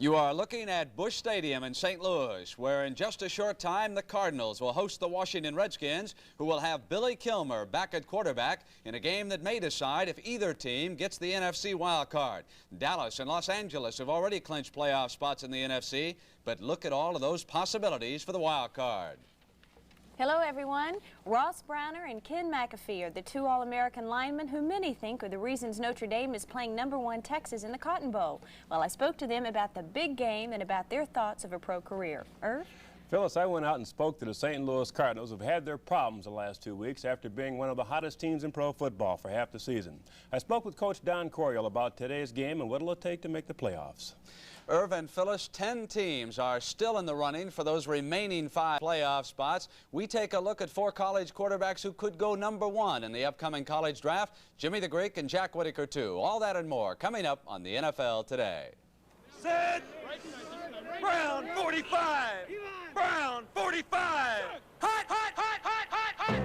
You are looking at Busch Stadium in St. Louis, where in just a short time the Cardinals will host the Washington Redskins, who will have Billy Kilmer back at quarterback in a game that may decide if either team gets the NFC wild card. Dallas and Los Angeles have already clinched playoff spots in the NFC, but look at all of those possibilities for the wild card. Hello, everyone. Ross Browner and Ken McAfee are the two All-American linemen who many think are the reasons Notre Dame is playing #1 Texas in the Cotton Bowl. Well, I spoke to them about the big game and about their thoughts of a pro career. Irv? Phyllis, I went out and spoke to the St. Louis Cardinals, who've had their problems the last 2 weeks after being one of the hottest teams in pro football for half the season. I spoke with Coach Don Coryell about today's game and what it'll take to make the playoffs. Irv and Phyllis, 10 teams are still in the running for those remaining 5 playoff spots. We take a look at 4 college quarterbacks who could go #1 in the upcoming college draft. Jimmy the Greek and Jack Whitaker, too. All that and more coming up on the NFL Today. Set! Brown 45! Brown 45! Hot, hot, hot, hot, hot, hot!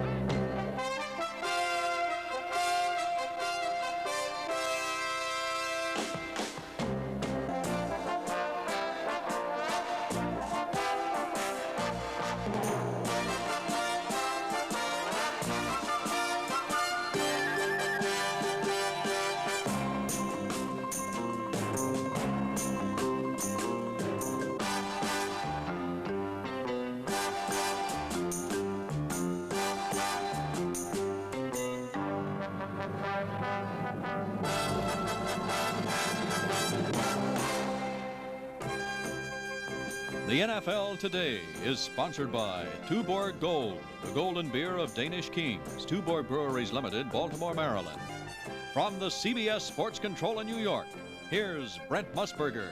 The NFL Today is sponsored by Tuborg Gold, the golden beer of Danish kings. Tuborg Breweries Limited, Baltimore, Maryland. From the CBS Sports Control in New York, here's Brent Musburger.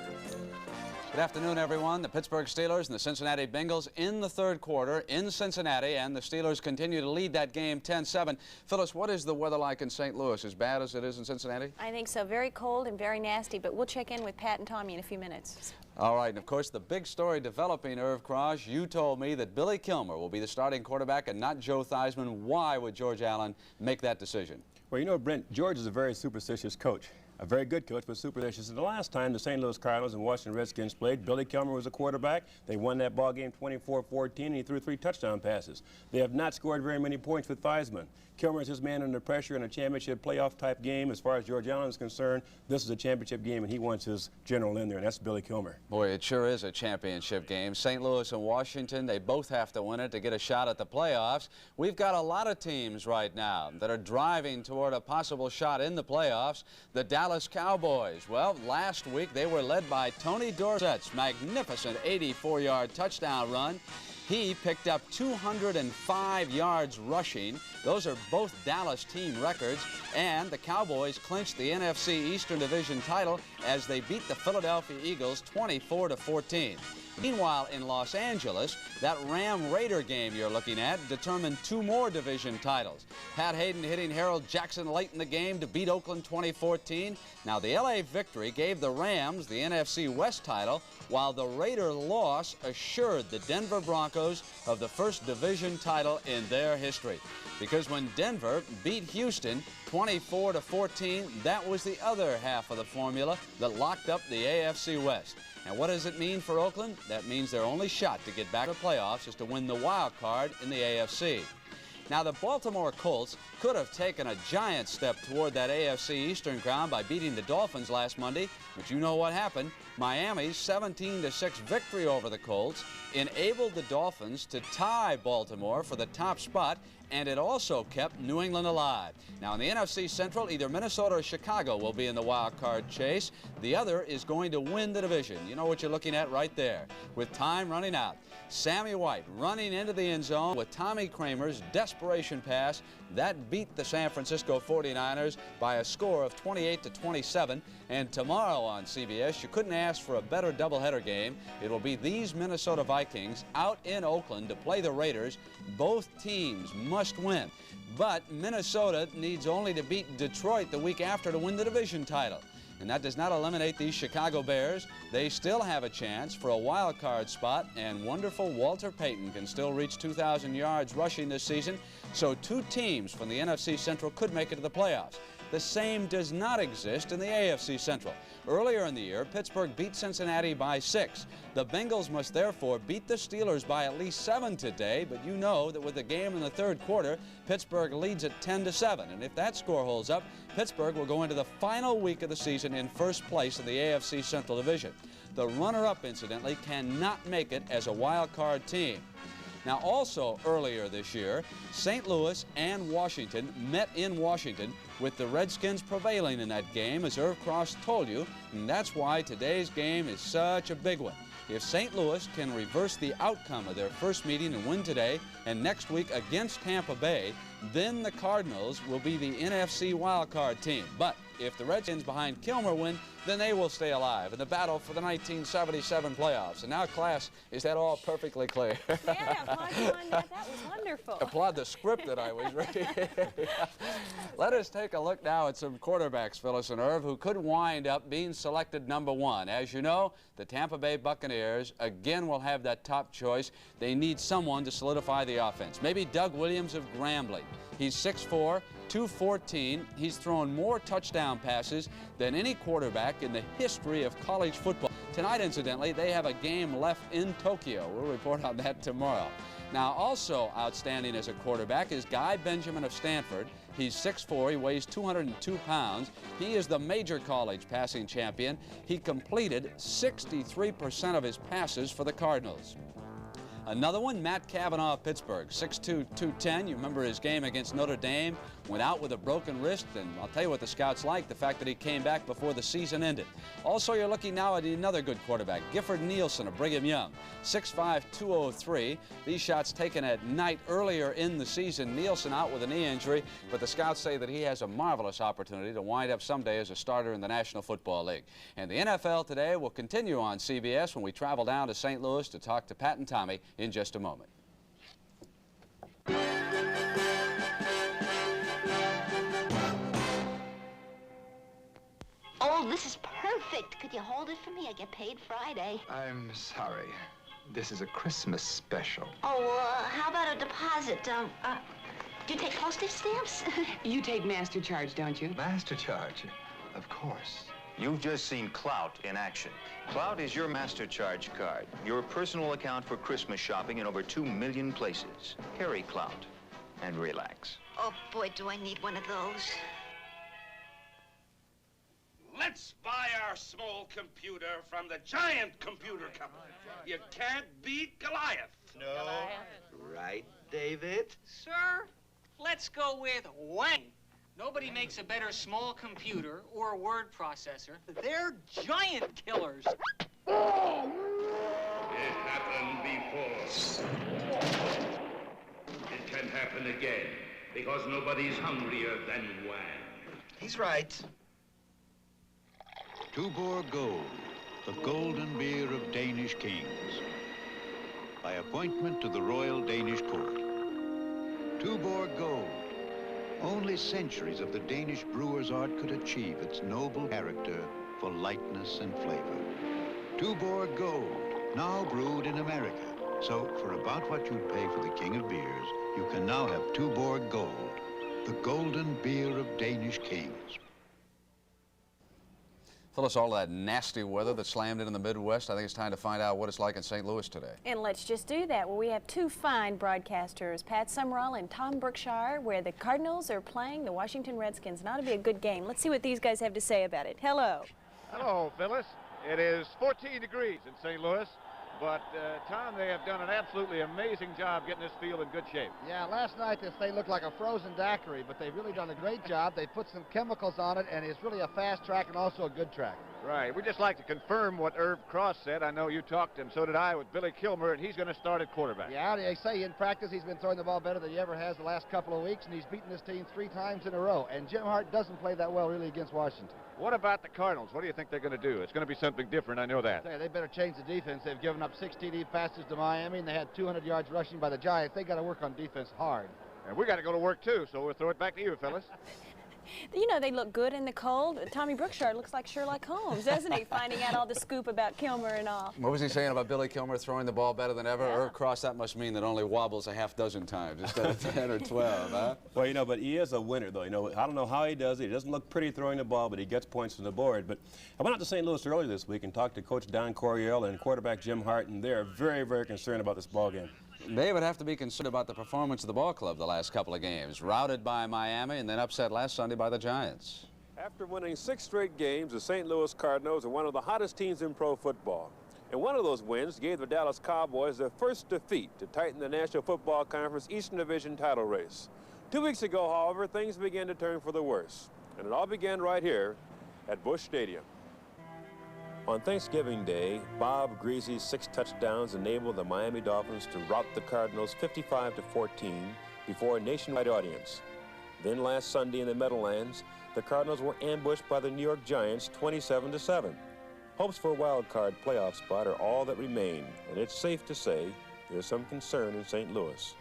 Good afternoon, everyone. The Pittsburgh Steelers and the Cincinnati Bengals in the third quarter in Cincinnati, and the Steelers continue to lead that game 10-7. Phyllis, what is the weather like in St. Louis? As bad as it is in Cincinnati? I think so. Very cold and very nasty, but we'll check in with Pat and Tommy in a few minutes. All right, and of course, the big story developing, Irv Cross, you told me that Billy Kilmer will be the starting quarterback and not Joe Theismann. Why would George Allen make that decision? Well, you know, Brent, George is a very superstitious coach. A very good coach, but superstitious. And the last time the St. Louis Cardinals and Washington Redskins played, Billy Kilmer was a quarterback. They won that ball game 24-14, and he threw 3 touchdown passes. They have not scored very many points with Theismann. Kilmer is his man under pressure in a championship playoff-type game. As far as George Allen is concerned, this is a championship game, and he wants his general in there, and that's Billy Kilmer. Boy, it sure is a championship game. St. Louis and Washington, they both have to win it to get a shot at the playoffs. We've got a lot of teams right now that are driving toward a possible shot in the playoffs. The Dallas Cowboys, well, last week they were led by Tony Dorsett's magnificent 84-yard touchdown run. He picked up 205 yards rushing. Those are both Dallas team records. And the Cowboys clinched the NFC Eastern Division title as they beat the Philadelphia Eagles 24-14. Meanwhile, in Los Angeles, that Ram-Raider game you're looking at determined 2 more division titles. Pat Hayden hitting Harold Jackson late in the game to beat Oakland 2014. Now, the LA victory gave the Rams the NFC West title, while the Raider loss assured the Denver Broncos of the first division title in their history. Because when Denver beat Houston 24-14, that was the other half of the formula that locked up the AFC West. And what does it mean for Oakland? That means their only shot to get back to the playoffs is to win the wild card in the AFC. Now, the Baltimore Colts could have taken a giant step toward that AFC Eastern crown by beating the Dolphins last Monday, but you know what happened. Miami's 17-6 victory over the Colts enabled the Dolphins to tie Baltimore for the top spot, and it also kept New England alive. Now, in the NFC Central, either Minnesota or Chicago will be in the wild card chase. The other is going to win the division. You know what you're looking at right there. With time running out, Sammy White running into the end zone with Tommy Kramer's desperation pass. That beat the San Francisco 49ers by a score of 28-27. And tomorrow on CBS, you couldn't ask for a better doubleheader game. It will be these Minnesota Vikings out in Oakland to play the Raiders. Both teams must win. But Minnesota needs only to beat Detroit the week after to win the division title. And that does not eliminate these Chicago Bears. They still have a chance for a wild card spot, and wonderful Walter Payton can still reach 2,000 yards rushing this season. So 2 teams from the NFC Central could make it to the playoffs. The same does not exist in the AFC Central. Earlier in the year, Pittsburgh beat Cincinnati by 6. The Bengals must therefore beat the Steelers by at least 7 today, but you know that with the game in the third quarter, Pittsburgh leads at 10-7. And if that score holds up, Pittsburgh will go into the final week of the season in first place in the AFC Central Division. The runner-up, incidentally, cannot make it as a wild card team. Now, also earlier this year, St. Louis and Washington met in Washington, with the Redskins prevailing in that game, as Irv Cross told you, and that's why today's game is such a big one. If St. Louis can reverse the outcome of their first meeting and win today and next week against Tampa Bay, then the Cardinals will be the NFC wildcard team. But if the Redskins behind Kilmer win, then they will stay alive in the battle for the 1977 playoffs. And now, class, is that all perfectly clear? Yeah, applaud you on that. That was wonderful. Applaud the script that I was reading. Let us take a look now at some quarterbacks, Phyllis and Irv, who could wind up being selected #1. As you know, the Tampa Bay Buccaneers again will have that top choice. They need someone to solidify the offense. Maybe Doug Williams of Grambling. He's 6'4", 214. He's thrown more touchdown passes than any quarterback in the history of college football. Tonight, incidentally, they have a game left in Tokyo. We'll report on that tomorrow. Now, also outstanding as a quarterback is Guy Benjamin of Stanford. He's 6'4", he weighs 202 pounds. He is the major college passing champion. He completed 63% of his passes for the Cardinals. Another one, Matt Cavanaugh of Pittsburgh, 6'2", 210. You remember his game against Notre Dame, went out with a broken wrist, and I'll tell you what the scouts like, the fact that he came back before the season ended. Also, you're looking now at another good quarterback, Gifford Nielsen of Brigham Young, 6'5", 203. These shots taken at night earlier in the season. Nielsen out with a knee injury, but the scouts say that he has a marvelous opportunity to wind up someday as a starter in the National Football League. And the NFL today will continue on CBS when we travel down to St. Louis to talk to Pat and Tommy in just a moment. Oh, this is perfect. Could you hold it for me? I get paid Friday. I'm sorry. This is a Christmas special. Oh, how about a deposit? Do you take postage stamps? You take master charge, don't you? Master charge? Of course. You've just seen Clout in action. Clout is your master charge card, your personal account for Christmas shopping in over 2 million places. Carry Clout and relax. Oh, boy, do I need one of those. Let's buy our small computer from the giant computer company. You can't beat Goliath. No. Right, David? Sir, let's go with Wang. Nobody makes a better small computer or a word processor. They're giant killers. It happened before. It can happen again, because nobody's hungrier than Wang. He's right. Tuborg Gold, the golden beer of Danish kings. By appointment to the Royal Danish Court. Tuborg Gold. Only centuries of the Danish brewer's art could achieve its noble character for lightness and flavor. Tuborg Gold, now brewed in America. So for about what you'd pay for the king of beers, you can now have Tuborg Gold, the golden beer of Danish kings. Phyllis, all that nasty weather that slammed in the Midwest, I think it's time to find out what it's like in St. Louis today. And let's just do that. Well, we have two fine broadcasters, Pat Summerall and Tom Brookshire, where the Cardinals are playing the Washington Redskins. And it ought to be a good game. Let's see what these guys have to say about it. Hello. Hello, Phyllis. It is 14 degrees in St. Louis. But, Tom, they have done an absolutely amazing job getting this field in good shape. Yeah, last night this thing looked like a frozen daiquiri, but they've really done a great job. They put some chemicals on it, and it's really a fast track and also a good track. Right. We'd just like to confirm what Irv Cross said. I know you talked, and so did I, with Billy Kilmer, and he's going to start at quarterback. Yeah, they say in practice he's been throwing the ball better than he ever has the last couple of weeks, and he's beaten this team 3 times in a row. And Jim Hart doesn't play that well really against Washington. What about the Cardinals? What do you think they're going to do? It's going to be something different, I know that. They better change the defense. They've given up 6 TD passes to Miami, and they had 200 yards rushing by the Giants. They got to work on defense hard. And we got to go to work, too, so we'll throw it back to you, fellas. You know, they look good in the cold. Tommy Brookshire looks like Sherlock Holmes, doesn't he? Finding out all the scoop about Kilmer and all. What was he saying about Billy Kilmer throwing the ball better than ever? Or, cross, that must mean that only wobbles a half-dozen times instead of 10 or 12, huh? Well, you know, but he is a winner, though. You know, I don't know how he does it. He doesn't look pretty throwing the ball, but he gets points on the board. But I went out to St. Louis earlier this week and talked to Coach Don Coryell and quarterback Jim Hart, and they're very, very concerned about this ball game. They would have to be concerned about the performance of the ball club the last couple of games. Routed by Miami and then upset last Sunday by the Giants. After winning 6 straight games, the St. Louis Cardinals are one of the hottest teams in pro football. And one of those wins gave the Dallas Cowboys their first defeat to tighten the National Football Conference Eastern Division title race. 2 weeks ago, however, things began to turn for the worse. And it all began right here at Busch Stadium. On Thanksgiving Day, Bob Greasy's 6 touchdowns enabled the Miami Dolphins to rout the Cardinals 55-14 before a nationwide audience. Then last Sunday in the Meadowlands, the Cardinals were ambushed by the New York Giants 27-7. Hopes for a wild card playoff spot are all that remain, and it's safe to say there's some concern in St. Louis.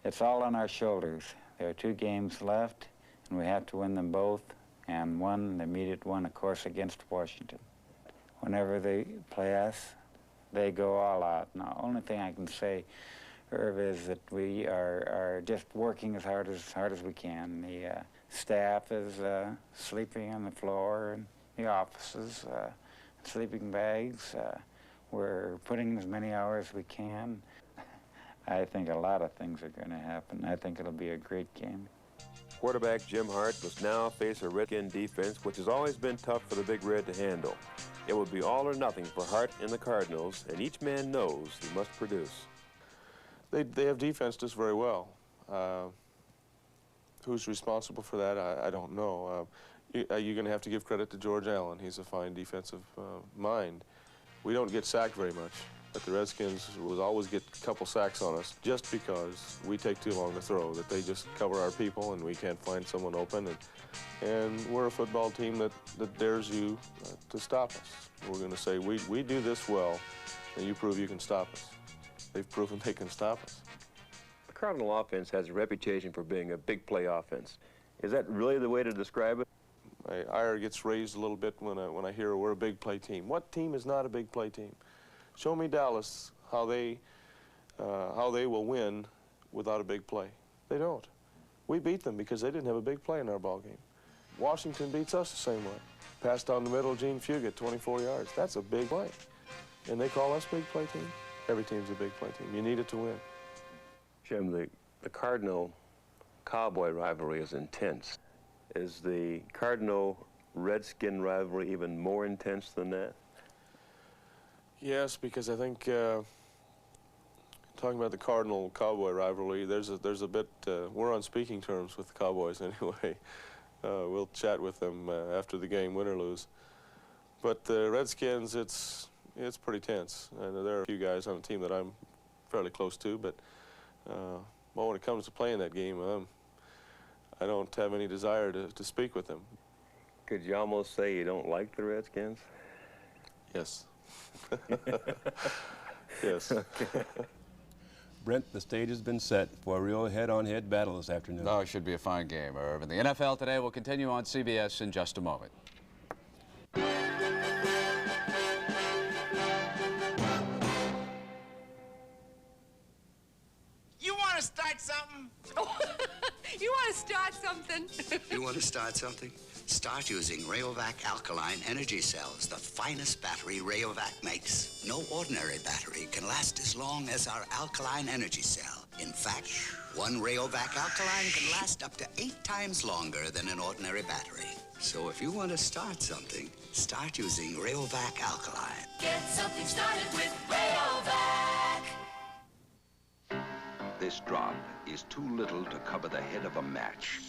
It's all on our shoulders. There are 2 games left, and we have to win them both, and the immediate one, of course, against Washington. Whenever they play us, they go all out. Now, only thing I can say, Irv, is that we are just working as hard as we can. The staff is sleeping on the floor, and the offices, sleeping bags. We're putting as many hours as we can. I think a lot of things are going to happen. I think it'll be a great game. Quarterback Jim Hart must now face a Redskin defense, which has always been tough for the Big Red to handle. It would be all or nothing for Hart and the Cardinals, and each man knows he must produce. They have defensed us very well. Who's responsible for that, I don't know. You're going to have to give credit to George Allen. He's a fine defensive mind. We don't get sacked very much, but the Redskins will always get a couple sacks on us just because we take too long to throw, that they just cover our people and we can't find someone open. And we're a football team that dares you to stop us. We're going to say, we do this well, and you prove you can stop us. They've proven they can stop us. The Cardinal offense has a reputation for being a big play offense. Is that really the way to describe it? My ire gets raised a little bit when I hear we're a big play team. What team is not a big play team? Show me Dallas how they will win without a big play. They don't. We beat them because they didn't have a big play in our ball game. Washington beats us the same way. Pass down the middle, Gene Fugit, 24 yards. That's a big play. And they call us big play team? Every team's a big play team. You need it to win. Jim, the Cardinal-Cowboy rivalry is intense. Is the Cardinal-Redskin rivalry even more intense than that? Yes, because I think talking about the Cardinal-Cowboy rivalry, there's a bit, we're on speaking terms with the Cowboys anyway. We'll chat with them after the game, win or lose. But the Redskins, it's pretty tense. I know there are a few guys on the team that I'm fairly close to, but well, when it comes to playing that game, I don't have any desire to speak with them. Could you almost say you don't like the Redskins? Yes. Yes. Brent, the stage has been set for a real head-on-head battle this afternoon. Oh, it should be a fine game, Irv. And the NFL Today will continue on CBS in just a moment. You want to start something? You want to start something? You want to start something? Start using Rayovac alkaline energy cells, the finest battery Rayovac makes. No ordinary battery can last as long as our alkaline energy cell. In fact, one Rayovac alkaline can last up to 8 times longer than an ordinary battery. So if you want to start something, start using Rayovac alkaline. Get something started with Rayovac. This drop is too little to cover the head of a match.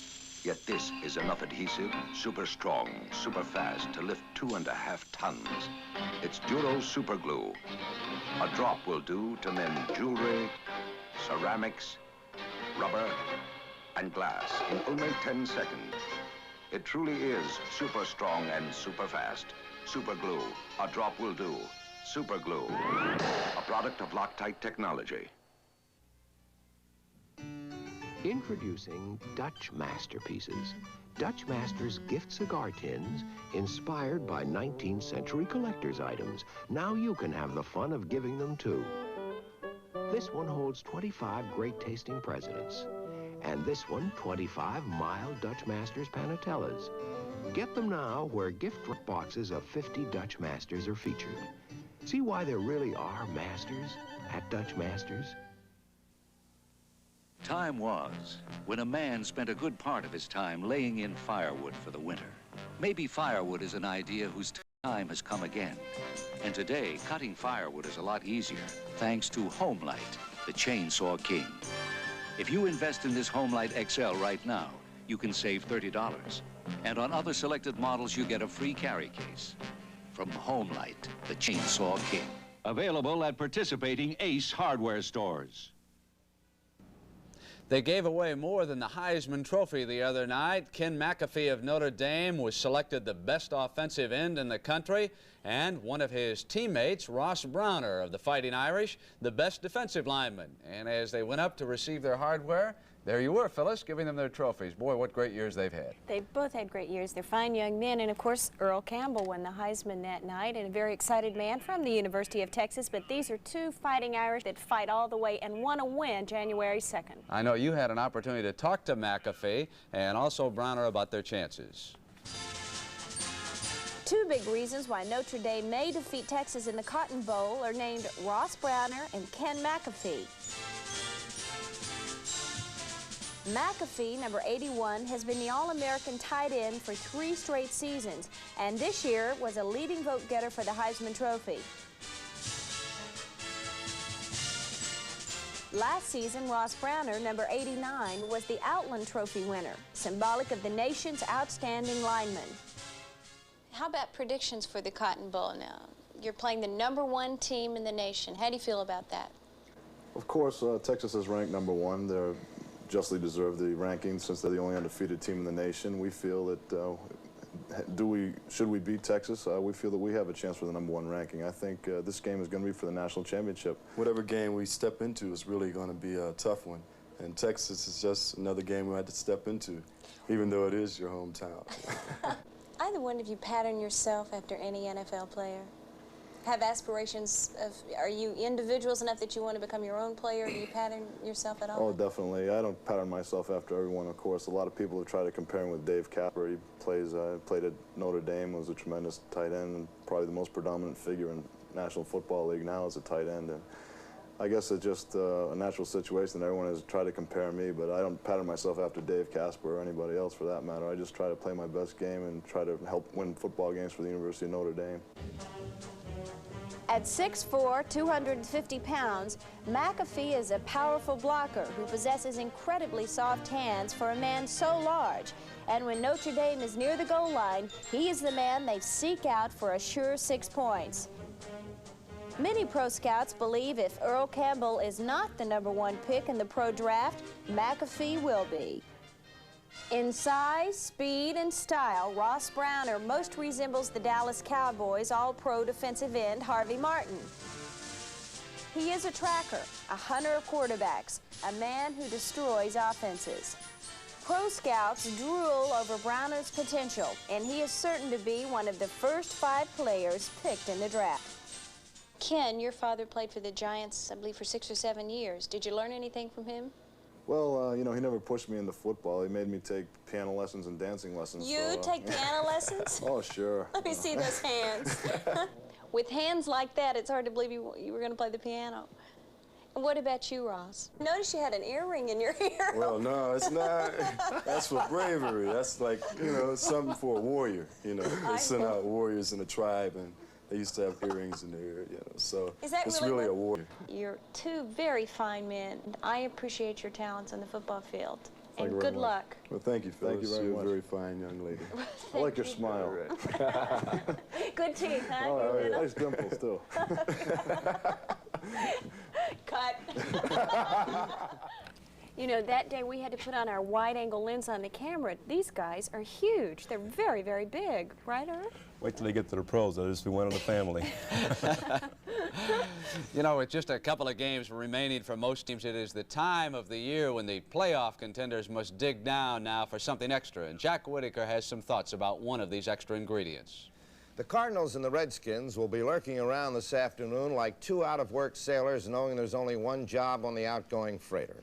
Yet this is enough adhesive, super strong, super fast to lift 2.5 tons. It's Duro Super Glue. A drop will do to mend jewelry, ceramics, rubber, and glass in only 10 seconds. It truly is super strong and super fast. Super Glue. A drop will do. Super Glue. A product of Loctite Technology. Introducing Dutch masterpieces. Dutch Masters gift cigar tins inspired by 19th century collector's items. Now you can have the fun of giving them too. This one holds 25 great-tasting presidents. And this one, 25 mild Dutch Masters Panatellas. Get them now where gift boxes of 50 Dutch Masters are featured. See why there really are masters at Dutch Masters? Time was when a man spent a good part of his time laying in firewood for the winter. Maybe firewood is an idea whose time has come again. And today, cutting firewood is a lot easier thanks to Homelight, the chainsaw king. If you invest in this Homelight XL right now, you can save $30. And on other selected models, you get a free carry case. From Homelight, the chainsaw king. Available at participating Ace hardware stores. They gave away more than the Heisman Trophy the other night. Ken McAfee of Notre Dame was selected the best offensive end in the country, and one of his teammates, Ross Browner of the Fighting Irish, the best defensive lineman. And as they went up to receive their hardware, there you were, Phyllis, giving them their trophies. Boy, what great years they've had. They've both had great years. They're fine young men. And, of course, Earl Campbell won the Heisman that night, and a very excited man from the University of Texas. But these are two Fighting Irish that fight all the way and want to win January 2nd. I know you had an opportunity to talk to McAfee and also Browner about their chances. Two big reasons why Notre Dame may defeat Texas in the Cotton Bowl are named Ross Browner and Ken McAfee. McAfee, number 81, has been the All-American tight end for 3 straight seasons, and this year was a leading vote-getter for the Heisman Trophy. Last season, Ross Browner, number 89, was the Outland Trophy winner, symbolic of the nation's outstanding lineman. How about predictions for the Cotton Bowl now? You're playing the #1 team in the nation. How do you feel about that? Of course, Texas is ranked #1. They're justly deserve the ranking since they're the only undefeated team in the nation. We feel that should we beat Texas? We feel that we have a chance for the #1 ranking. I think this game is going to be for the national championship. Whatever game we step into is really going to be a tough one, and Texas is just another game we had to step into, even though it is your hometown. Either one of you pattern yourself after any NFL player? Have aspirations of, are you individuals enough that you want to become your own player? Do you pattern yourself at all? Oh, definitely. I don't pattern myself after everyone, of course. A lot of people have tried to compare him with Dave Casper. He played at Notre Dame, was a tremendous tight end, and probably the most predominant figure in National Football League now as a tight end. And I guess it's just a natural situation that everyone has tried to compare me, but I don't pattern myself after Dave Casper or anybody else for that matter. I just try to play my best game and try to help win football games for the University of Notre Dame. At 6'4", 250 pounds, McAfee is a powerful blocker who possesses incredibly soft hands for a man so large. And when Notre Dame is near the goal line, he is the man they seek out for a sure 6 points. Many pro scouts believe if Earl Campbell is not the #1 pick in the pro draft, McAfee will be. In size, speed, and style, Ross Browner most resembles the Dallas Cowboys' all-pro defensive end, Harvey Martin. He is a tracker, a hunter of quarterbacks, a man who destroys offenses. Pro scouts drool over Browner's potential, and he is certain to be one of the first 5 players picked in the draft. Ken, your father played for the Giants, I believe, for 6 or 7 years. Did you learn anything from him? Well, you know, he never pushed me into football. He made me take piano lessons and dancing lessons. You take piano lessons? Oh, sure. Let me see those hands. With hands like that, it's hard to believe you were going to play the piano. And what about you, Ross? Notice you had an earring in your ear. Well, no, it's not. That's for bravery. That's like, you know, something for a warrior. You know, they send out warriors in a tribe, and they used to have earrings in their ear, you know, so it's really a warrior. You're 2 very fine men. I appreciate your talents on the football field. Thank and good luck. Well, thank you, Phyllis. Thank you very You're much. a very fine young lady. I like your smile. Good teeth, huh? Oh, yeah, nice dimples, too. Cut. You know, that day we had to put on our wide-angle lens on the camera. These guys are huge. They're very, very big. Right, Irv? Wait till they get to the pros. They'll just be one of the family. You know, with just a couple of games remaining for most teams, it is the time of the year when the playoff contenders must dig down now for something extra. And Jack Whitaker has some thoughts about one of these extra ingredients. The Cardinals and the Redskins will be lurking around this afternoon like two out-of-work sailors knowing there's only one job on the outgoing freighter.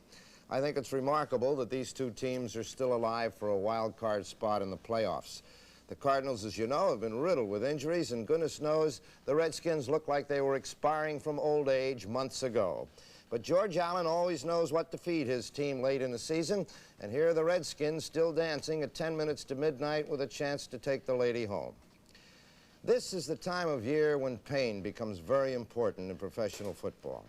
I think it's remarkable that these two teams are still alive for a wild card spot in the playoffs. The Cardinals, as you know, have been riddled with injuries, and goodness knows the Redskins look like they were expiring from old age months ago. But George Allen always knows what to feed his team late in the season, and here are the Redskins still dancing at 10 minutes to midnight with a chance to take the lady home. This is the time of year when pain becomes very important in professional football.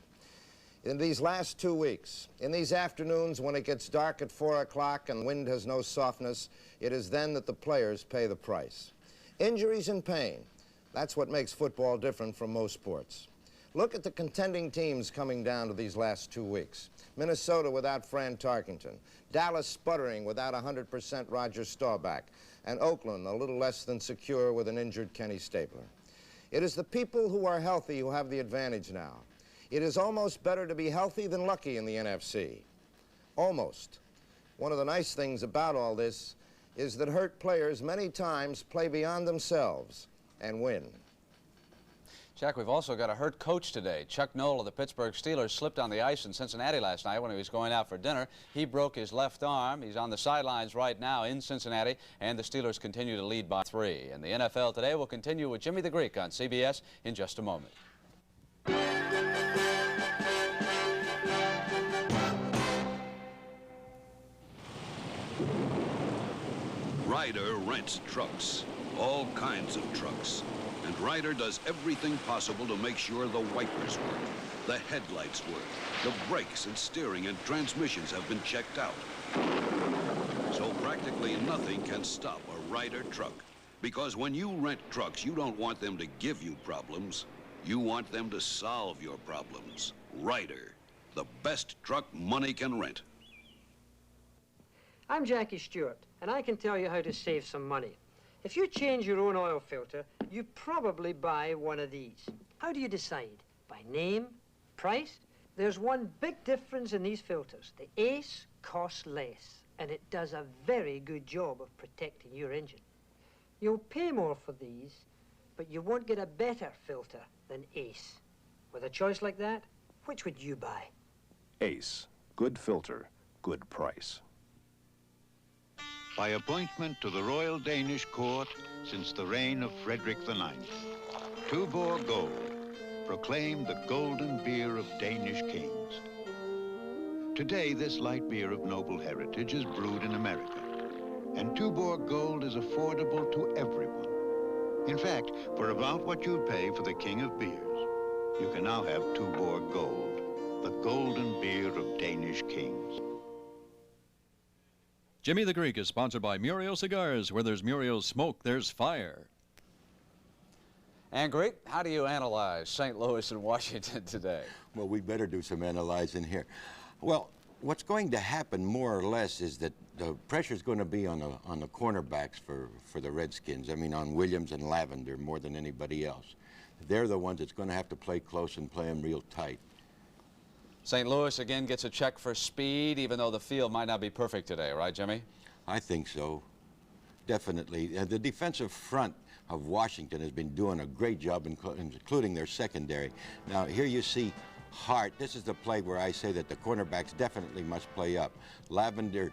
In these last 2 weeks, in these afternoons when it gets dark at 4 o'clock and the wind has no softness, it is then that the players pay the price. Injuries and pain, that's what makes football different from most sports. Look at the contending teams coming down to these last 2 weeks. Minnesota without Fran Tarkenton, Dallas sputtering without 100% Roger Staubach, and Oakland a little less than secure with an injured Kenny Stabler. It is the people who are healthy who have the advantage now. It is almost better to be healthy than lucky in the NFC. Almost. One of the nice things about all this is that hurt players many times play beyond themselves and win. Jack, we've also got a hurt coach today. Chuck Noll of the Pittsburgh Steelers slipped on the ice in Cincinnati last night when he was going out for dinner. He broke his left arm. He's on the sidelines right now in Cincinnati, and the Steelers continue to lead by 3. And the NFL today will continue with Jimmy the Greek on CBS in just a moment. Ryder rents trucks, all kinds of trucks. And Ryder does everything possible to make sure the wipers work, the headlights work, the brakes and steering and transmissions have been checked out. So practically nothing can stop a Ryder truck. Because when you rent trucks, you don't want them to give you problems. You want them to solve your problems. Ryder, the best truck money can rent. I'm Jackie Stewart, and I can tell you how to save some money. If you change your own oil filter, you probably buy one of these. How do you decide? By name? Price? There's one big difference in these filters. The Ace costs less, and it does a very good job of protecting your engine. You'll pay more for these, but you won't get a better filter than Ace. With a choice like that, which would you buy? Ace. Good filter, good price. By appointment to the Royal Danish Court since the reign of Frederick IX, Tuborg Gold, proclaimed the golden beer of Danish kings. Today, this light beer of noble heritage is brewed in America, and Tuborg Gold is affordable to everyone. In fact, for about what you'd pay for the king of beers, you can now have Tuborg Gold, the golden beer of Danish kings. Jimmy the Greek is sponsored by Muriel Cigars. Where there's Muriel smoke, there's fire. And Greek, how do you analyze St. Louis and Washington today? Well, we better do some analyzing here. Well, what's going to happen more or less is that the pressure's going to be on the cornerbacks for the Redskins. I mean, on Williams and Lavender more than anybody else. They're the ones that's going to have to play close and play them real tight. St. Louis again gets a check for speed, even though the field might not be perfect today, right, Jimmy? I think so, definitely. The defensive front of Washington has been doing a great job, including their secondary. Now, here you see Hart. This is the play where I say that the cornerbacks definitely must play up. Lavender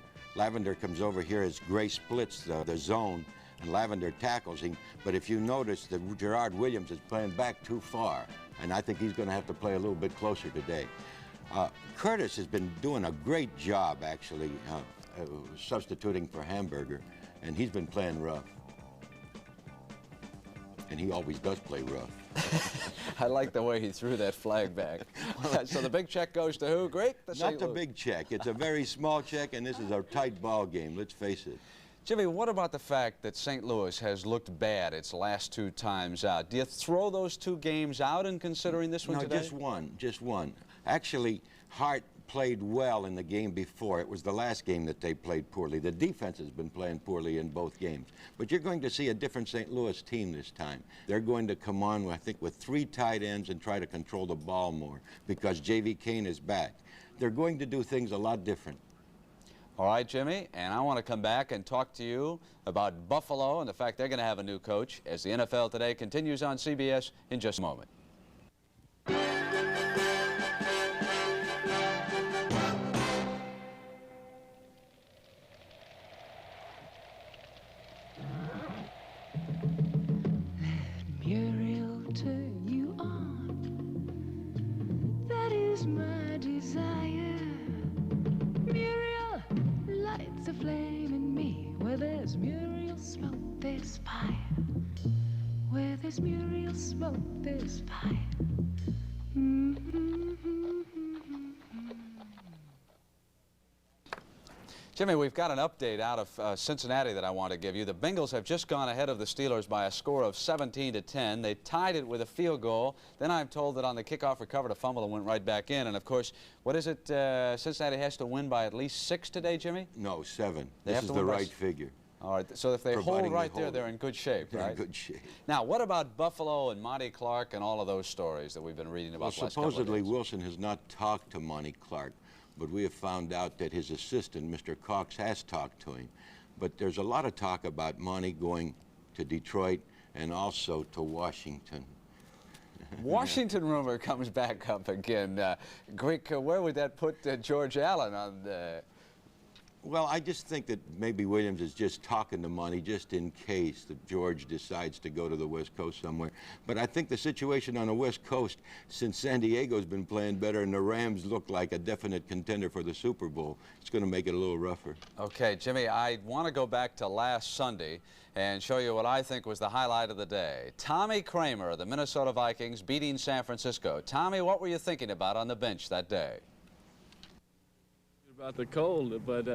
comes over here as Gray splits the zone, and Lavender tackles him. But if you notice that Gerard Williams is playing back too far, and I think he's going to have to play a little bit closer today. Curtis has been doing a great job, actually, substituting for Hamburger, and he's been playing rough. And he always does play rough. I like the way he threw that flag back. So the big check goes to who, Greek? Not the big check. It's a very small check, and this is a tight ball game, let's face it. Jimmy, what about the fact that St. Louis has looked bad its last 2 times out? Do you throw those 2 games out in considering this one today? No, just one. Actually, Hart played well in the game before. It was the last game that they played poorly. The defense has been playing poorly in both games. But you're going to see a different St. Louis team this time. They're going to come on, I think, with 3 tight ends and try to control the ball more because J.V. Kane is back. They're going to do things a lot different. All right, Jimmy, and I want to come back and talk to you about Buffalo and the fact they're going to have a new coach as the NFL Today continues on CBS in just a moment. Muriel turn you on. That is my desire. Muriel lights a flame in me. Where there's Muriel smoke, there's fire. Where there's Muriel smoke, there's fire. Jimmy, we've got an update out of Cincinnati that I want to give you. The Bengals have just gone ahead of the Steelers by a score of 17-10. They tied it with a field goal. Then I'm told that on the kickoff recovered a fumble and went right back in. And, of course, what is it? Cincinnati has to win by at least 6 today, Jimmy? No, 7. This is the right figure. All right, so if they hold right there, they're in good shape, right? They're in good shape. Now, what about Buffalo and Monty Clark and all of those stories that we've been reading about the last couple of supposedly days? Wilson has not talked to Monty Clark, but we have found out that his assistant, Mr. Cox, has talked to him. But there's a lot of talk about Monty going to Detroit and also to Washington. Washington rumor comes back up again. Greek, where would that put George Allen on the... Well, I just think that maybe Williams is just talking to Monty just in case that George decides to go to the West Coast somewhere. But I think the situation on the West Coast, since San Diego's been playing better and the Rams look like a definite contender for the Super Bowl, it's going to make it a little rougher. Okay, Jimmy, I want to go back to last Sunday and show you what I think was the highlight of the day. Tommy Kramer of the Minnesota Vikings beating San Francisco. Tommy, what were you thinking about on the bench that day? About the cold, but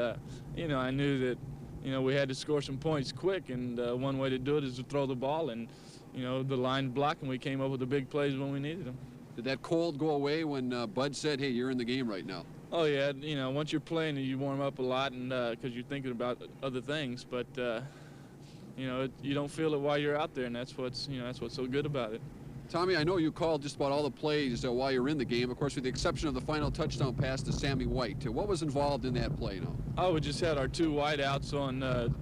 you know, I knew that, you know, we had to score some points quick, and one way to do it is to throw the ball, and you know, the line blocked, and we came up with the big plays when we needed them. Did that cold go away when Bud said, "Hey, you're in the game right now"? Oh yeah, you know, once you're playing, you warm up a lot, and because you're thinking about other things, but you know, you don't feel it while you're out there, and that's what's so good about it. Tommy, I know you called just about all the plays while you're in the game, of course, with the exception of the final touchdown pass to Sammy White. What was involved in that play now? Oh, we just had our 2 wideouts on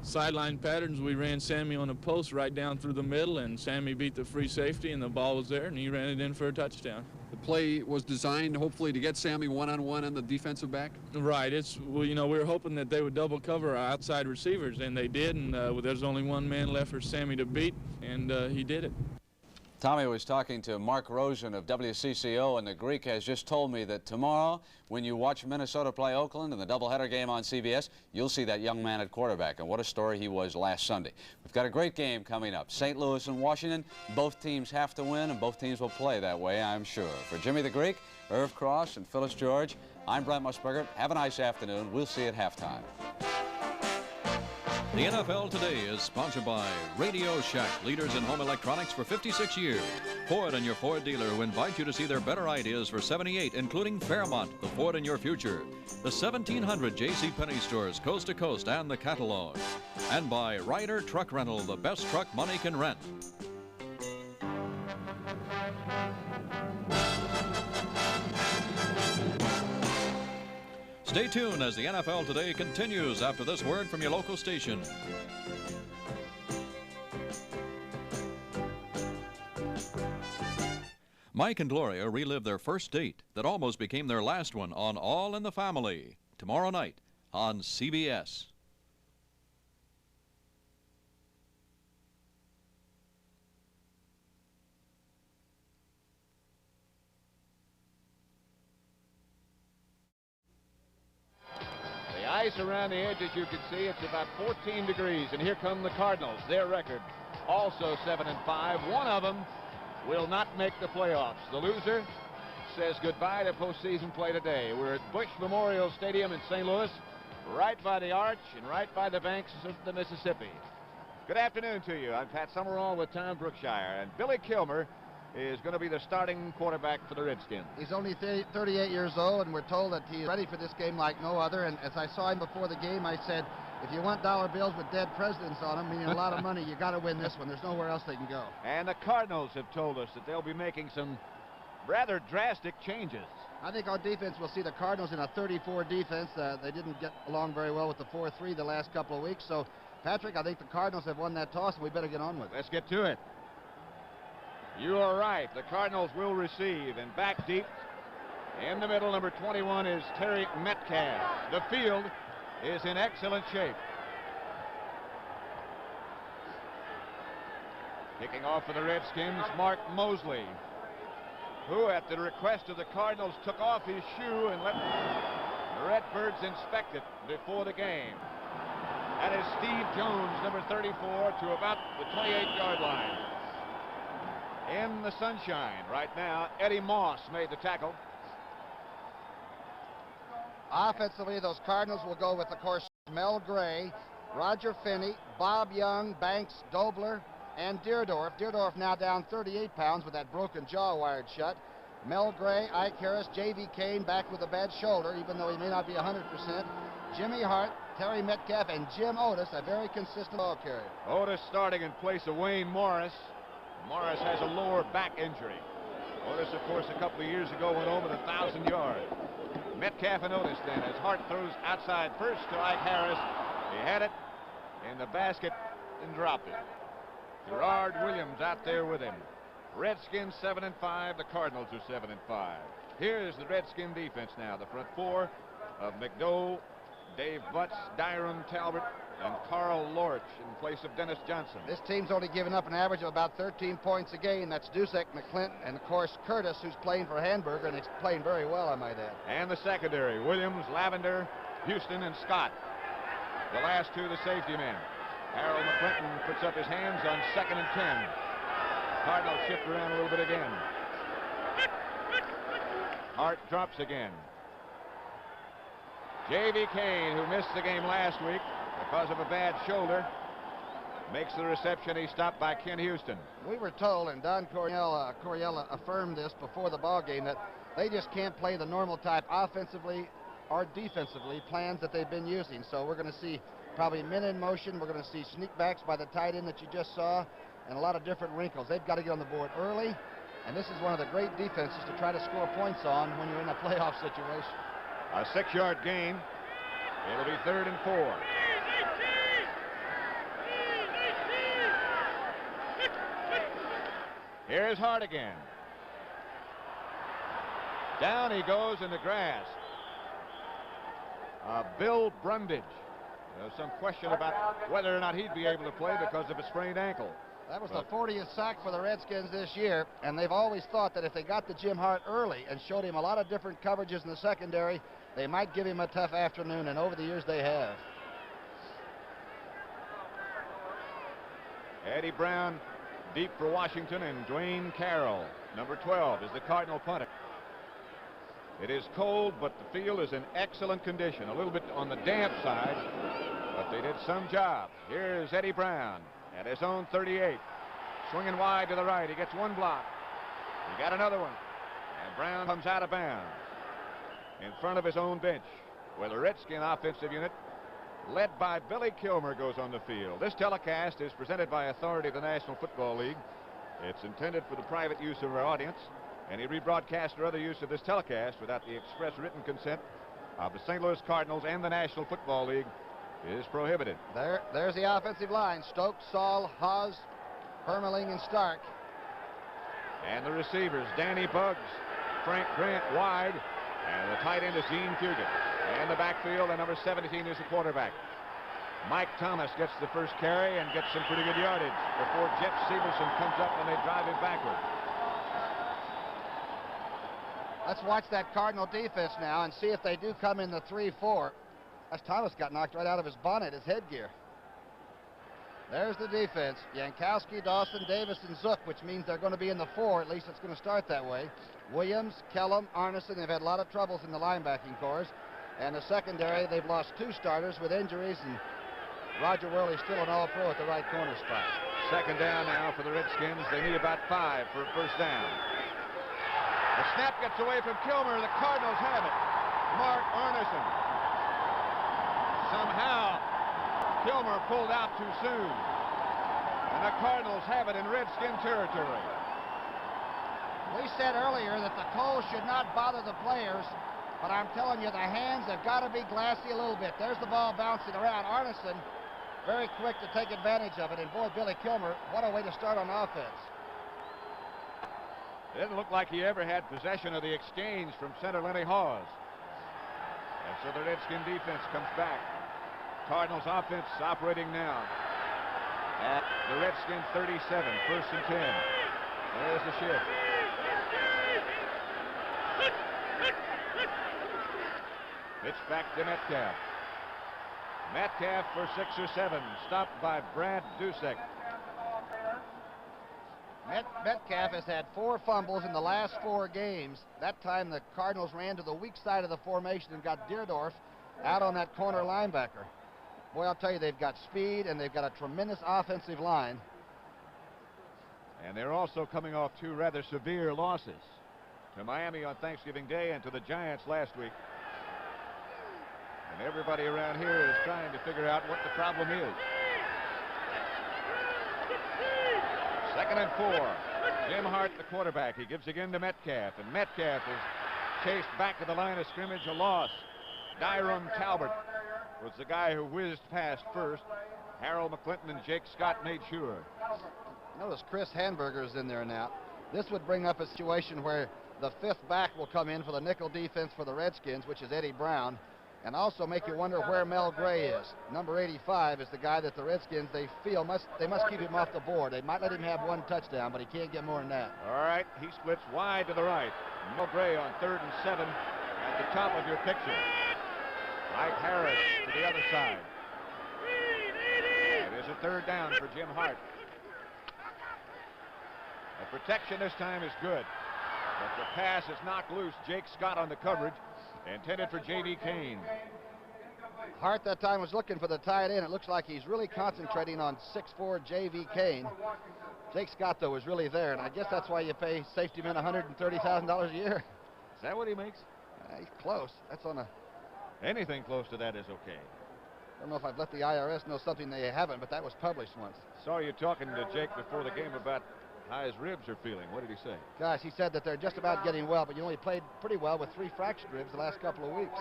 sideline patterns. We ran Sammy on a post right down through the middle, and Sammy beat the free safety, and the ball was there, and he ran it in for a touchdown. The play was designed, hopefully, to get Sammy one-on-one on the defensive back? Right. Well, you know, we were hoping that they would double cover our outside receivers, and they did, and there's only one man left for Sammy to beat, and he did it. Tommy was talking to Mark Rosen of WCCO, and the Greek has just told me that tomorrow, when you watch Minnesota play Oakland in the doubleheader game on CBS, you'll see that young man at quarterback, and what a story he was last Sunday. We've got a great game coming up. St. Louis and Washington, both teams have to win, and both teams will play that way, I'm sure. For Jimmy the Greek, Irv Cross, and Phyllis George, I'm Brent Musburger. Have a nice afternoon. We'll see you at halftime. The NFL Today is sponsored by Radio Shack, leaders in home electronics for 56 years. Ford and your Ford dealer who invite you to see their better ideas for 78, including Fairmont, the Ford in your future. The 1,700 JCPenney stores coast to coast and the catalog. And by Ryder Truck Rental, the best truck money can rent. Stay tuned as the NFL Today continues after this word from your local station. Mike and Gloria relive their first date that almost became their last one on All in the Family, tomorrow night on CBS. The ice around the edges, you can see, it's about 14 degrees. And here come the Cardinals. Their record, also 7-5. One of them will not make the playoffs. The loser says goodbye to postseason play today. We're at Bush Memorial Stadium in St. Louis, right by the arch and right by the banks of the Mississippi. Good afternoon to you. I'm Pat Summerall with Tom Brookshire. And Billy Kilmer is going to be the starting quarterback for the Redskins. He's only 38 years old, and we're told that he's ready for this game like no other. And as I saw him before the game, I said, if you want dollar bills with dead presidents on them, meaning a lot of money, you got to win this one. There's nowhere else they can go. And the Cardinals have told us that they'll be making some rather drastic changes. I think our defense will see the Cardinals in a 34 defense. They didn't get along very well with the 4-3 the last couple of weeks. So, Patrick, I think the Cardinals have won that toss, and we better get on with it. Let's get to it. You are right. The Cardinals will receive, and back deep in the middle, number 21 is Terry Metcalf. The field is in excellent shape. Kicking off for the Redskins, Mark Mosley, who at the request of the Cardinals took off his shoe and let the Redbirds inspect it before the game. That is Steve Jones, number 34, to about the 28-yard line. In the sunshine right now, Eddie Moss made the tackle. Offensively, those Cardinals will go with, of course, Mel Gray, Roger Finney, Bob Young, Banks, Dobler, and Deerdorf. Deerdorf now down 38 pounds with that broken jaw wired shut. Mel Gray, Ike Harris, J.V. Kane back with a bad shoulder, even though he may not be 100%. Jimmy Hart, Terry Metcalf, and Jim Otis, a very consistent ball carrier. Otis starting in place of Wayne Morris. Morris has a lower back injury. Otis, of course, a couple of years ago went over 1,000 yards. Metcalf and Otis then, as Hart throws outside first to Ike Harris. He had it in the basket and dropped it. Gerard Williams out there with him. Redskins 7-5. The Cardinals are 7-5. Here's the Redskin defense now. The front four of McDowell, Dave Butts, Dyron Talbot, and Carl Lorch in place of Dennis Johnson. This team's only given up an average of about 13 points a game. That's Dusek, McClinton, and of course Curtis, who's playing for Hamburger, and he's playing very well, I might add. And the secondary, Williams, Lavender, Houston, and Scott. The last two, the safety men. Harold McClinton puts up his hands on 2nd and 10. Cardinals shift around a little bit again. Hart drops again. J.V. Kane, who missed the game last week because of a bad shoulder, makes the reception. He's stopped by Ken Houston. We were told, and Don Coriella affirmed this before the ball game, that they just can't play the normal type offensively or defensively plans that they've been using. So we're going to see probably men in motion. We're going to see sneak backs by the tight end that you just saw, and a lot of different wrinkles. They've got to get on the board early, and this is one of the great defenses to try to score points on when you're in a playoff situation. A 6-yard gain. It'll be 3rd and 4. Here's Hart again. Down he goes in the grass. Bill Brundage. There's some question about whether or not he'd be able to play because of a sprained ankle. That was the 40th sack for the Redskins this year, and they've always thought that if they got to Jim Hart early and showed him a lot of different coverages in the secondary, they might give him a tough afternoon, and over the years they have. Eddie Brown deep for Washington, and Dwayne Carroll, number 12, is the Cardinal punter. It is cold, but the field is in excellent condition. A little bit on the damp side, but they did some job. Here's Eddie Brown at his own 38. Swinging wide to the right. He gets one block. He got another one. And Brown comes out of bounds in front of his own bench, where the Redskin offensive unit, led by Billy Kilmer, goes on the field. This telecast is presented by authority of the National Football League. It's intended for the private use of our audience. Any rebroadcast or other use of this telecast without the express written consent of the St. Louis Cardinals and the National Football League is prohibited. There's the offensive line. Stokes, Saul, Haas, Hermeling, and Stark. And the receivers, Danny Buggs, Frank Grant wide, and the tight end is Gene Fugit. And the backfield, and number 17 is the quarterback. Mike Thomas gets the first carry and gets some pretty good yardage before Jeff Severson comes up and they drive him backward. Let's watch that Cardinal defense now and see if they do come in the 3-4. As Thomas got knocked right out of his bonnet, his headgear. There's the defense. Yankowski, Dawson, Davis, and Zook, which means they're going to be in the 4. At least it's going to start that way. Williams, Kellum, Arneson, they've had a lot of troubles in the linebacking corps. And the secondary, they've lost 2 starters with injuries, and Roger Worley's still an all-pro at the right corner spot. Second down now for the Redskins. They need about 5 for a first down. The snap gets away from Kilmer. The Cardinals have it. Mark Arneson. Somehow, Kilmer pulled out too soon. And the Cardinals have it in Redskin territory. We said earlier that the calls should not bother the players, but I'm telling you, the hands have got to be glassy a little bit. There's the ball bouncing around. Arneson, very quick to take advantage of it. And boy, Billy Kilmer, what a way to start on offense. It didn't look like he ever had possession of the exchange from center Lenny Hawes. And so the Redskin defense comes back. Cardinals offense operating now at the Redskins 37, first and 10. There's the shift. Pitch back to Metcalf. Metcalf for 6 or 7, stopped by Brad Dusek. Metcalf has had 4 fumbles in the last 4 games. That time the Cardinals ran to the weak side of the formation and got Deerdorf out on that corner linebacker. Boy, I'll tell you, they've got speed and they've got a tremendous offensive line. And they're also coming off 2 rather severe losses to Miami on Thanksgiving Day and to the Giants last week. And everybody around here is trying to figure out what the problem is. Second and 4. Jim Hart, the quarterback. He gives again to Metcalf, and Metcalf is chased back to the line of scrimmage. A loss. Dyron Talbot was the guy who whizzed past first. Harold McClinton and Jake Scott made sure. Notice Chris Hanberger is in there now. This would bring up a situation where the 5th back will come in for the nickel defense for the Redskins, which is Eddie Brown, and also make you wonder where Mel Gray is. Number 85 is the guy that the Redskins, they feel they must keep him off the board. They might let him have 1 touchdown, but he can't get more than that. All right, he splits wide to the right. Mel Gray on 3rd and 7 at the top of your picture. Mike Harris to the other side. It is a 3rd down for Jim Hart. The protection this time is good, but the pass is knocked loose. Jake Scott on the coverage, intended for J.D. Kane. Hart that time was looking for the tight end. It looks like he's really concentrating on 6'4" J.V. Kane. Jake Scott, though, is really there, and I guess that's why you pay safety men $130,000 a year. Is that what he makes? He's close. That's on a... Anything close to that is okay. I don't know if I've let the IRS know something they haven't, but that was published once. Saw you talking to Jake before the game about how his ribs are feeling. What did he say? Gosh, he said that they're just about getting well, but you know, he played pretty well with 3 fractured ribs the last couple of weeks.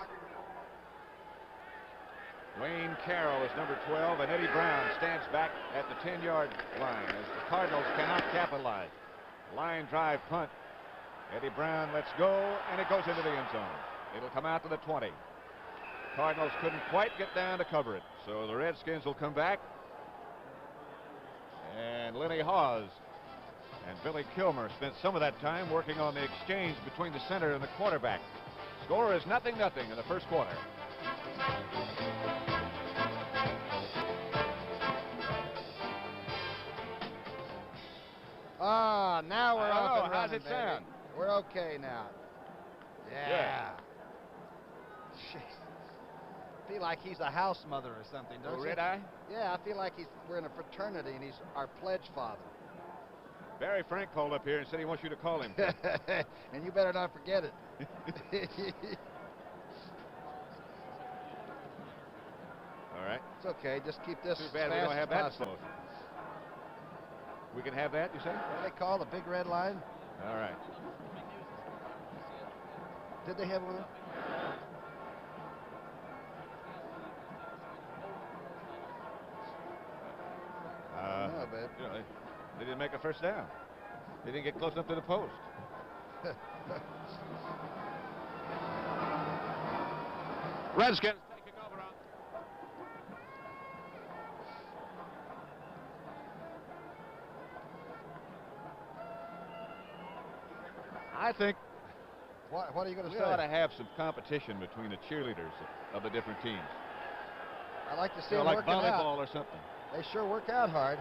Wayne Carroll is number 12, and Eddie Brown stands back at the 10-yard line as the Cardinals cannot capitalize. Line drive punt. Eddie Brown lets go, and it goes into the end zone. It'll come out to the 20. Cardinals couldn't quite get down to cover it, so the Redskins will come back. And Lenny Hawes and Billy Kilmer spent some of that time working on the exchange between the center and the quarterback. Score is 0-0 in the first quarter. Now we're off and running, how's it sound? We're okay now. Yeah. Jeez. I feel like he's a house mother or something, don't you? Red Eye? Yeah, I feel like we're in a fraternity and he's our pledge father. Barry Frank called up here and said he wants you to call him. And you better not forget it. All right. It's okay. Just keep this. Too bad we don't have that slow. We can have that, you say? What do they call the big red line? All right. Did they have one? No, babe. You know, they didn't make a first down. They didn't get close enough to the post. Redskins taking over on. I think what are you going to say? We ought to have some competition between the cheerleaders of the different teams. I like to see them like working volleyball out. or something. They sure work out hard.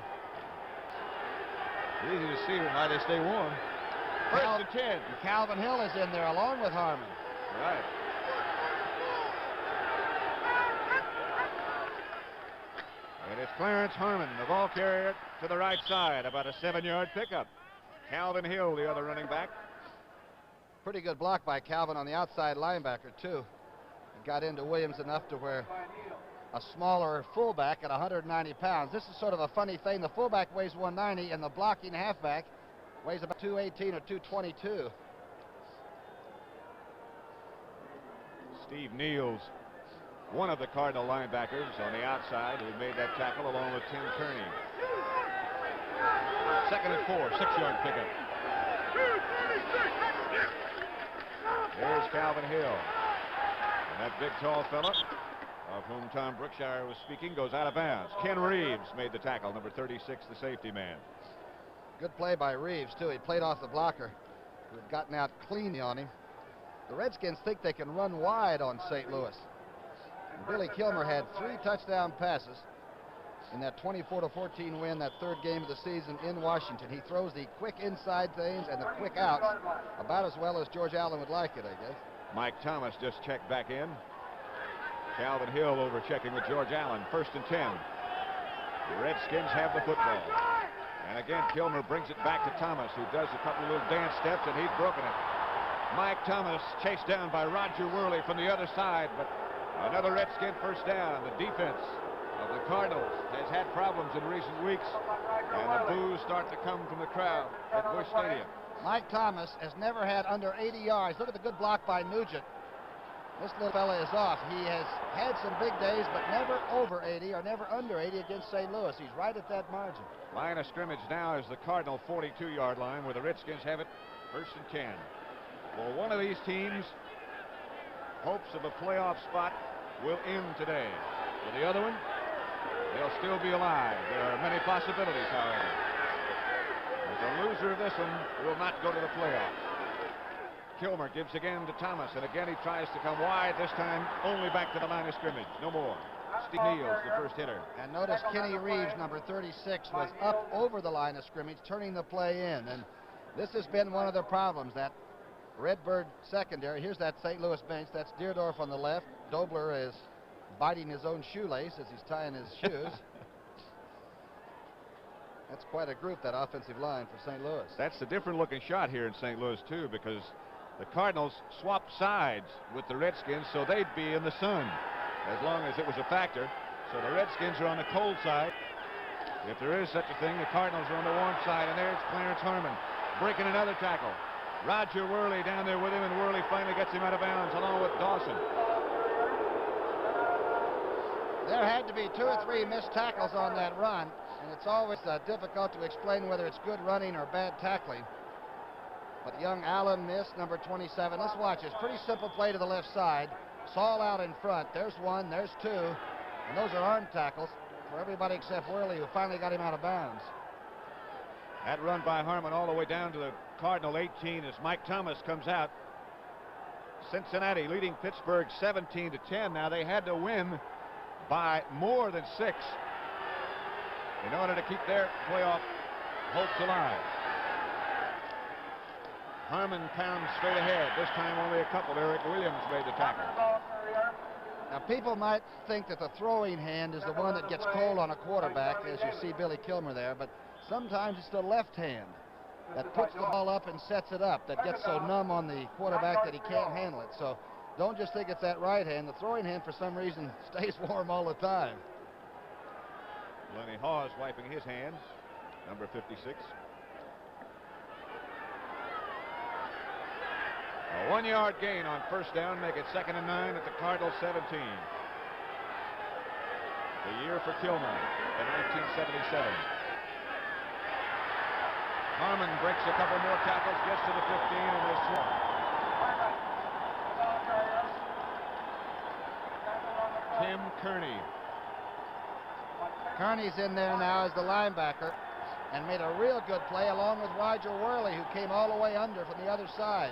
Easy to see how they stay warm. First and 10. Calvin Hill is in there along with Harmon. Right. it's Clarence Harmon, the ball carrier, to the right side, about a 7-yard pickup. Calvin Hill, the other running back. Pretty good block by Calvin on the outside linebacker, too. He got into Williams enough to where a smaller fullback at 190 pounds. This is sort of a funny thing. The fullback weighs 190, and the blocking halfback weighs about 218 or 222. Steve Niels, one of the Cardinal linebackers on the outside, who made that tackle along with Tim Kearney. 2nd and 4, 6-yard pickup. There's Calvin Hill. And that big, tall fella, of whom Tom Brookshire was speaking, goes out of bounds. Ken Reeves made the tackle, number 36, the safety man. Good play by Reeves, too. He played off the blocker, who had gotten out cleanly on him. The Redskins think they can run wide on St. Louis. And Billy Kilmer had 3 touchdown passes in that 24-14 win, that 3rd game of the season in Washington. He throws the quick inside things and the quick outs about as well as George Allen would like it, I guess. Mike Thomas just checked back in. Calvin Hill over checking with George Allen. 1st and 10. The Redskins have the football. And again, Kilmer brings it back to Thomas, who does a couple of little dance steps, and he's broken it. Mike Thomas chased down by Roger Worley from the other side, but another Redskin first down. The defense of the Cardinals has had problems in recent weeks, and the boos start to come from the crowd at Busch Stadium. Mike Thomas has never had under 80 yards. Look at the good block by Nugent. This little fella is off. He has had some big days, but never over 80 or never under 80 against St. Louis. He's right at that margin. Line of scrimmage now is the Cardinal 42-yard line, where the Redskins have it 1st and 10. Well, one of these teams' hopes of a playoff spot will end today. For the other one, they'll still be alive. There are many possibilities, however. But the loser of this one will not go to the playoffs. Kilmer gives again to Thomas, and again he tries to come wide, this time only back to the line of scrimmage. No more. Steve Niels, the first hitter. And notice Kenny Reeves, number 36, was up over the line of scrimmage, turning the play in. And this has been one of the problems, that Redbird secondary. Here's that St. Louis bench. That's Deerdorf on the left. Dobler is biting his own shoelace as he's tying his shoes. That's quite a group, that offensive line for St. Louis. That's a different looking shot here in St. Louis, too, because the Cardinals swapped sides with the Redskins, so they'd be in the sun as long as it was a factor. So the Redskins are on the cold side. If there is such a thing, the Cardinals are on the warm side, and there's Clarence Harmon breaking another tackle. Roger Worley down there with him, and Worley finally gets him out of bounds along with Dawson. There had to be 2 or 3 missed tackles on that run, and it's always difficult to explain whether it's good running or bad tackling. But young Allen missed, number 27. Let's watch this. Pretty simple play to the left side. Saul out in front. There's 1, there's 2, and those are arm tackles for everybody except Worley, who finally got him out of bounds. That run by Harmon all the way down to the Cardinal 18 as Mike Thomas comes out. Cincinnati leading Pittsburgh 17-10. Now they had to win by more than 6 in order to keep their playoff hopes alive. Harmon pounds straight ahead. This time only a couple. Eric Williams made the tackle. Now people might think that the throwing hand is the one that gets cold on a quarterback, as you see Billy Kilmer there, but sometimes it's the left hand that puts the ball up and sets it up, that gets so numb on the quarterback that he can't handle it. So don't just think it's that right hand. The throwing hand, for some reason, stays warm all the time. Lenny Hawes wiping his hands, number 56. A 1-yard gain on first down, make it 2nd and 9 at the Cardinals 17. The year for Kilmer in 1977. Harmon breaks a couple more tackles, gets to the 15, and they swarm. Tim Kearney. Kearney's in there now as the linebacker and made a real good play along with Roger Worley, who came all the way under from the other side.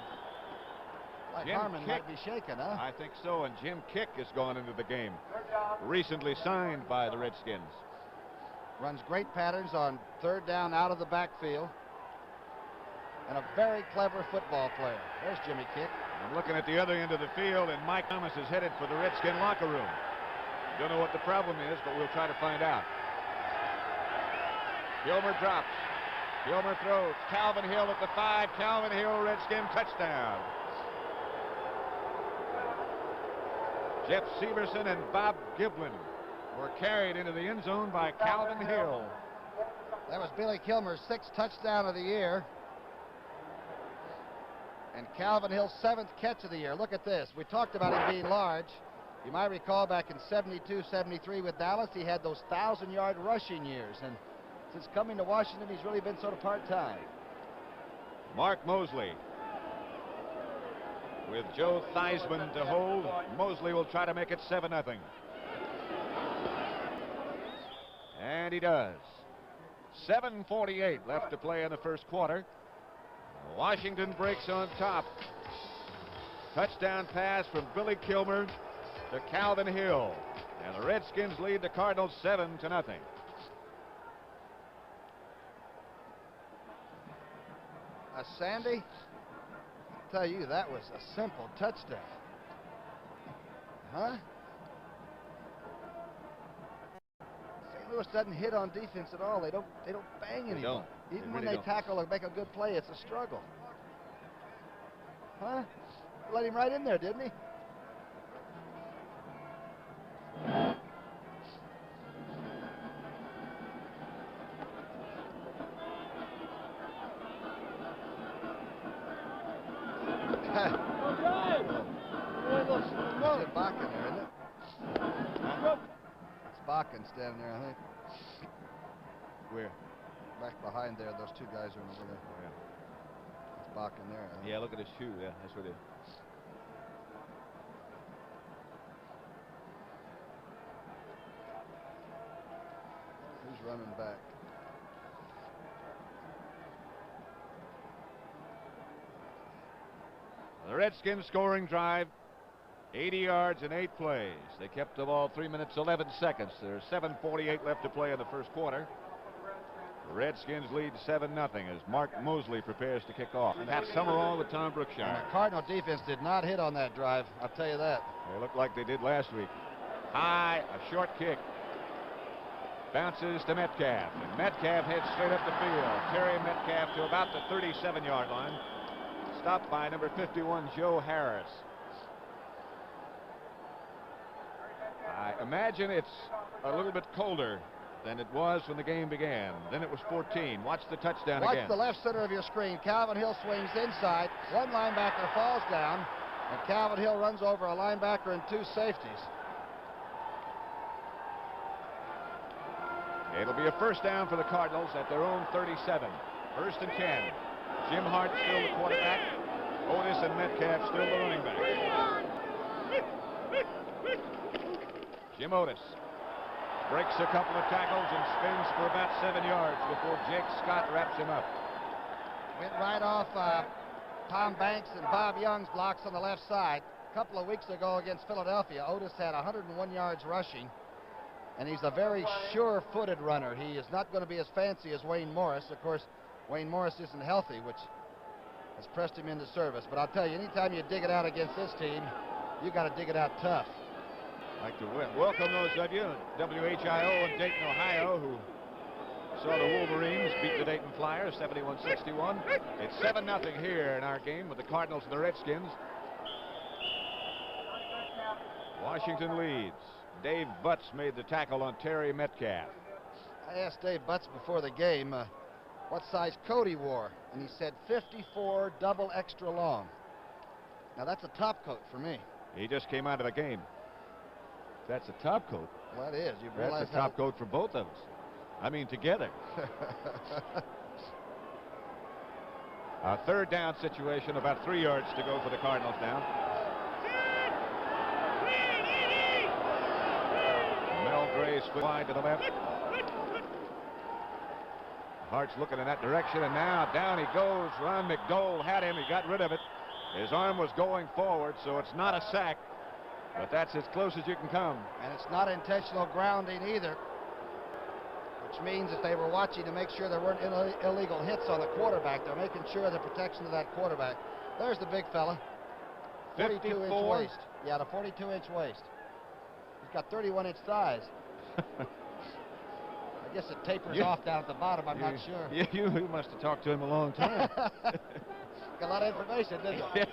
Like Jim Harmon Kick, might be shaken, huh? I think so, and Jim Kick has gone into the game. Recently signed by the Redskins. Runs great patterns on 3rd down out of the backfield. And a very clever football player. There's Jimmy Kick. I'm looking at the other end of the field, and Mike Thomas is headed for the Redskin locker room. Don't know what the problem is, but we'll try to find out. Kilmer drops. Kilmer throws. Calvin Hill at the 5. Calvin Hill, Redskin touchdown. Jeff Severson and Bob Giblin were carried into the end zone by Calvin Hill. That was Billy Kilmer's 6th touchdown of the year. And Calvin Hill's 7th catch of the year. Look at this. We talked about him being large. You might recall back in 72, 73 with Dallas, he had those 1,000-yard rushing years. And since coming to Washington, he's really been sort of part-time. Mark Mosley. With Joe Theismann to hold, Mosley will try to make it 7-0. And he does. 7:48 left to play in the first quarter. Washington breaks on top. Touchdown pass from Billy Kilmer to Calvin Hill. And the Redskins lead the Cardinals 7-0. Sandy, I'll tell you, that was a simple touchdown. Huh? St. Louis doesn't hit on defense at all. They don't bang anyone. Even when they tackle or make a good play, it's a struggle. Huh? Let him right in there, didn't he? There's Bakken there, isn't it? It's Bakken standing there, I think. Where? Back behind there, those two guys are over there. Oh, yeah. It's Bakken there, I think. Yeah, look at his shoe. Yeah, that's what it is. Who's running back? The Redskins scoring drive, 80 yards in 8 plays. They kept the ball 3 minutes 11 seconds. There's 7:48 left to play in the first quarter. The Redskins lead 7-0 as Mark Mosley prepares to kick off. And that's Summerall with Tom Brookshire. And the Cardinal defense did not hit on that drive, I'll tell you that. They look like they did last week. High, a short kick. Bounces to Metcalf. And Metcalf heads straight up the field. Terry Metcalf to about the 37-yard line. Stopped by number 51, Joe Harris. I imagine it's a little bit colder than it was when the game began. Then it was 14. Watch the touchdown again. Watch the left center of your screen. Calvin Hill swings inside. One linebacker falls down, and Calvin Hill runs over a linebacker and 2 safeties. It'll be a first down for the Cardinals at their own 37. 1st and 10. Jim Hart still the quarterback. Otis and Metcalf still the running back. Jim Otis breaks a couple of tackles and spins for about 7 yards before Jake Scott wraps him up. Went right off Tom Banks and Bob Young's blocks on the left side. A couple of weeks ago against Philadelphia, Otis had 101 yards rushing, and he's a very sure-footed runner. He is not going to be as fancy as Wayne Morris. Of course, Wayne Morris isn't healthy, which has pressed him into service. But I'll tell you, anytime you dig it out against this team, you got to dig it out tough. Like to win. Welcome those of you at WHIO in Dayton, Ohio, who saw the Wolverines beat the Dayton Flyers 71-61. It's 7-0 here in our game with the Cardinals and the Redskins. Washington leads. Dave Butts made the tackle on Terry Metcalf. I asked Dave Butts before the game what size coat he wore, and he said 54 double extra long. Now that's a top coat for me. He just came out of the game. That's a top coat. Well, that is. You realize that's a top coat for both of us. I mean, together. A 3rd down situation, about 3 yards to go for the Cardinals now. Mel Gray's wide to the left. Hart's looking in that direction, and now down he goes. Ron McDowell had him. He got rid of it. His arm was going forward, so it's not a sack. But that's as close as you can come. And it's not intentional grounding either, which means that they were watching to make sure there weren't illegal hits on the quarterback. They're making sure of the protection of that quarterback. There's the big fella. 42-inch waist. Yeah, the 42-inch waist. He's got 31-inch thighs. I guess it tapers off down at the bottom. I'm not sure. You must have talked to him a long time. Got a lot of information, didn't it?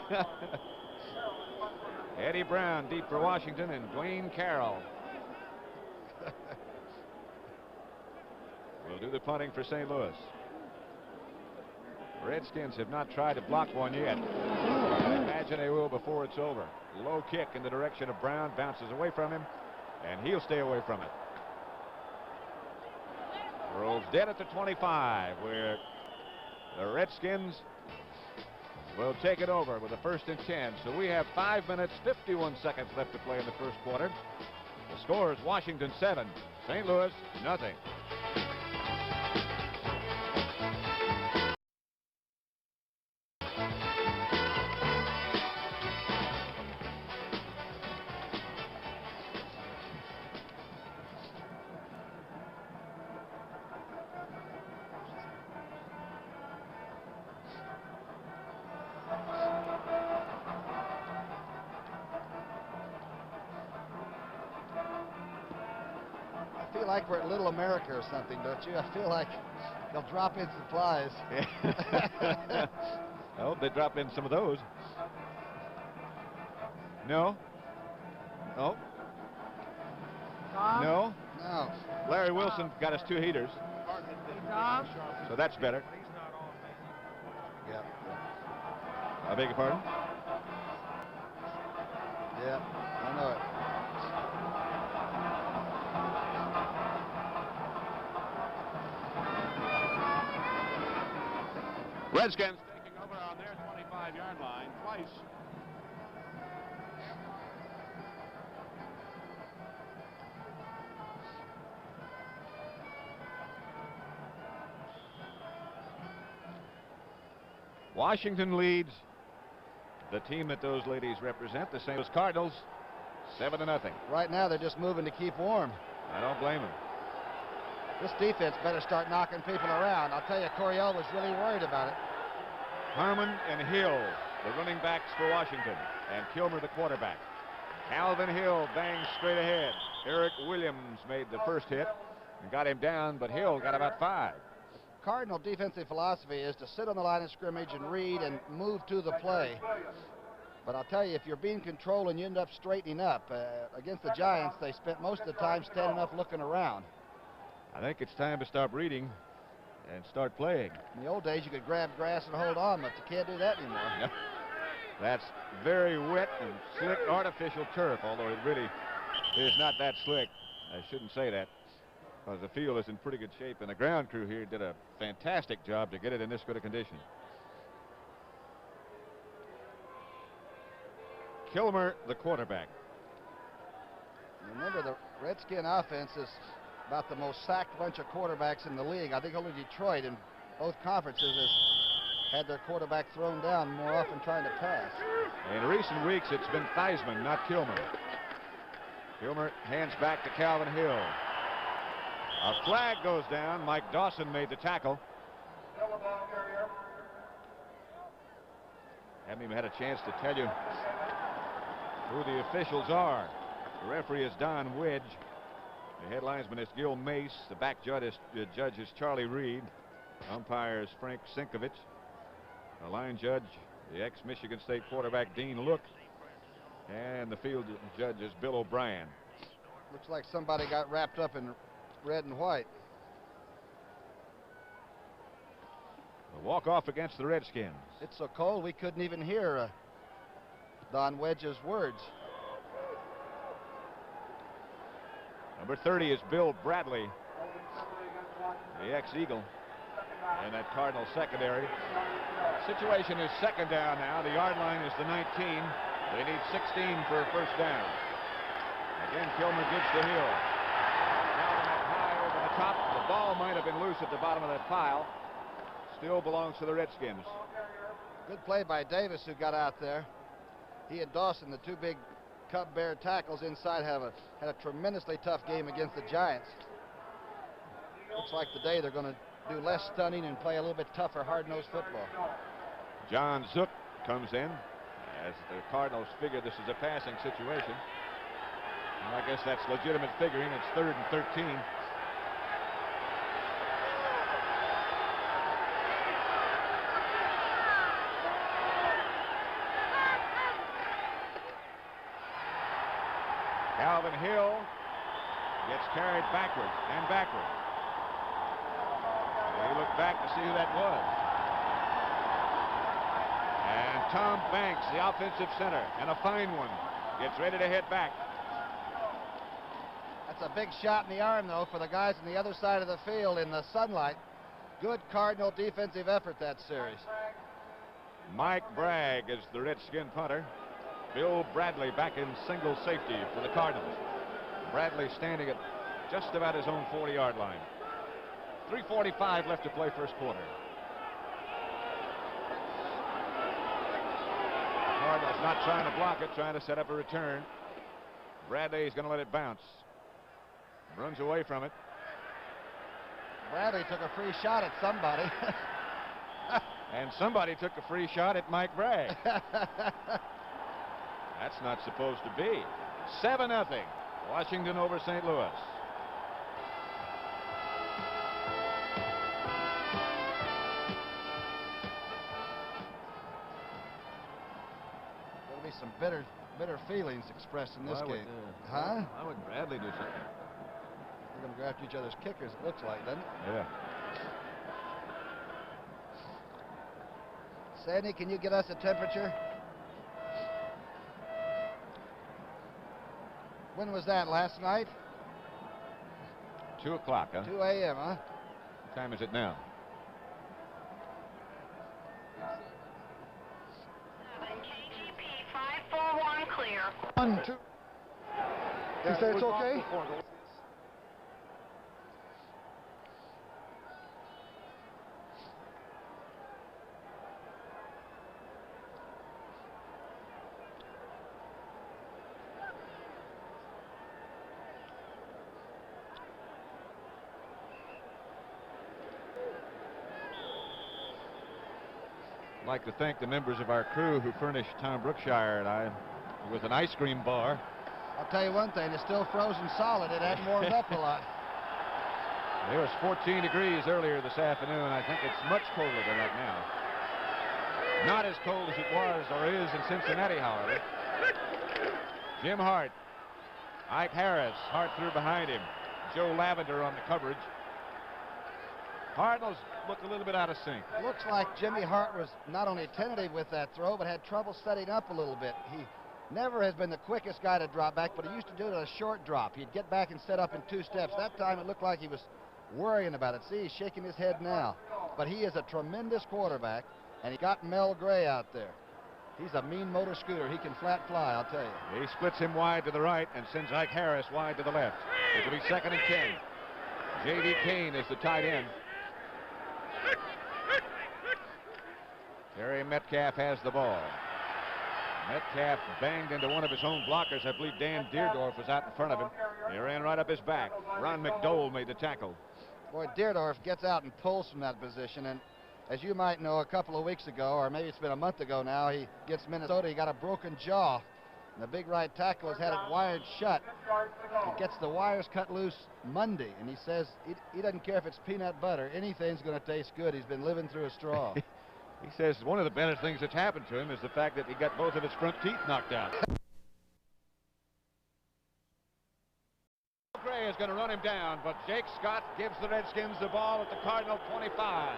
Eddie Brown deep for Washington and Dwayne Carroll will do the punting for St. Louis. Redskins have not tried to block one yet. I imagine they will before it's over. Low kick in the direction of Brown, bounces away from him, and he'll stay away from it. Rolls dead at the 25, where the Redskins will take it over with a 1st and 10. So we have 5 minutes, 51 seconds left to play in the first quarter. The score is Washington 7, St. Louis nothing. I feel like we're at Little America or something, don't you? I feel like they'll drop in supplies. I hope they drop in some of those. No. Oh. No. No. Larry Wilson got us 2 heaters. So that's better. Yeah. I beg your pardon? Yeah, I know it. Redskins taking over on their 25-yard line twice. Washington leads the team that those ladies represent, the St. Louis Cardinals, 7-0. Right now they're just moving to keep warm. I don't blame them. This defense better start knocking people around. I'll tell you, Coryell was really worried about it. Harmon and Hill, the running backs for Washington, and Kilmer, the quarterback. Calvin Hill bangs straight ahead. Eric Williams made the first hit and got him down, but Hill got about 5. Cardinal defensive philosophy is to sit on the line of scrimmage and read and move to the play. But I'll tell you, if you're being controlled and you end up straightening up, against the Giants, they spent most of the time standing up looking around. I think it's time to stop reading and start playing. In the old days, you could grab grass and hold on, but you can't do that anymore. No. That's very wet and slick artificial turf, although it really is not that slick. I shouldn't say that, because the field is in pretty good shape, and the ground crew here did a fantastic job to get it in this good a condition. Kilmer, the quarterback. Remember, the Redskin offense is about the most sacked bunch of quarterbacks in the league. I think only Detroit in both conferences has had their quarterback thrown down more often trying to pass. In recent weeks, it's been Theismann, not Kilmer. Kilmer hands back to Calvin Hill. A flag goes down. Mike Dawson made the tackle. Haven't even had a chance to tell you who the officials are. The referee is Don Wedge. The head linesman is Gil Mace. The back judge is Charlie Reed. Umpire is Frank Sinkovich. The line judge, the ex-Michigan State quarterback Dean Look. And the field judge is Bill O'Brien. Looks like somebody got wrapped up in red and white. A walk-off against the Redskins. It's so cold we couldn't even hear Don Wedge's words. Number 30 is Bill Bradley, the ex-Eagle, in that Cardinal secondary. Situation is 2nd down now. The yard line is the 19. They need 16 for a first down. Again, Kilmer gets the Hill. Calvin up high over the top. The ball might have been loose at the bottom of that pile. Still belongs to the Redskins. Good play by Davis, who got out there. He and Dawson, the 2 big Cub Bear tackles inside, had a tremendously tough game against the Giants. Looks like today they're going to do less stunning and play a little bit tougher, hard-nosed football. John Zook comes in as the Cardinals figure this is a passing situation. And I guess that's legitimate figuring. It's 3rd and 13. Calvin Hill gets carried backwards and backwards. He looked back to see who that was. And Tom Banks, the offensive center, and a fine one, gets ready to hit back. That's a big shot in the arm, though, for the guys on the other side of the field in the sunlight. Good Cardinal defensive effort that series. Mike Bragg is the Redskin punter. Bill Bradley back in single safety for the Cardinals. Bradley standing at just about his own 40-yard line. 3:45 left to play first quarter. Cardinals not trying to block it, trying to set up a return. Bradley is going to let it bounce. Runs away from it. Bradley took a free shot at somebody. And somebody took a free shot at Mike Bragg. That's not supposed to be. 7-0. Washington over St. Louis. There'll be some bitter feelings expressed in this game. Huh? Why would Bradley do something? They're going to go after each other's kickers, it looks like, doesn't it? Yeah. Sandy, can you get us a temperature? When was that, last night? 2 o'clock, huh? 2 a.m., huh? What time is it now? 541 clear. 1, 2. You say it's okay? I'd like to thank the members of our crew who furnished Tom Brookshire and I with an ice cream bar. I'll tell you one thing, it's still frozen solid. It hadn't warmed up a lot. It was 14 degrees earlier this afternoon. I think it's much colder than that now. Not as cold as it was or is in Cincinnati, however. Jim Hart. Ike Harris. Hart threw behind him. Joe Lavender on the coverage. Cardinals look a little bit out of sync. Looks like Jimmy Hart was not only tentative with that throw, but had trouble setting up a little bit. He never has been the quickest guy to drop back, but he used to do it at a short drop. He'd get back and set up in 2 steps. That time it looked like he was worrying about it. See, he's shaking his head now. But he is a tremendous quarterback, and he got Mel Gray out there. He's a mean motor scooter. He can flat fly, I'll tell you. He splits him wide to the right and sends Ike Harris wide to the left. It'll be 2nd and 10. J.D. Kane is the tight end. Terry Metcalf has the ball. Metcalf banged into one of his own blockers. I believe Dan Deerdorf was out in front of him. He ran right up his back. Ron McDowell made the tackle. Boy, Deerdorf gets out and pulls from that position, and as you might know, a couple of weeks ago, or maybe it's been a month ago now, he gets Minnesota. He got a broken jaw, and the big right tackle has had it wired shut. He gets the wires cut loose Monday, and he says he doesn't care if it's peanut butter. Anything's going to taste good. He's been living through a straw. He says one of the better things that's happened to him is the fact that he got both of his front teeth knocked out. Gray is going to run him down, but Jake Scott gives the Redskins the ball at the Cardinal 25.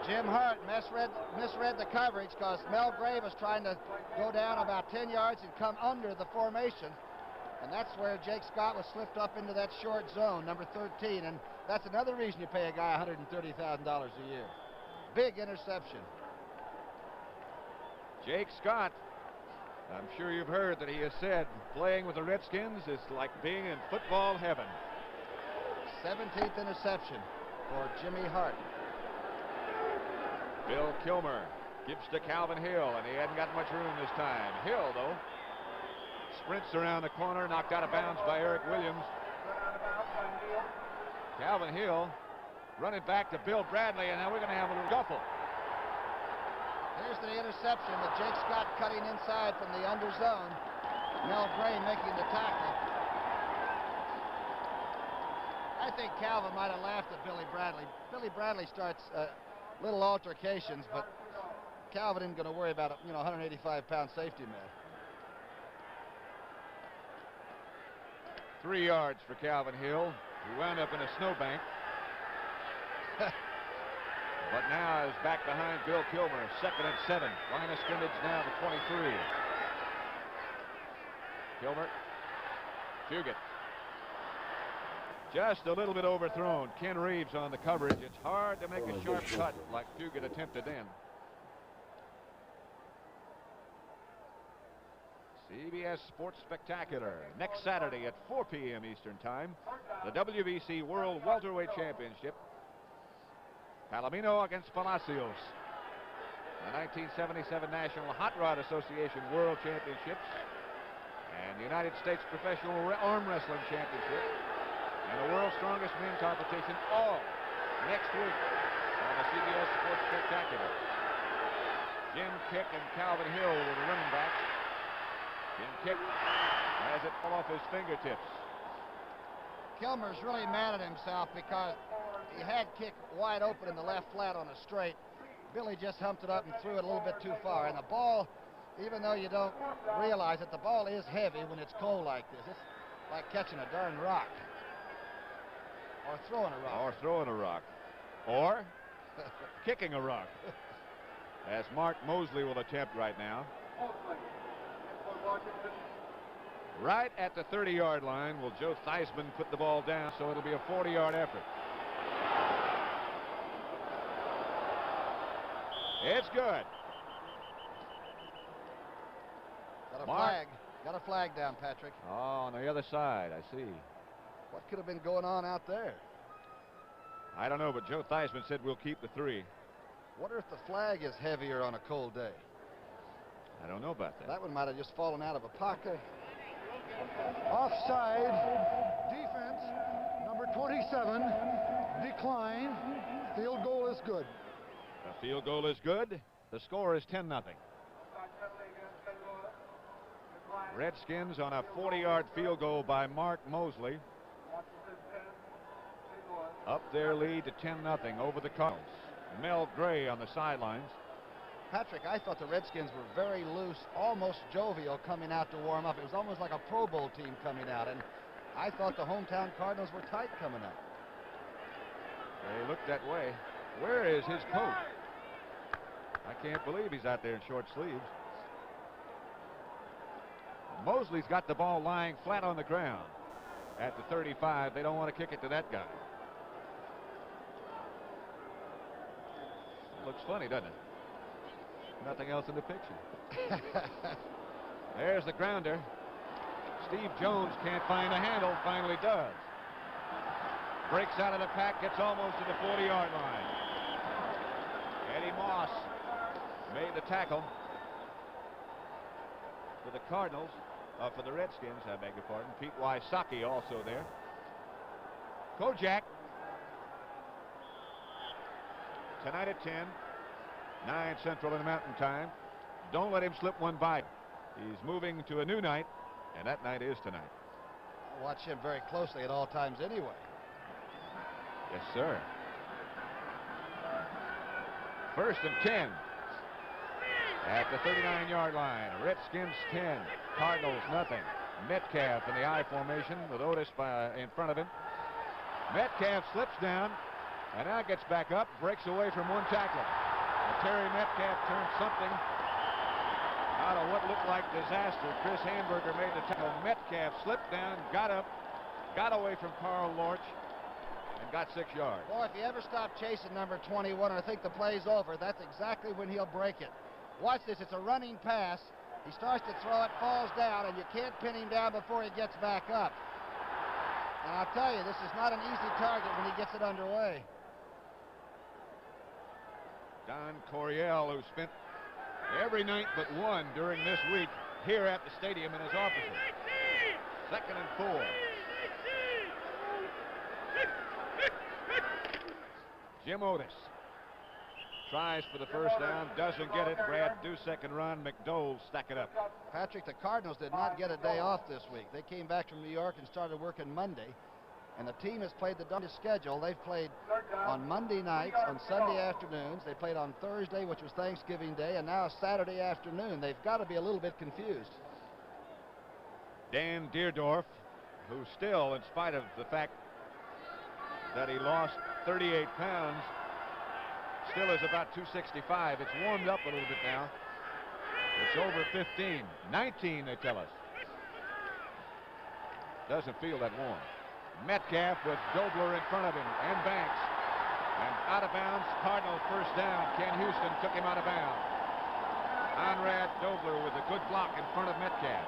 Jim Hart misread the coverage because Mel Gray was trying to go down about 10 yards and come under the formation. And that's where Jake Scott was slipped up into that short zone, number 13. And that's another reason you pay a guy $130,000 a year. Big interception. Jake Scott, I'm sure you've heard that he has said playing with the Redskins is like being in football heaven. 17th interception for Jimmy Hart. Bill Kilmer gives to Calvin Hill, and he hadn't got much room this time. Hill, though, sprints around the corner, knocked out of bounds by Eric Williams. Calvin Hill running back to Bill Bradley, and now we're going to have a little scuffle. Here's the interception with Jake Scott cutting inside from the under zone. Mel Gray making the tackle. I think Calvin might have laughed at Billy Bradley. Billy Bradley starts little altercations, but Calvin isn't going to worry about a 185-pound safety man. 3 yards for Calvin Hill, who wound up in a snowbank. But now is back behind Bill Kilmer. 2nd and 7. Line of scrimmage now to 23. Kilmer. Fugit. Just a little bit overthrown. Ken Reeves on the coverage. It's hard to make a sharp cut like Fugit attempted then. CBS Sports Spectacular next Saturday at 4 p.m. Eastern Time. The WBC World Welterweight Championship. Palomino against Palacios. The 1977 National Hot Rod Association World Championships and the United States Professional Arm Wrestling Championship and the World's Strongest Men competition, all next week on the CBS Sports Spectacular. Jim Kick and Calvin Hill were the running backs. Jim Kick has it fall off his fingertips. Kilmer's really mad at himself because he had Kick wide open in the left flat on a straight. Billy just humped it up and threw it a little bit too far. And the ball, even though you don't realize it, the ball is heavy when it's cold like this. It's like catching a darn rock. Or throwing a rock. Or throwing a rock. Or kicking a rock. As Mark Mosley will attempt right now. Right at the 30-yard line will Joe Theismann put the ball down, so it'll be a 40-yard effort. It's good. Got a flag. Got a flag down, Patrick. Oh, on the other side, I see. What could have been going on out there? I don't know, but Joe Theismann said we'll keep the 3. Wonder if the flag is heavier on a cold day. I don't know about that. That one might have just fallen out of a pocket. Offside. Defense. Number 27. Decline. Field goal is good. The field goal is good. The score is 10-0. Redskins on a 40-yard field goal by Mark Mosley. Up their lead to 10-0 over the Cardinals. Mel Gray on the sidelines. Patrick, I thought the Redskins were very loose, almost jovial coming out to warm up. It was almost like a Pro Bowl team coming out, and I thought the hometown Cardinals were tight coming out. They looked that way. Where is his coat? I can't believe he's out there in short sleeves. Mosley's got the ball lying flat on the ground at the 35. They don't want to kick it to that guy. Looks funny, doesn't it? Nothing else in the picture. There's the grounder. Steve Jones can't find a handle, finally does. Breaks out of the pack, gets almost to the 40-yard line. Eddie Moss made the tackle for the Cardinals, for the Redskins, I beg your pardon. Pete Wysocki also there. Kojak. Tonight at 10. 9 Central in the Mountain Time. Don't let him slip one by. He's moving to a new night, and that night is tonight. I watch him very closely at all times anyway. Yes, sir. 1st and 10 at the 39-yard line. Redskins 10, Cardinals nothing. Metcalf in the I formation with Otis in front of him. Metcalf slips down and now gets back up, breaks away from one tackler. Terry Metcalf turned something out of what looked like disaster. Chris Hamburger made the tackle. Metcalf slipped down, got up, got away from Carl Lorch, and got 6 yards. Boy, if you ever stop chasing number 21 or think the play's over, that's exactly when he'll break it. Watch this. It's a running pass. He starts to throw it, falls down, and you can't pin him down before he gets back up. And I'll tell you, this is not an easy target when he gets it underway. Don Coryell, who spent every night but one during this week here at the stadium in his offices. 2nd and 4. Jim Otis tries for the first down, doesn't get it. Brad Dusek and Ron McDowell stack it up. Patrick, the Cardinals did not get a day off this week. They came back from New York and started working Monday. And the team has played the darndest schedule. They've played on Monday nights, on Sunday afternoons. They played on Thursday, which was Thanksgiving Day, and now Saturday afternoon. They've got to be a little bit confused. Dan Deerdorf who still, in spite of the fact that he lost 38 pounds, still is about 265. It's warmed up a little bit now. It's over 15. 19, they tell us. Doesn't feel that warm. Metcalf with Dobler in front of him, and Banks. And out of bounds, Cardinals first down. Ken Houston took him out of bounds. Conrad Dobler with a good block in front of Metcalf.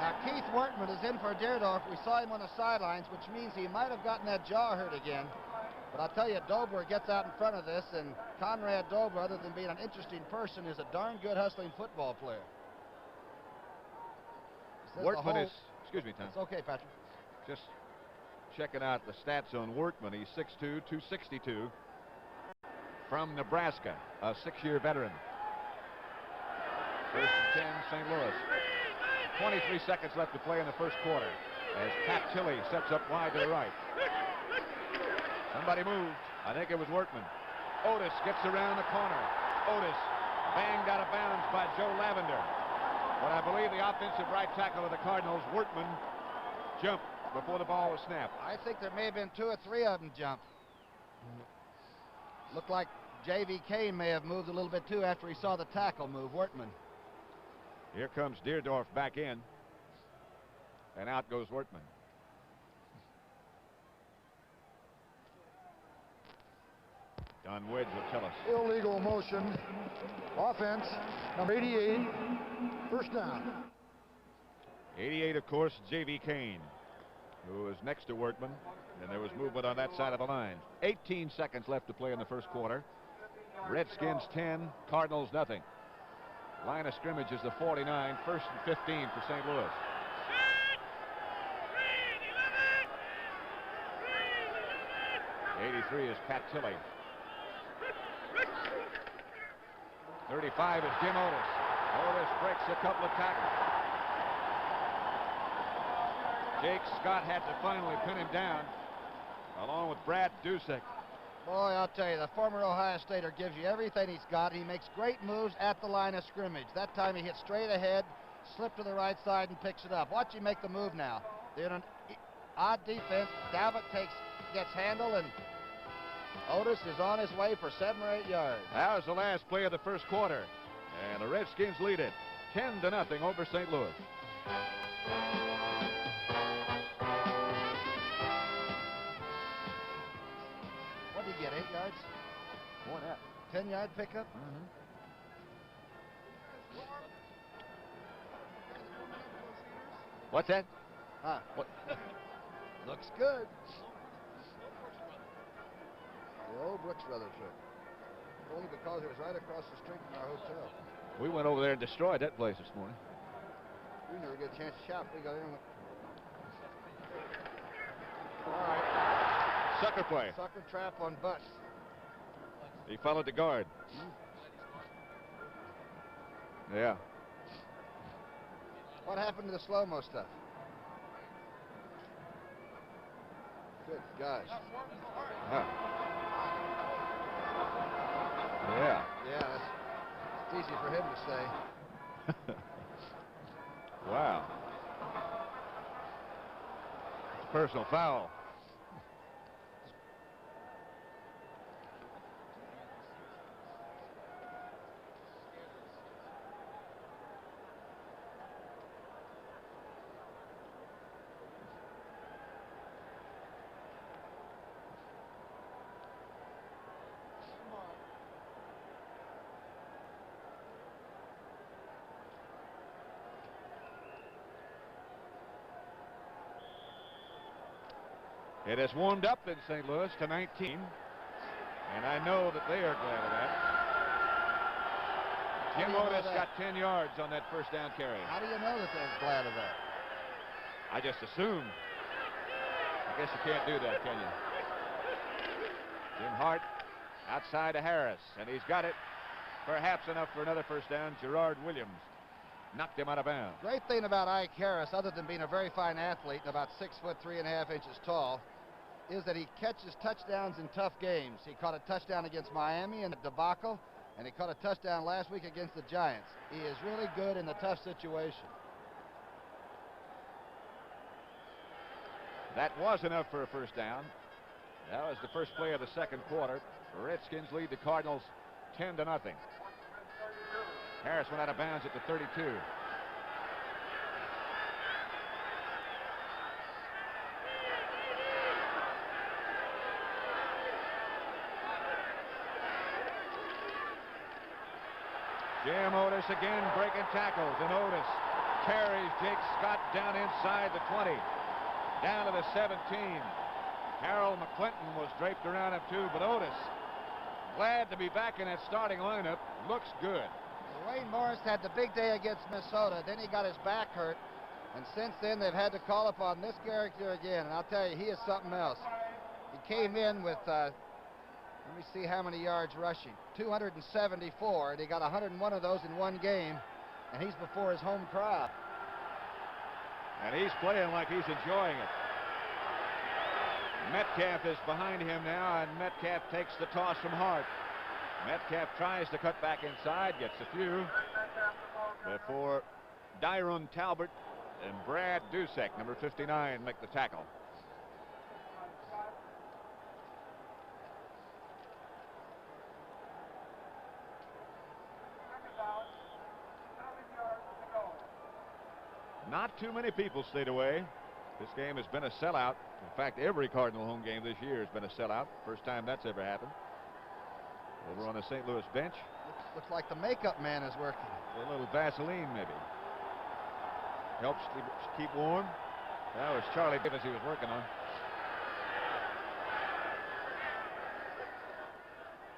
Now, Keith Wortman is in for Deerdorf. We saw him on the sidelines, which means he might have gotten that jaw hurt again. But I'll tell you, Dobler gets out in front of this, and Conrad Dobler, other than being an interesting person, is a darn good hustling football player. Wortman is, excuse me, Tom. It's okay, Patrick. Just checking out the stats on Wortman. He's 6'2", 262, from Nebraska, a 6-year veteran. First and 10, St. Louis. 23 seconds left to play in the first quarter as Pat Tilley sets up wide to the right. Somebody moved. I think it was Wortman. Otis gets around the corner. Otis banged out of bounds by Joe Lavender. But I believe the offensive right tackle of the Cardinals, Wortman, jumped before the ball was snapped. I think there may have been 2 or 3 of them jump. Looked like J.V. Kane may have moved a little bit too after he saw the tackle move, Wortman. Here comes Deerdorf back in. And out goes Wortman. Don Wedge will tell us. Illegal motion. Offense, number 88, first down. 88, of course, J.V. Kane, who was next to Wortman, and there was movement on that side of the line. 18 seconds left to play in the first quarter. Redskins 10, Cardinals nothing. Line of scrimmage is the 49, first and 15 for St. Louis. '83 is Pat Tilley. 35 is Jim Otis. Otis breaks a couple of tackles. Jake Scott had to finally pin him down, along with Brad Dusick. Boy, I'll tell you, the former Ohio Stater gives you everything he's got. He makes great moves at the line of scrimmage. That time he hits straight ahead, slipped to the right side, and picks it up. Watch him make the move now. They're in an odd defense. Dalvett gets handle, and Otis is on his way for 7 or 8 yards. That was the last play of the first quarter, and the Redskins lead it 10-0 over St. Louis. What did he get, 8 yards? More than that. 10-yard pickup? What's that? Huh. What? Looks good. The old Brooks Brothers trick. Only because it was right across the street from our hotel. We went over there and destroyed that place this morning. We never get a chance to shop. We got in. All right. Sucker play. Sucker trap on Butts. He followed the guard. Yeah. What happened to the slow-mo stuff? Good gosh. Huh. Yeah. Yeah, it's easy for him to say. Wow. It's a personal foul. It has warmed up in St. Louis to 19, and I know that they are glad of that. Jim Otis got 10 yards on that first down carry. How do you know that they're glad of that? I just assumed. I guess you can't do that, can you? Jim Hart outside to Harris, and he's got it. Perhaps enough for another first down. Gerard Williams knocked him out of bounds. Great thing about Ike Harris, other than being a very fine athlete and about 6 foot 3.5 inches tall, is that he catches touchdowns in tough games. He caught a touchdown against Miami in a debacle, and he caught a touchdown last week against the Giants. He is really good in the tough situation. That was enough for a first down. That was the first play of the second quarter. The Redskins lead the Cardinals 10-0. Harris went out of bounds at the 32. Jim Otis again breaking tackles, and Otis carries Jake Scott down inside the 20, down to the 17. Harold McClinton was draped around him too, but Otis, glad to be back in that starting lineup, looks good. Wayne Morris had the big day against Minnesota, then he got his back hurt, and since then they've had to call upon this character again, and I'll tell you, he is something else. He came in with, let me see how many yards rushing, 274, and he got 101 of those in one game, and he's before his home crowd. And he's playing like he's enjoying it. Metcalf is behind him now, and Metcalf takes the toss from Hart. Metcalf tries to cut back inside, gets a few before Dyron Talbert and Brad Dusek, number 59, make the tackle. Not too many people stayed away. This game has been a sellout. In fact, every Cardinal home game this year has been a sellout. First time that's ever happened. Over on the St. Louis bench. Looks like the makeup man is working. A little Vaseline, maybe. Helps keep warm. That was Charlie Davis he was working on.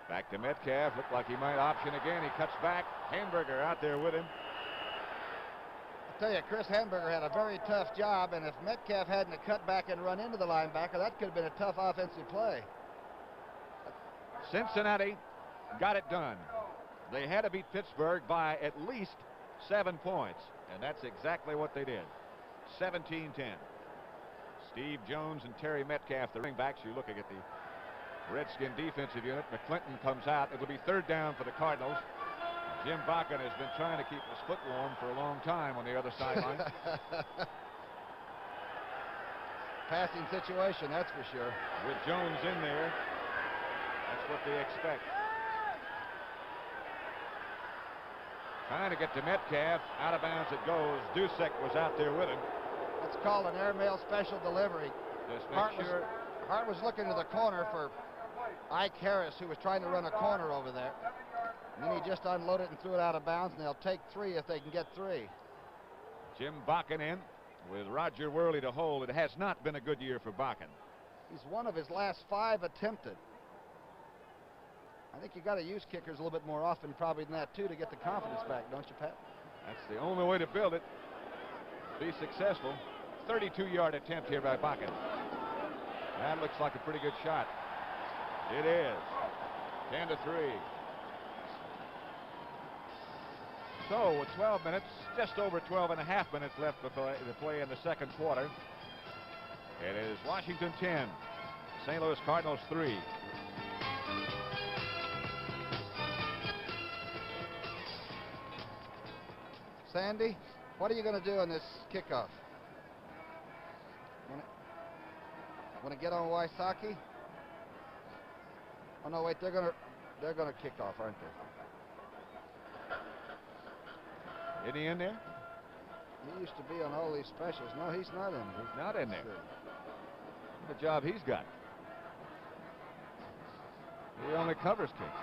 Back to Metcalf. Looked like he might option again. He cuts back. Hamburger out there with him. I'll tell you, Chris Hamburger had a very tough job, and if Metcalf hadn't cut back and run into the linebacker, that could have been a tough offensive play. Cincinnati got it done. They had to beat Pittsburgh by at least 7 points, and that's exactly what they did. 17-10. Steve Jones and Terry Metcalf, the running backs. You're looking at the Redskin defensive unit. McClinton comes out. It'll be third down for the Cardinals. Jim Bakken has been trying to keep his foot warm for a long time on the other sideline. Passing situation, that's for sure. With Jones in there, that's what they expect. Trying to get to Metcalf. Out of bounds it goes. Dusek was out there with him. That's called an airmail special delivery. Just make sure. Hart was looking to the corner for Ike Harris, who was trying to run a corner over there. And then he just unloaded and threw it out of bounds, and they'll take 3 if they can get 3. Jim Bakken in with Roger Worley to hold. It has not been a good year for Bakken. He's one of his last 5 attempted. I think you got to use kickers a little bit more often probably than that, too, to get the confidence back, don't you, Pat? That's the only way to build it. Be successful. 32-yard attempt here by Bakken. That looks like a pretty good shot. It is. 10-3. So with 12 minutes, just over 12 and a half minutes left to play in the second quarter. It is Washington 10, St. Louis Cardinals 3. Sandy, what are you going to do on this kickoff? Want to get on Wysocki? Oh no, wait, they're going to kick off, aren't they? Is he in there? He used to be on all these specials. No, he's not in there. He's not in there. What a job he's got. He only covers kicks.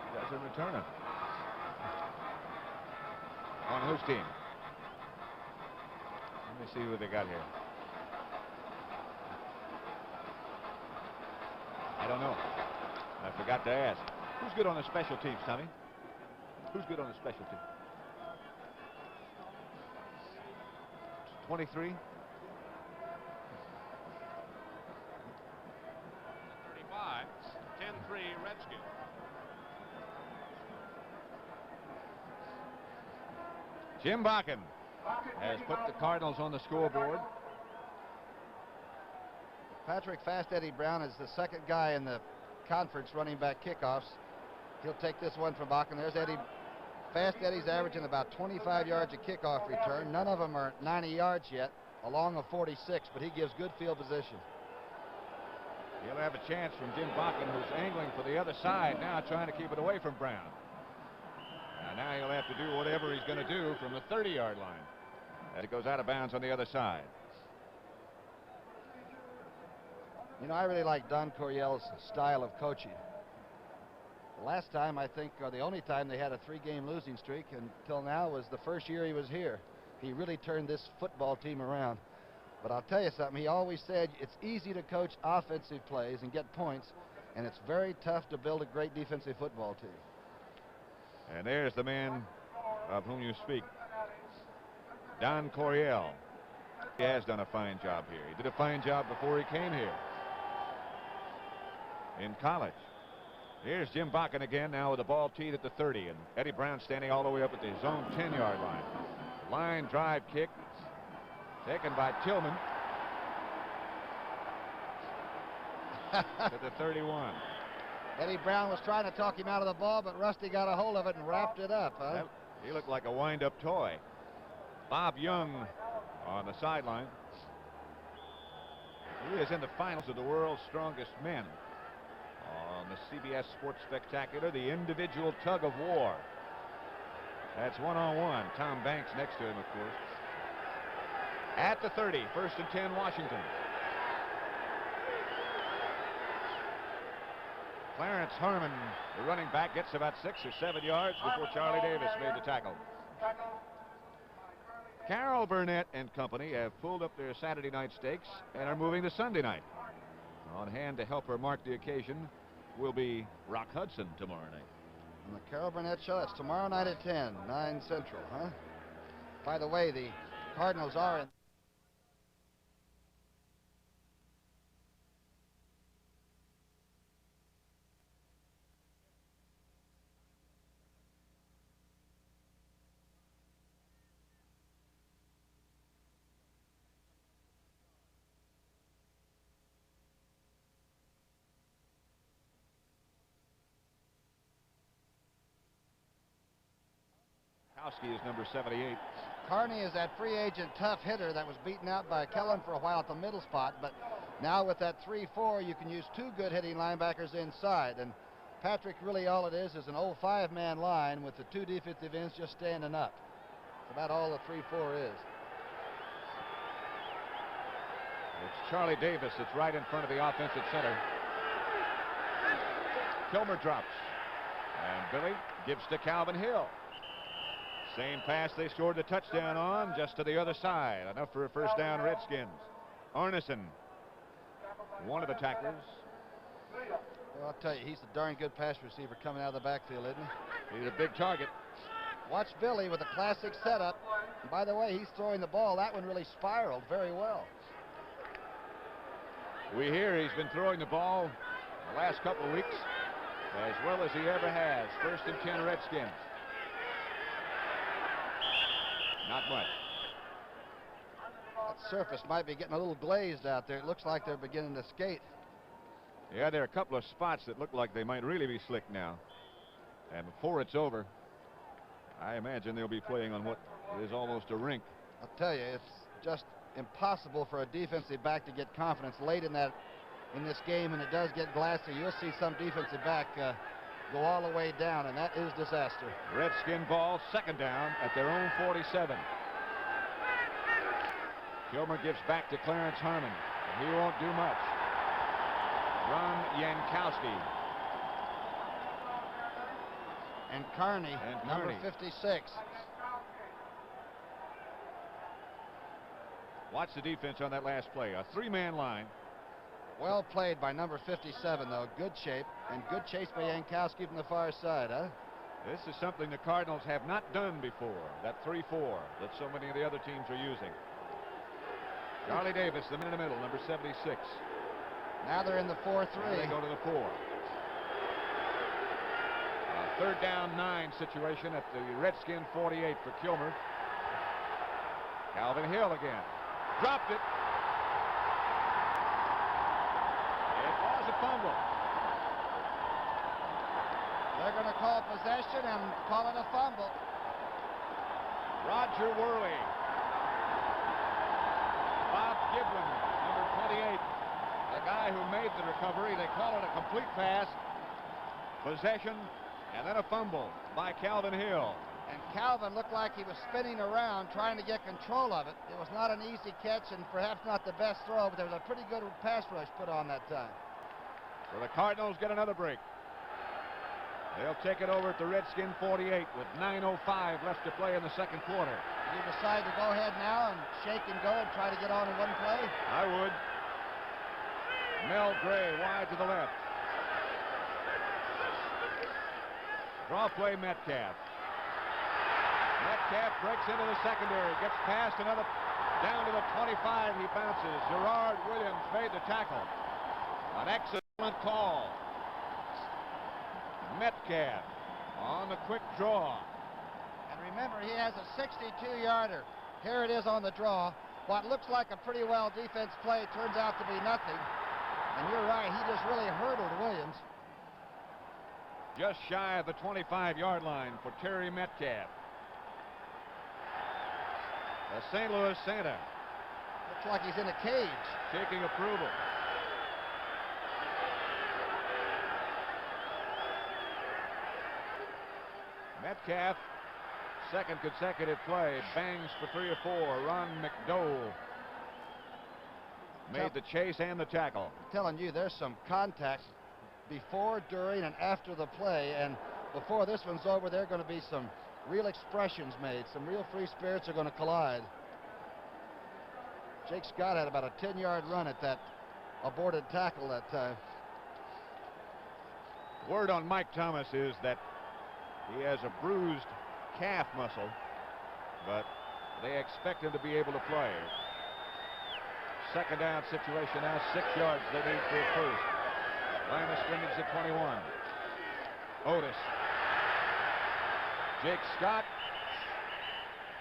He doesn't return them. On whose team? Let me see who they got here. I don't know. I forgot to ask. Who's good on the special teams, Tommy? Who's good on the special team? 23. 35. 10-3 Redskins. Jim Bakken has put the Cardinals on the scoreboard. Patrick Fast Eddie Brown is the second guy in the conference running back kickoffs. He'll take this one from Bakken. There's Eddie. Fast Eddie's averaging about 25 yards a kickoff return. None of them are 90 yards yet. along a 46, but he gives good field position. He'll have a chance from Jim Bakken, who's angling for the other side now, trying to keep it away from Brown. And now he'll have to do whatever he's going to do from the 30-yard line as it goes out of bounds on the other side. You know, I really like Don Coryell's style of coaching. The last time, I think, or the only time they had a 3-game losing streak until now was the first year he was here. He really turned this football team around. But I'll tell you something, he always said it's easy to coach offensive plays and get points, and it's very tough to build a great defensive football team. And there's the man of whom you speak, Don Coryell. He has done a fine job here. He did a fine job before he came here in college. Here's Jim Bakken again, now with the ball teed at the 30, and Eddie Brown standing all the way up at the zone 10-yard line. Line drive kick taken by Tillman to the 31. Eddie Brown was trying to talk him out of the ball, but Rusty got a hold of it and wrapped it up. Huh? He looked like a wind-up toy. Bob Young on the sideline. He is in the finals of the World's Strongest Men on the CBS Sports Spectacular, the individual tug of war. That's one-on-one. Tom Banks next to him, of course. At the 30, 1st and 10, Washington. Clarence Harmon, the running back, gets about 6 or 7 yards before Charlie Davis made the tackle. Carol Burnett and company have pulled up their Saturday night stakes and are moving to Sunday night. On hand to help her mark the occasion will be Rock Hudson tomorrow night. On the Carol Burnett Show, that's tomorrow night at 10, 9 Central, huh? By the way, the Cardinals are in. Kowski is number 78. Carney is that free agent tough hitter that was beaten out by Kellen for a while at the middle spot, but now with that 3-4, you can use 2 good hitting linebackers inside. And Patrick, really all it is an old 5-man line with the 2 defensive ends just standing up. That's about all the 3-4 is. It's Charlie Davis that's right in front of the offensive center. Kilmer drops. And Billy gives to Calvin Hill. Same pass they scored the touchdown on, just to the other side. Enough for a first down, Redskins. Arneson, one of the tacklers. Well, I'll tell you, he's a darn good pass receiver coming out of the backfield, isn't he? He's a big target. Watch Billy with a classic setup. And by the way, he's throwing the ball. That one really spiraled very well. We hear he's been throwing the ball the last couple of weeks as well as he ever has. 1st and 10, Redskins. Not much. That surface might be getting a little glazed out there. It looks like they're beginning to skate. Yeah, there are a couple of spots that look like they might really be slick now. And before it's over, I imagine they'll be playing on what is almost a rink. I'll tell you, it's just impossible for a defensive back to get confidence late in this game, and it does get glassy. You'll see some defensive back go all the way down, and that is disaster. Redskin ball, 2nd down at their own 47. Kilmer gives back to Clarence Harmon. He won't do much. Ron Yankowski. And Carney, number 56. Watch the defense on that last play. A 3-man line. Well played by number 57, though. Good shape, and good chase by Yankowski from the far side, huh? This is something the Cardinals have not done before, that 3-4 that so many of the other teams are using. Charlie Davis, the man in the middle, number 76. Now they're in the 4-3. They go to the 4. 3rd down 9 situation at the Redskin 48 for Kilmer. Calvin Hill again. Dropped it. It was a fumble. They're going to call possession and call it a fumble. Roger Worley. Giblin, number 28, the guy who made the recovery. They call it a complete pass, possession, and then a fumble by Calvin Hill. And Calvin looked like he was spinning around trying to get control of it. It was not an easy catch and perhaps not the best throw, but there was a pretty good pass rush put on that time. So the Cardinals get another break. They'll take it over at the Redskins 48 with 9:05 left to play in the second quarter. You decide to go ahead now and shake and go and try to get on in one play? I would. Mel Gray wide to the left. Draw play Metcalf. Metcalf breaks into the secondary, gets past another, down to the 25, he bounces. Gerard Williams made the tackle. An excellent call. Metcalf on the quick draw. And remember, he has a 62-yarder. Here it is on the draw. What looks like a pretty well defense play turns out to be nothing. And you're right, he just really hurdled Williams. Just shy of the 25-yard line for Terry Metcalf. The St. Louis Santa. Looks like he's in a cage. Taking approval. Metcalf, second consecutive play, bangs for 3 or 4. Ron McDowell made the chase and the tackle. I'm telling you, there's some contact before, during, and after the play, and before this one's over, there are going to be some real expressions made. Some real free spirits are going to collide. Jake Scott had about a 10-yard run at that aborted tackle that time. Word on Mike Thomas is that he has a bruised calf muscle, but they expect him to be able to play. Second down situation now, 6 yards they need for a first. Line of scrimmage at 21. Otis. Jake Scott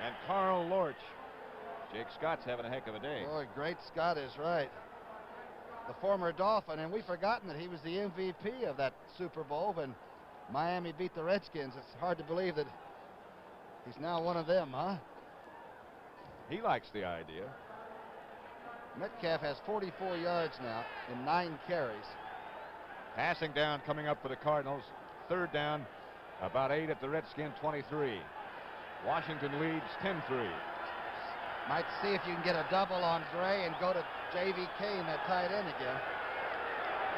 and Carl Lorch. Jake Scott's having a heck of a day. Boy, great Scott is right. The former Dolphin, and we've forgotten that he was the MVP of that Super Bowl when Miami beat the Redskins. It's hard to believe that he's now one of them, huh? He likes the idea. Metcalf has 44 yards now in 9 carries. Passing down coming up for the Cardinals. Third down, about 8 at the Redskin 23. Washington leads 10-3. Might see if you can get a double on Gray and go to J.V. Kane, that tight end again.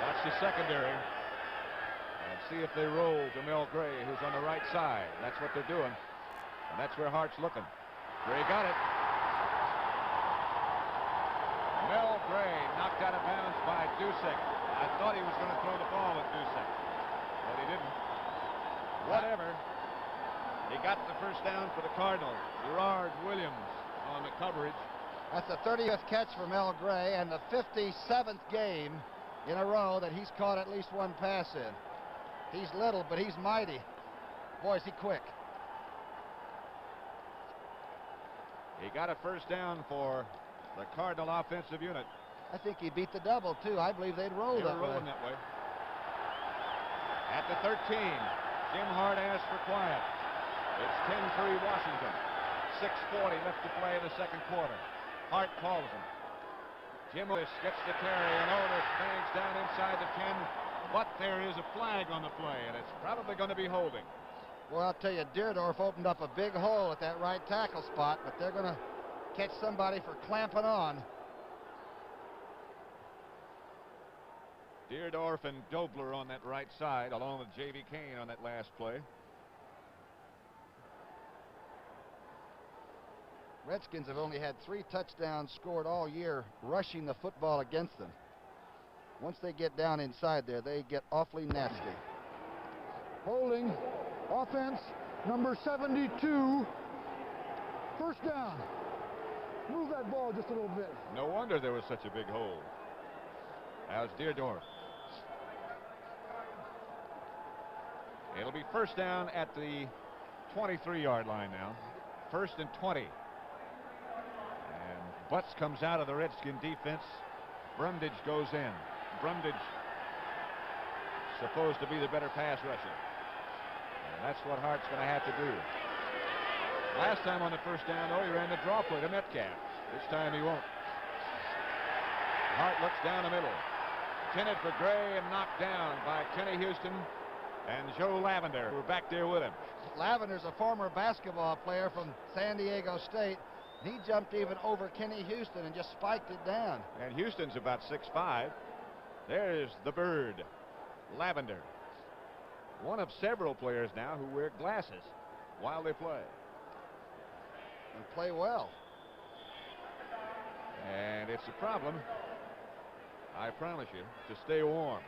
Watch the secondary and see if they roll to Mel Gray, who's on the right side. That's what they're doing, and that's where Hart's looking. Gray got it. Mel Gray knocked out of bounds by Dusek. I thought he was going to throw the ball at Dusek, but he didn't. Whatever. He got the first down for the Cardinals. Gerard Williams on the coverage. That's the 30th catch for Mel Gray and the 57th game in a row that he's caught at least one pass in. He's little, but he's mighty. Boy, is he quick. He got a first down for the Cardinal offensive unit. I think he beat the double, too. I believe they'd roll They were that way. rolling that way. At the 13, Jim Hart asked for quiet. It's 10-3 Washington. 6:40 left to play in the second quarter. Hart calls him. Jim Otis gets the carry, and Otis bangs down inside the 10, but there is a flag on the play, and it's probably going to be holding. Well, I'll tell you, Deerdorf opened up a big hole at that right tackle spot, but they're going to catch somebody for clamping on. Deerdorf and Dobler on that right side, along with J.V. Kane on that last play. Redskins have only had 3 touchdowns scored all year rushing the football against them. Once they get down inside there, they get awfully nasty. Holding, offense, number 72, first down. Move that ball just a little bit. No wonder there was such a big hole. How's Deerdorf? It'll be first down at the 23-yard line now. 1st and 20. Butts comes out of the Redskin defense. Brundage goes in. Brundage supposed to be the better pass rusher. And that's what Hart's going to have to do. Last time on the first down, though, he ran the draw play to Metcalf. This time he won't. Hart looks down the middle. Intended for Gray and knocked down by Kenny Houston and Joe Lavender, who are back there with him. Lavender's a former basketball player from San Diego State. He jumped even over Kenny Houston and just spiked it down. And Houston's about 6'5". There's the Bird, Lavender. One of several players now who wear glasses while they play. And play well. And it's a problem, I promise you, to stay warm.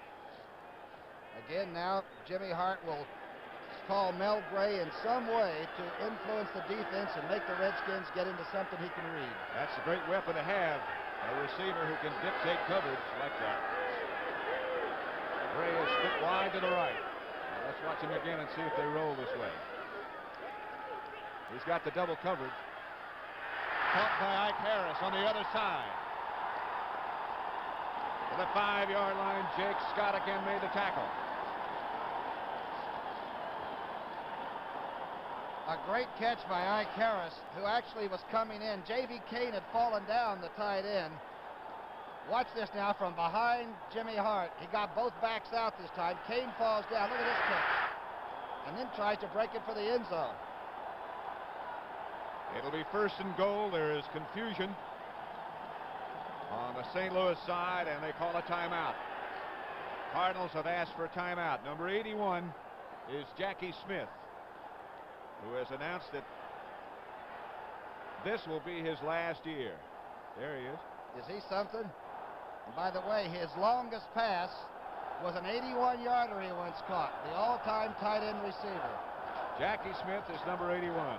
Again now, Jimmy Hart will call Mel Gray in some way to influence the defense and make the Redskins get into something he can read. That's a great weapon to have, a receiver who can dictate coverage like that. Gray is split wide to the right. Now let's watch him again and see if they roll this way. He's got the double coverage. Caught by Ike Harris on the other side. To the 5-yard line, Jake Scott again made the tackle. A great catch by Ike Harris, who actually was coming in. J.V. Kane had fallen down, the tight end. Watch this now from behind Jimmy Hart. He got both backs out this time. Kane falls down. Look at this catch. And then tries to break it for the end zone. It'll be 1st and goal. There is confusion on the St. Louis side, and they call a timeout. Cardinals have asked for a timeout. Number 81 is Jackie Smith, who has announced that this will be his last year. There he is. Is he something? And by the way, his longest pass was an 81-yarder he once caught, the all-time tight end receiver. Jackie Smith is number 81.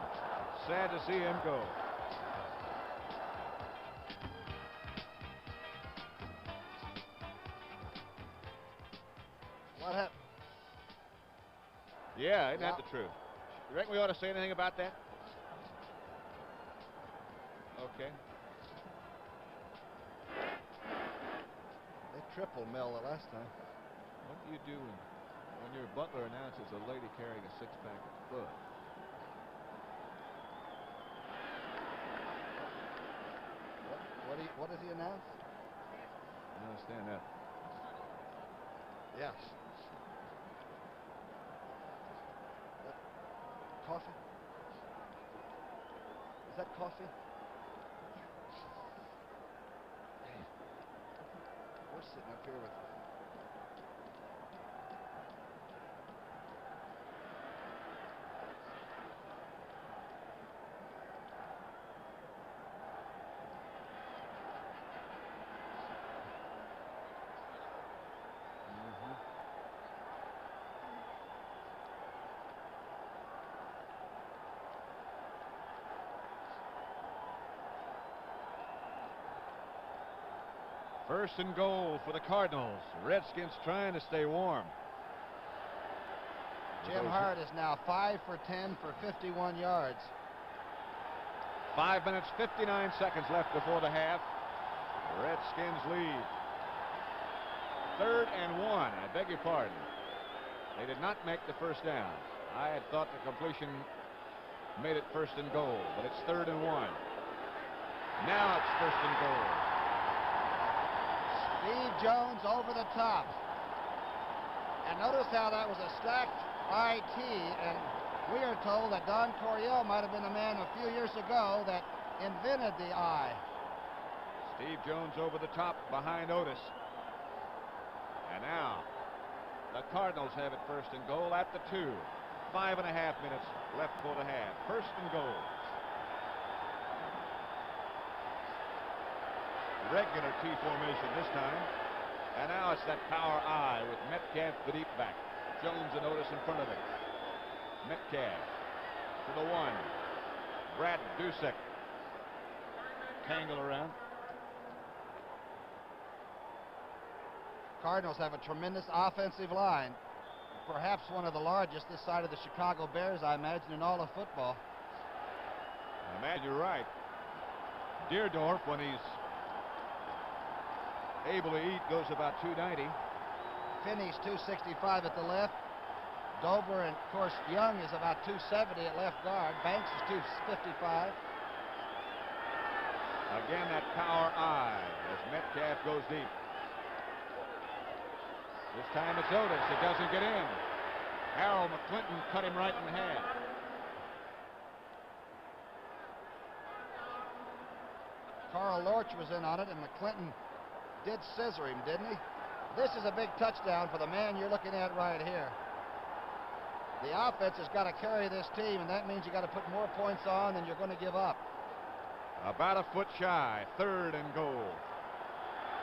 Sad to see him go. What happened? Yeah, isn't that the truth? You reckon we ought to say anything about that? Okay. They tripled Mel the last time. What do you do when your butler announces a lady carrying a 6-pack of Bud? What does he announce? I don't understand that. Yes. Coffee? Is that coffee? We're sitting up here with First and goal for the Cardinals. Redskins trying to stay warm. Jim Hart is now 5 for 10 for 51 yards. 5 minutes, 59 seconds left before the half. The Redskins lead. 3rd and 1. I beg your pardon. They did not make the first down. I had thought the completion made it 1st and goal, but it's 3rd and 1. Now it's 1st and goal. Steve Jones over the top. And notice how that was a stacked IT, and we are told that Don Coryell might have been the man a few years ago that invented the I. Steve Jones over the top behind Otis. And now the Cardinals have it 1st and goal at the 2. 5.5 minutes left for the half. 1st and goal. Regular T formation this time. And now it's that power I with Metcalf the deep back. Jones and Otis in front of it. Metcalf to the 1. Brad Dusek. Tangle around. Cardinals have a tremendous offensive line. Perhaps one of the largest this side of the Chicago Bears, I imagine, in all of football. I imagine you're right. Deerdorf, when he's able to eat, goes about 290. Finney's 265 at the left. Dober and, of course, Young is about 270 at left guard. Banks is 255. Again, that power eye as Metcalf goes deep. This time it's Otis. It doesn't get in. Harold McClinton cut him right in half. Carl Lorch was in on it, and McClinton did scissor him, didn't he? This is a big touchdown for the man you're looking at right here. The offense has got to carry this team, and that means you got to put more points on than you're going to give up. About a foot shy, 3rd and goal.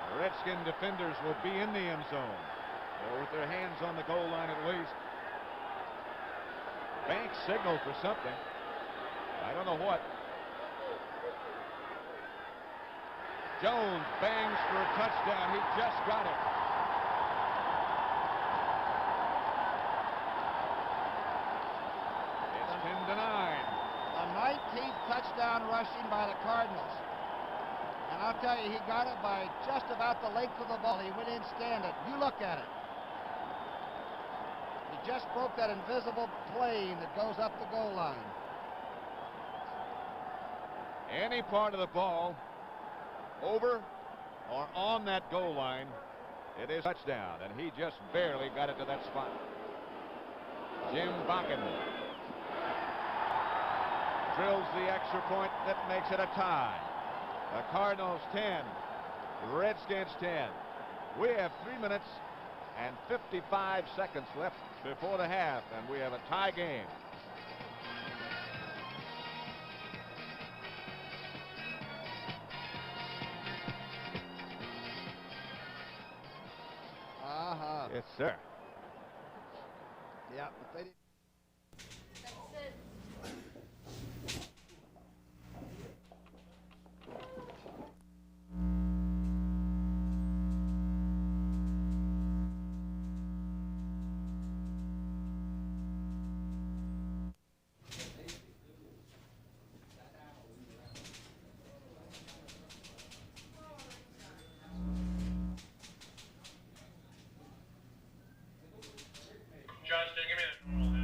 The Redskin defenders will be in the end zone, or with their hands on the goal line at least. Banks signaled for something. I don't know what. Jones bangs for a touchdown. He just got it. It's 10-9. The 19th touchdown rushing by the Cardinals. And I'll tell you, he got it by just about the length of the ball. He went in, stand it. You look at it. He just broke that invisible plane that goes up the goal line. Any part of the ball over or on that goal line, it is a touchdown, and he just barely got it to that spot. Jim Bakken drills the extra point that makes it a tie. The Cardinals 10, the Redskins 10. We have 3 minutes and 55 seconds left before the half, and we have a tie game. Yes, sir. Yeah, but they didn't. Justin, give me the normal.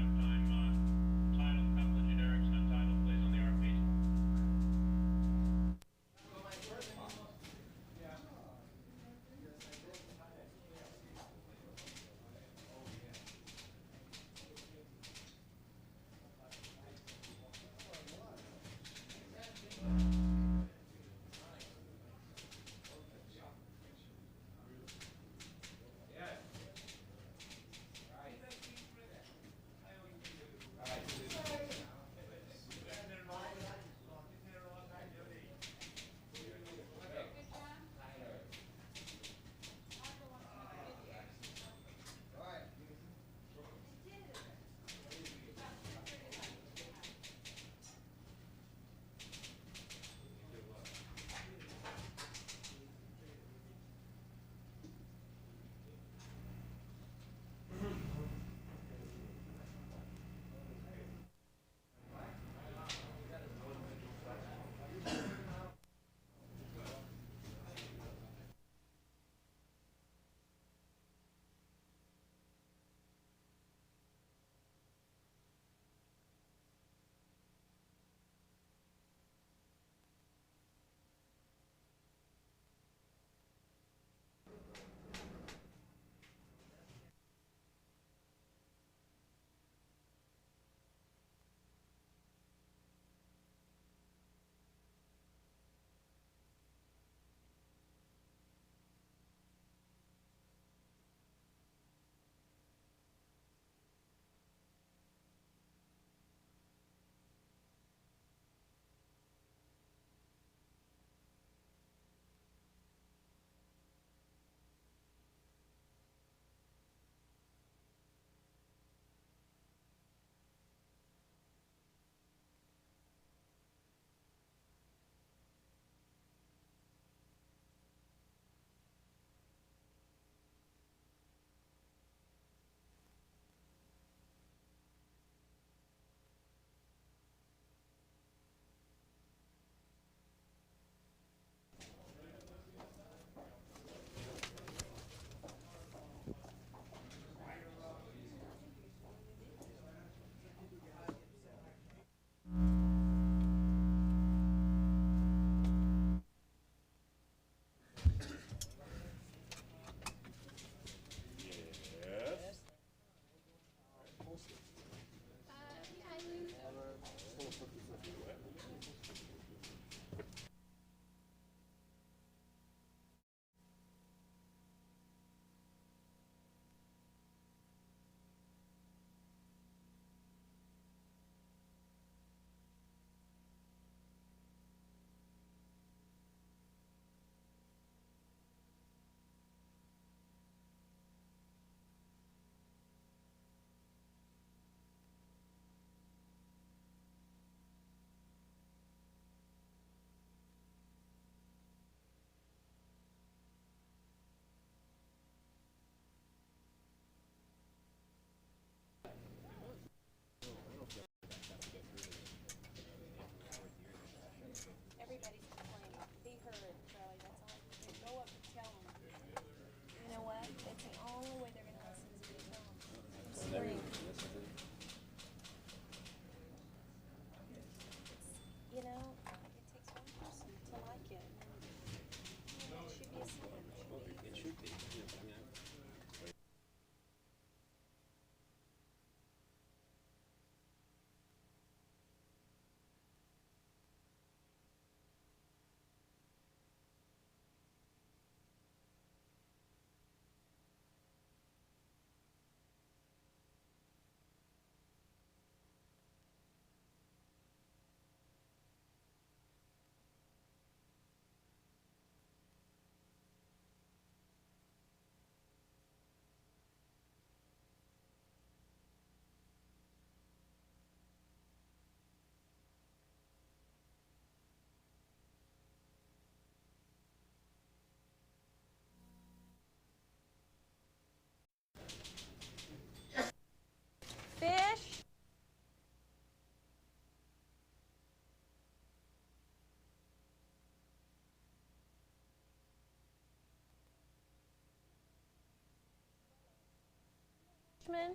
Richmond?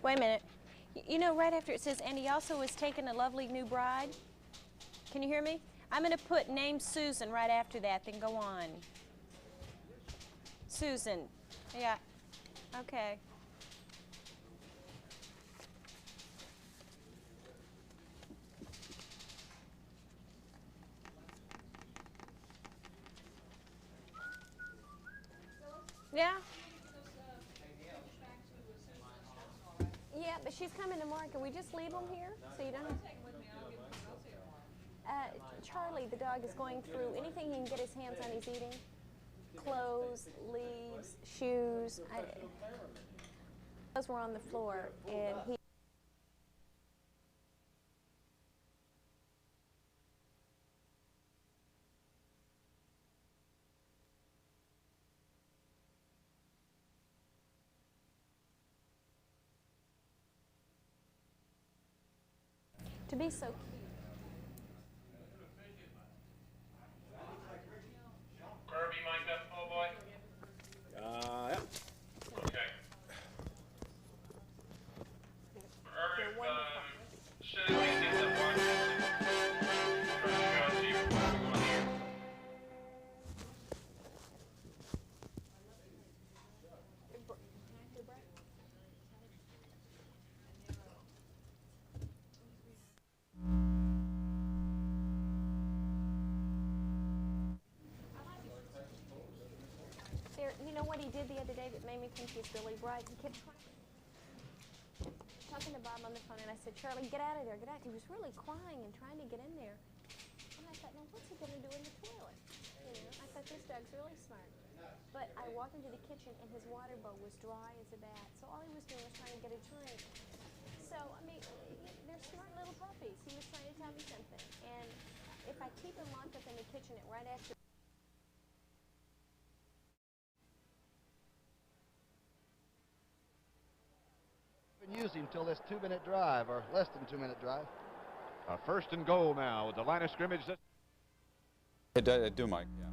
Wait a minute. You know, right after it says, and he also has taken a lovely new bride. Can you hear me? I'm going to put name Susan right after that, then go on. Susan. Yeah. Okay. Yeah? Yeah, but she's coming tomorrow. Can we just leave them here so you don't have... Charlie, the dog, is going through anything he can get his hands on, he's eating. Clothes, leaves, shoes. Those were on the floor, and he... To be so cute. Kirby, mic'd up, oh boy? Yeah. Okay. Should we get the one? You know what he did the other day that made me think he's really bright? He kept talking to Bob on the phone, and I said, Charlie, get out of there, get out. He was really crying and trying to get in there. And I thought, now what's he going to do in the toilet? You know, I thought, this dog's really smart. But I walked into the kitchen, and his water bowl was dry as a bat. So all he was doing was trying to get a drink. So, I mean, they're smart little puppies. He was trying to tell me something. And if I keep him locked up in the kitchen at right after use him till this 2-minute drive, or less than 2-minute drive. A first and goal now with the line of scrimmage. Do Mike. Yeah.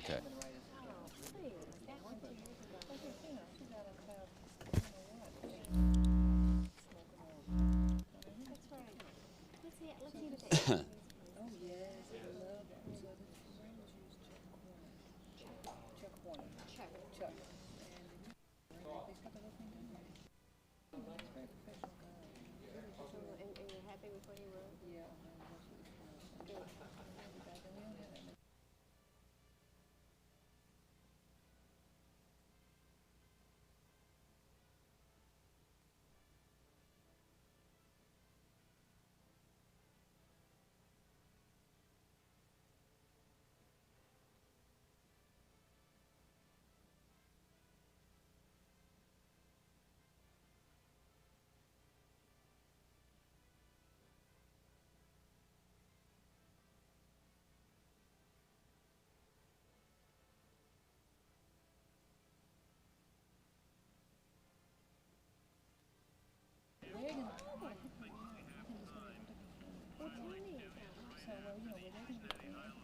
Okay.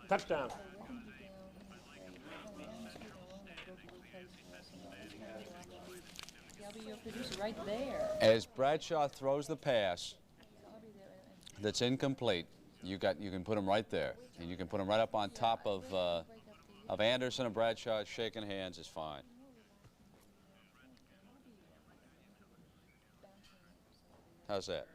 Touchdown. Right there. As Bradshaw throws the pass that's incomplete, you can put him right there, and you can put him right up on top of Anderson and Bradshaw. Shaking hands is fine. How's that?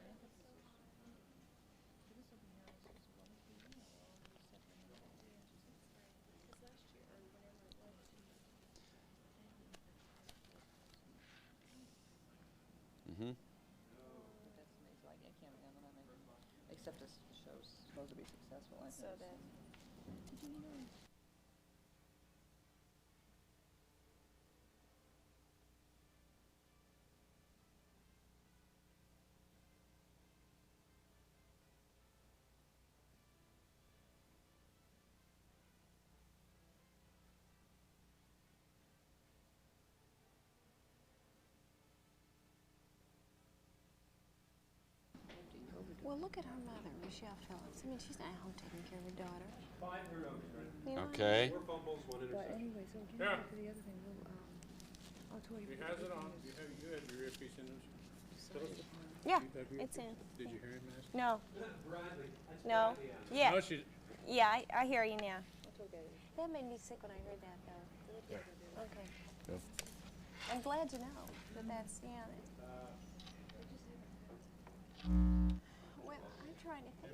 Mm-hmm. Except this show's supposed to be successful. So that. Well, look at her mother, Michelle Phillips. I mean, she's not at home taking care of her daughter. 5 turnovers, right? You know? Okay. 4 fumbles, 1 But interception. anyway, so getting back to the other thing, I'll tell you. He has it on. You have your earpiece in there. Yeah, it's in. Did you hear him ask? No. No. Yeah. No, she. Yeah, I hear you now. That made me sick when I heard that, though. Yeah. Okay. Yeah. I'm glad to know that that's, yeah. Well, I'm trying to think.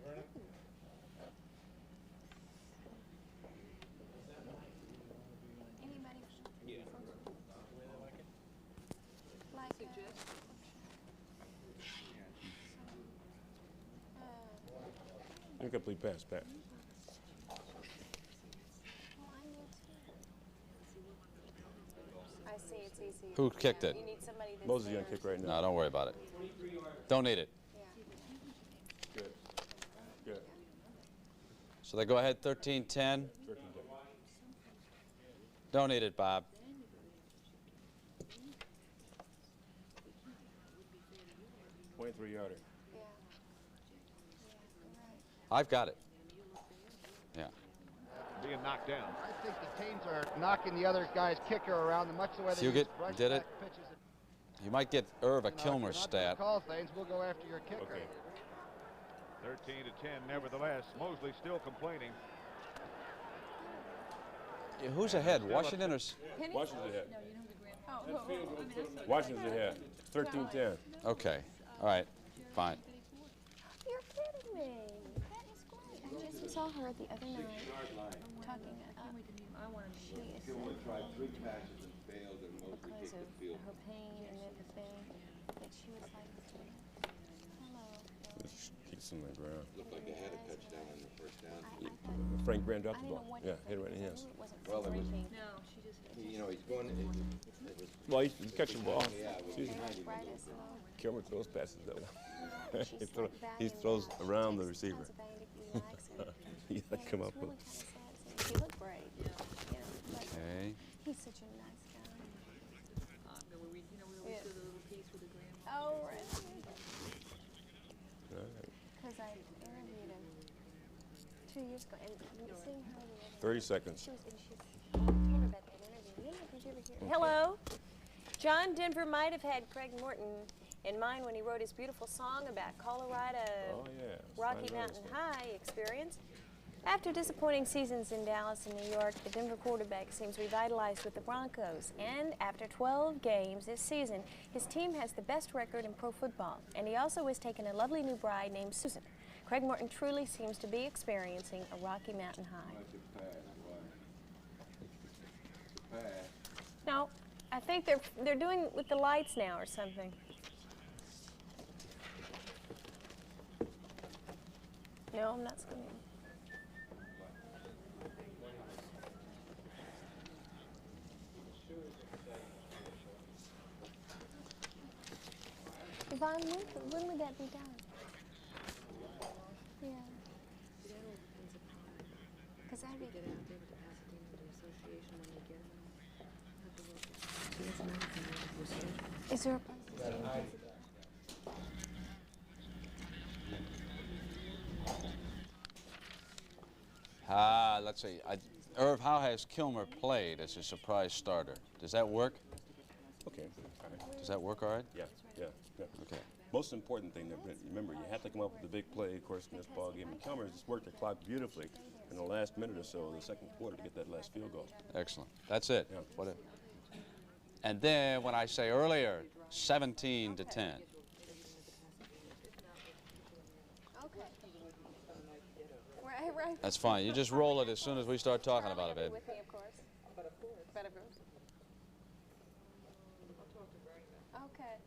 Anybody like Incomplete pass, Pat. I see, it's easy. Who kicked it? You need somebody that's Moses is there. going to kick right now. No, don't worry about it. Don't need it. Good. Good. So they go ahead 13-10. Don't need it, Bob. .3-yarder. I've got it. Yeah. Being knocked down. I think the teams are knocking the other guy's kicker around much the way they Fugit brush did back it. pitches. You might get Irv a You know, Kilmer if you're not stat. gonna call things, we'll go after your kicker. Okay. 13-10, nevertheless. Mosley still complaining. Yeah, who's ahead, Washington or? Washington's ahead. Oh, Washington's ahead. 13-10. Okay. All right. Fine. You're kidding me. That is great. I just saw her the other night talking she is tried 3 passes and failed, and Mosley because kicked of the field. her pain and everything that she was like, hello. Keeps on the ground. Looked like they had a touchdown on the first down. Frank Graham dropped the ball. Yeah, hit it right in the hands. Well, there was, you know, he's going. Well, he's catching the ball. Yeah, it was behind him. Kilmer throws passes though. he throws around the receiver. He come up with. She looked great. Okay. He's such a nice guy. We always do the little piece with the grandma. Oh, right. All right. Because I interviewed him 2 years ago, and seeing her the other 30 seconds. She told her about that interview. Did you ever hear? Hello. John Denver might have had Craig Morton in mind when he wrote his beautiful song about Colorado Rocky Mountain High experience. After disappointing seasons in Dallas and New York, the Denver quarterback seems revitalized with the Broncos. And after 12 games this season, his team has the best record in pro football. And he also has taken a lovely new bride named Susan. Craig Morton truly seems to be experiencing a Rocky Mountain high. No, I think they're doing it with the lights now or something. No, I'm not swimming. Yvonne, when would that be done? Yeah. Because that'd be Get out there with the Pasadena Association when they get them. Is there a place? Let's see. Irv, how has Kilmer played as a surprise starter? Does that work? Okay. Does that work all right? Yeah. Okay. Most important thing, remember, you have to come up with the big play, of course, in this ball game. And Kilmer just worked the clock beautifully in the last minute or so of the second quarter to get that last field goal. Excellent. That's it. Yeah. What and then when I say earlier, 17-10. Right. That's fine. You just roll it as soon as we start talking about it, babe. With me, of course. But of course. Okay.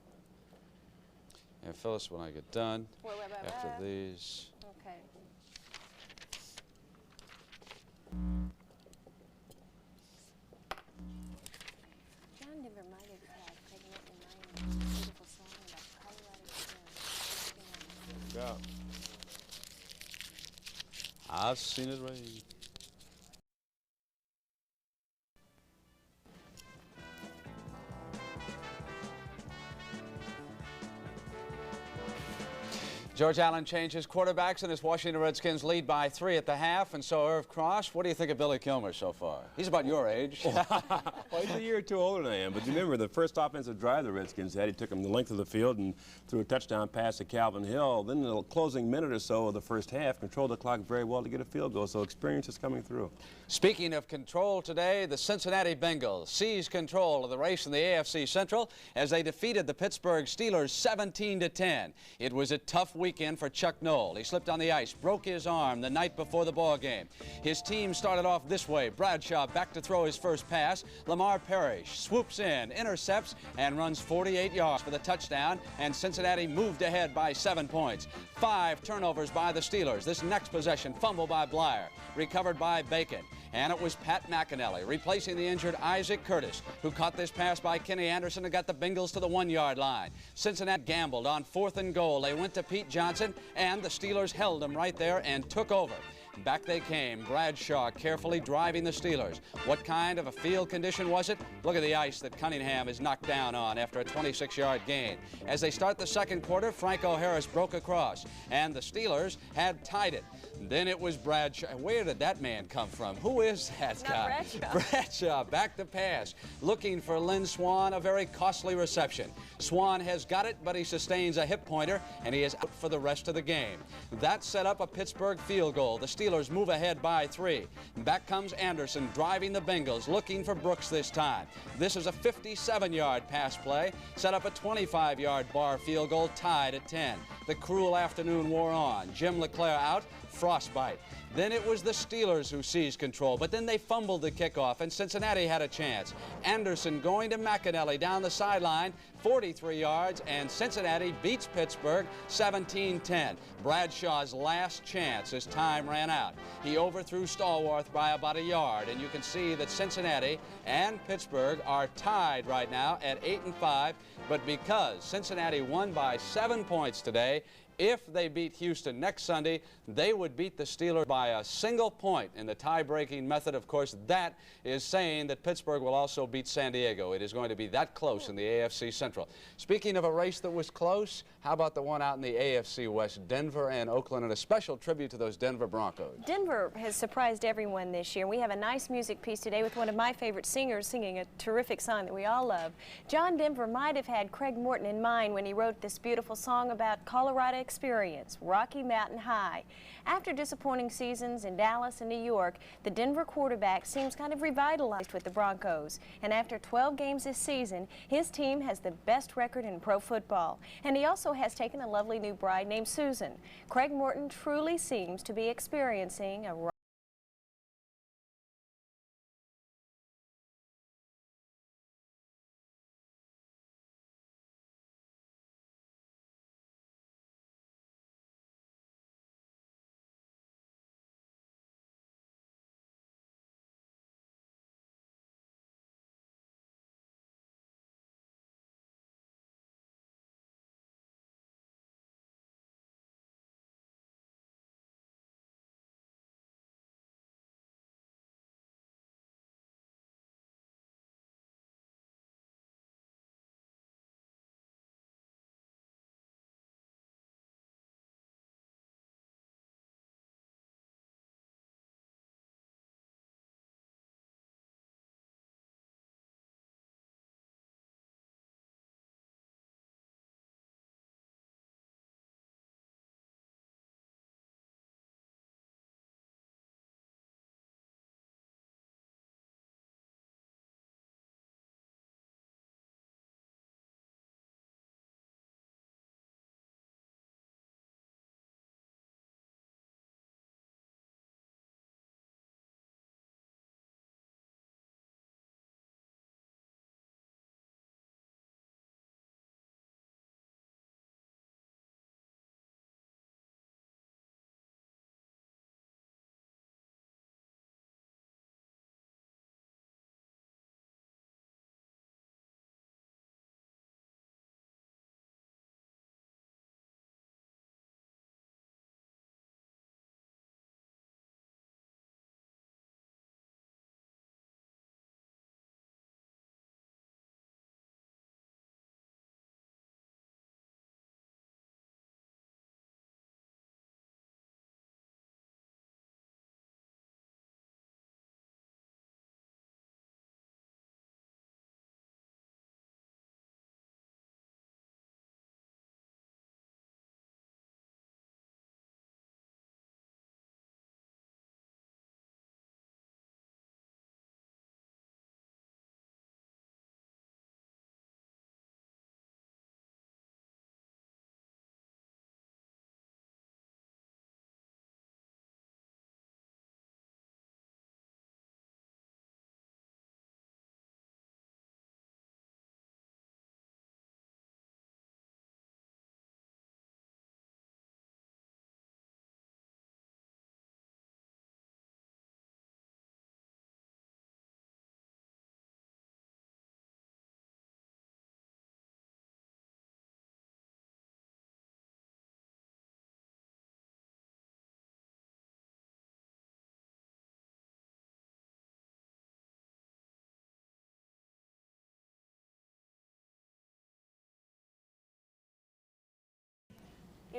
And Phyllis, when I get done, Wait, after these. Okay. John Denver might have had Craig Morton in mind, a beautiful song about Colorado. Yeah. I've seen it rain. George Allen changes quarterbacks, and his Washington Redskins lead by 3 at the half, and so Irv Cross, what do you think of Billy Kilmer so far? He's about your age. Well, he's a year or two older than I am, but you remember the first offensive drive the Redskins had, he took them the length of the field and threw a touchdown pass to Calvin Hill. Then the closing minute or so of the first half, controlled the clock very well to get a field goal, so experience is coming through. Speaking of control today, the Cincinnati Bengals seized control of the race in the AFC Central as they defeated the Pittsburgh Steelers 17-10. It was a tough weekend for Chuck Noll. He slipped on the ice, broke his arm the night before the ball game. His team started off this way. Bradshaw back to throw his first pass. Lamar Parrish swoops in, intercepts, and runs 48 yards for the touchdown, and Cincinnati moved ahead by 7 points. 5 turnovers by the Steelers. This next possession, fumble by Blyer, recovered by Bacon. And it was Pat McAnally replacing the injured Isaac Curtis, who caught this pass by Kenny Anderson and got the Bengals to the 1-yard line. Cincinnati gambled on 4th and goal. They went to Pete Johnson, and the Steelers held him right there and took over. Back they came. Bradshaw carefully driving the Steelers. What kind of a field condition was it? Look at the ice that Cunningham is knocked down on after a 26-yard gain. As they start the second quarter, Franco Harris broke across, and the Steelers had tied it. Then it was Bradshaw. Where did that man come from? Who is that guy? Bradshaw back to pass, looking for Lynn Swann, a very costly reception. Swann has got it, but he sustains a hip pointer, and he is out for the rest of the game. That set up a Pittsburgh field goal. The Steelers move ahead by 3. Back comes Anderson driving the Bengals, looking for Brooks this time. This is a 57-yard pass play, set up a 25-yard bar field goal, tied at 10. The cruel afternoon wore on. Jim LeClaire out, frostbite. Then it was the Steelers who seized control, but then they fumbled the kickoff, and Cincinnati had a chance. Anderson going to McAnally down the sideline, 43 yards, and Cincinnati beats Pittsburgh 17-10. Bradshaw's last chance as time ran out. He overthrew Stallworth by about a yard, and you can see that Cincinnati and Pittsburgh are tied right now at 8-5, but because Cincinnati won by 7 points today, if they beat Houston next Sunday, they would beat the Steelers by a single point in the tie-breaking method. Of course, that is saying that Pittsburgh will also beat San Diego. It is going to be that close in the AFC Central. Speaking of a race that was close, how about the one out in the AFC West, Denver and Oakland, and a special tribute to those Denver Broncos. Denver has surprised everyone this year. We have a nice music piece today with one of my favorite singers singing a terrific song that we all love. John Denver might have had Craig Morton in mind when he wrote this beautiful song about Colorado experience, Rocky Mountain High. After disappointing seasons in Dallas and New York, the Denver quarterback seems kind of revitalized with the Broncos. And after 12 games this season, his team has the best record in pro football. And he also has taken a lovely new bride named Susan. Craig Morton truly seems to be experiencing a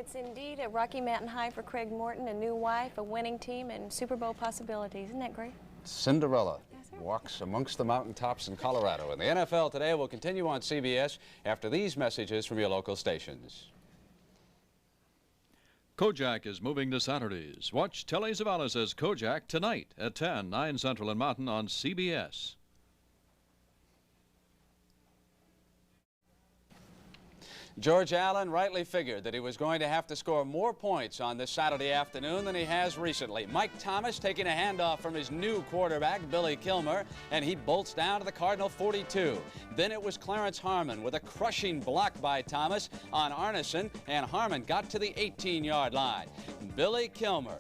It's indeed a Rocky Mountain high for Craig Morton, a new wife, a winning team, and Super Bowl possibilities. Isn't that great? Cinderella walks amongst the mountaintops in Colorado. And the NFL Today will continue on CBS after these messages from your local stations. Kojak is moving to Saturdays. Watch Telly Savalas' Kojak tonight at 10, 9 Central and Mountain on CBS. George Allen rightly figured that he was going to have to score more points on this Saturday afternoon than he has recently. Mike Thomas taking a handoff from his new quarterback, Billy Kilmer, and he bolts down to the Cardinal 42. Then it was Clarence Harmon with a crushing block by Thomas on Arneson, and Harmon got to the 18-yard line. Billy Kilmer,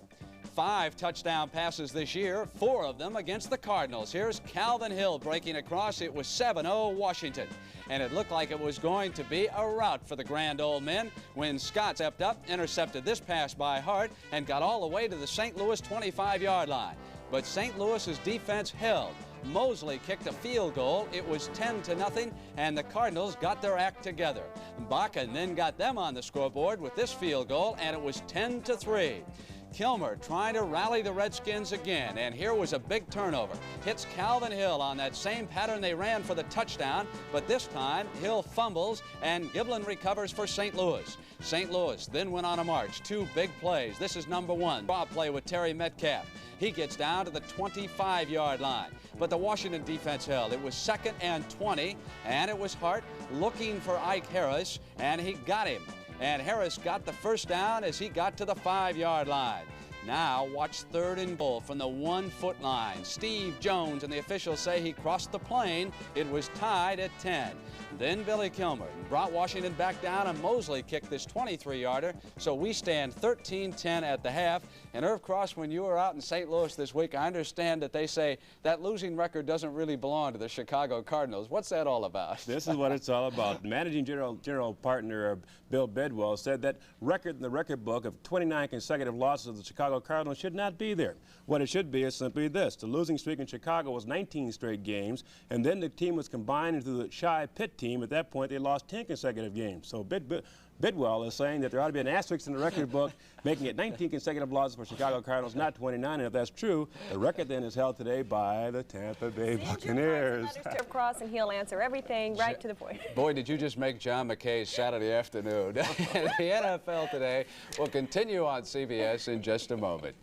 5 touchdown passes this year, 4 of them against the Cardinals. Here's Calvin Hill breaking across. It was 7-0 Washington. And it looked like it was going to be a rout for the grand old men when Scott stepped up, intercepted this pass by Hart, and got all the way to the St. Louis 25-yard line. But St. Louis's defense held. Mosley kicked a field goal. It was 10-0, and the Cardinals got their act together. Baca then got them on the scoreboard with this field goal, and it was 10-3. Kilmer trying to rally the Redskins again, and here was a big turnover. Hits Calvin Hill on that same pattern they ran for the touchdown, but this time Hill fumbles and Giblin recovers for St. Louis. St. Louis then went on a march. 2 big plays. This is number 1. Draw play with Terry Metcalf. He gets down to the 25-yard line. But the Washington defense held. It was 2nd and 20, and it was Hart looking for Ike Harris, and he got him. And Harris got the first down as he got to the 5-yard line. Now watch 3rd and goal from the 1-foot line. Steve Jones and the officials say he crossed the plane. It was tied at 10. Then Billy Kilmer brought Washington back down, and Mosley kicked this 23-yarder. So we stand 13-10 at the half. And Irv Cross, when you were out in St. Louis this week, I understand that they say that losing record doesn't really belong to the Chicago Cardinals. What's that all about? This is what it's all about. Managing general partner Bill Bedwell said that record in the record book of 29 consecutive losses of the Chicago Cardinals should not be there. What it should be is simply this. The losing streak in Chicago was 19 straight games, and then the team was combined into the Shy Pitt team. At that point, they lost 10 consecutive games. So Bidwell is saying that there ought to be an asterisk in the record book, making it 19 consecutive losses for Chicago Cardinals, not 29. And if that's true, the record then is held today by the Tampa Bay Buccaneers. Mr. Cross, and he'll answer everything right to the point. Boy, did you just make John McKay's Saturday afternoon. The NFL Today will continue on CBS in just a moment.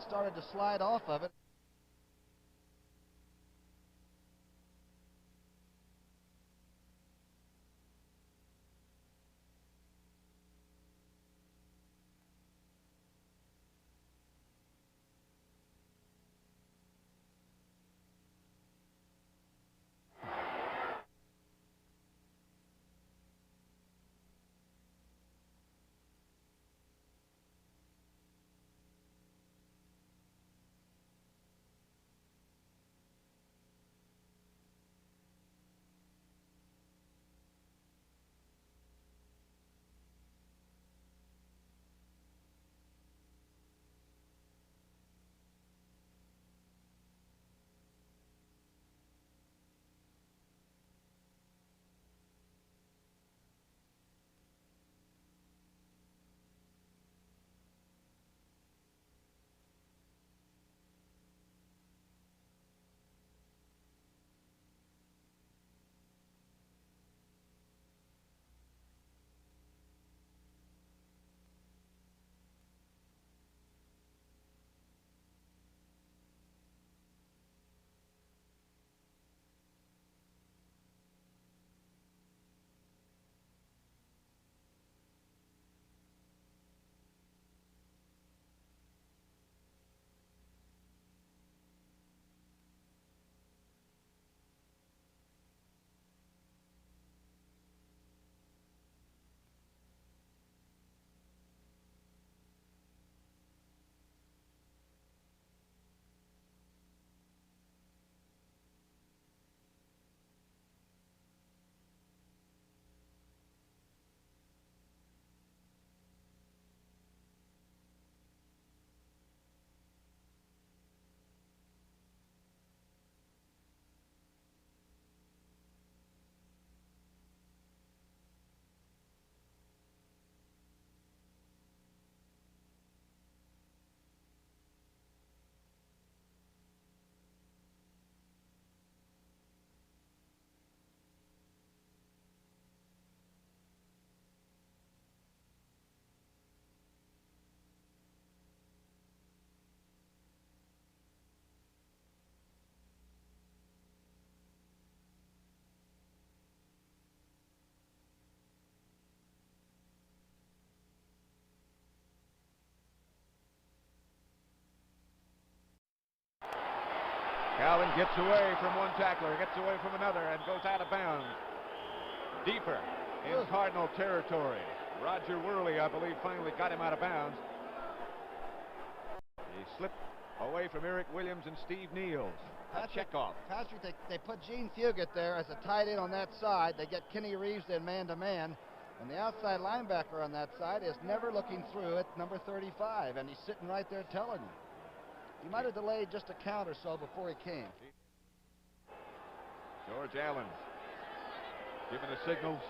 everything started to slide off of it. Calvin gets away from one tackler, gets away from another, and goes out of bounds. Deeper in Cardinal territory. Roger Worley, I believe, finally got him out of bounds. He slipped away from Eric Williams and Steve Niels. Checkoff. Patrick, they put Gene Fugit there as a tight end on that side. They get Kenny Reeves in man-to-man. And the outside linebacker on that side is never looking through at number 35, and he's sitting right there telling you. He might have delayed just a count or so before he came. George Allen giving the signals.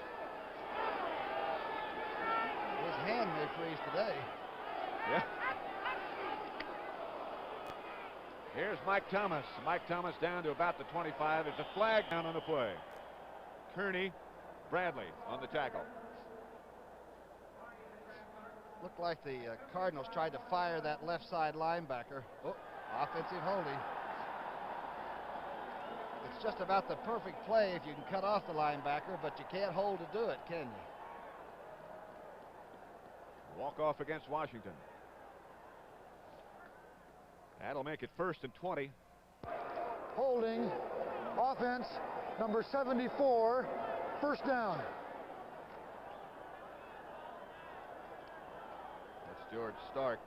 His hand may freeze today. Yeah. Here's Mike Thomas. Mike Thomas down to about the 25. There's a flag down on the play. Kearney, Bradley on the tackle. Looked like the Cardinals tried to fire that left side linebacker. Oh, offensive holding. It's just about the perfect play if you can cut off the linebacker, but you can't hold to do it, can you? Walk off against Washington. That'll make it 1st and 20. Holding, offense, number 74, first down. That's George Stark.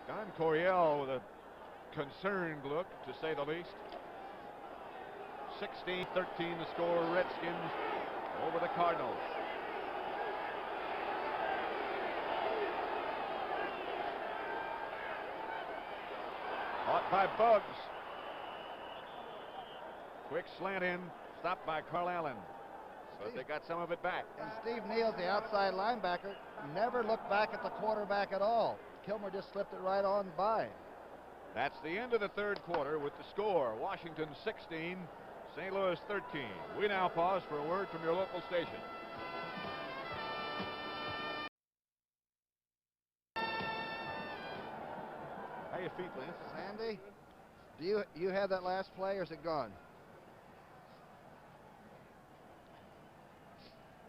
Don Coryell with a concerned look, to say the least. 16-13 the score, Redskins over the Cardinals. Caught by Buggs. Quick slant in, stopped by Carl Allen. But they got some of it back. And Steve Niels, the outside linebacker, never looked back at the quarterback at all. Kilmer just slipped it right on by. That's the end of the third quarter with the score. Washington 16, St. Louis 13. We now pause for a word from your local station. very feebly. Sandy, do you have that last play, or is it gone?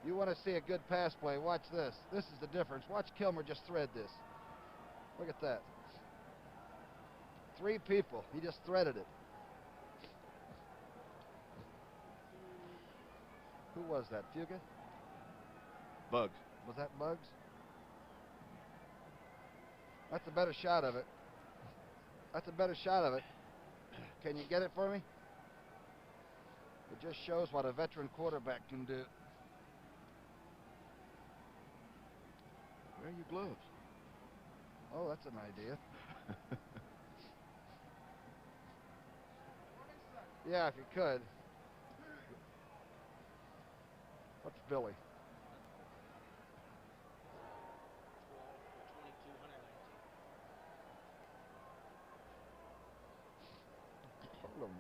You want to see a good pass play, watch this. This is the difference. Watch Kilmer just thread this. Look at that. 3 people. He just threaded it. Who was that? Fuga? Bugs. Was that Bugs? That's a better shot of it. That's a better shot of it. Can you get it for me? It just shows what a veteran quarterback can do. Where are your gloves? Oh, that's an idea. Yeah, if you could. What's Billy? Hold on.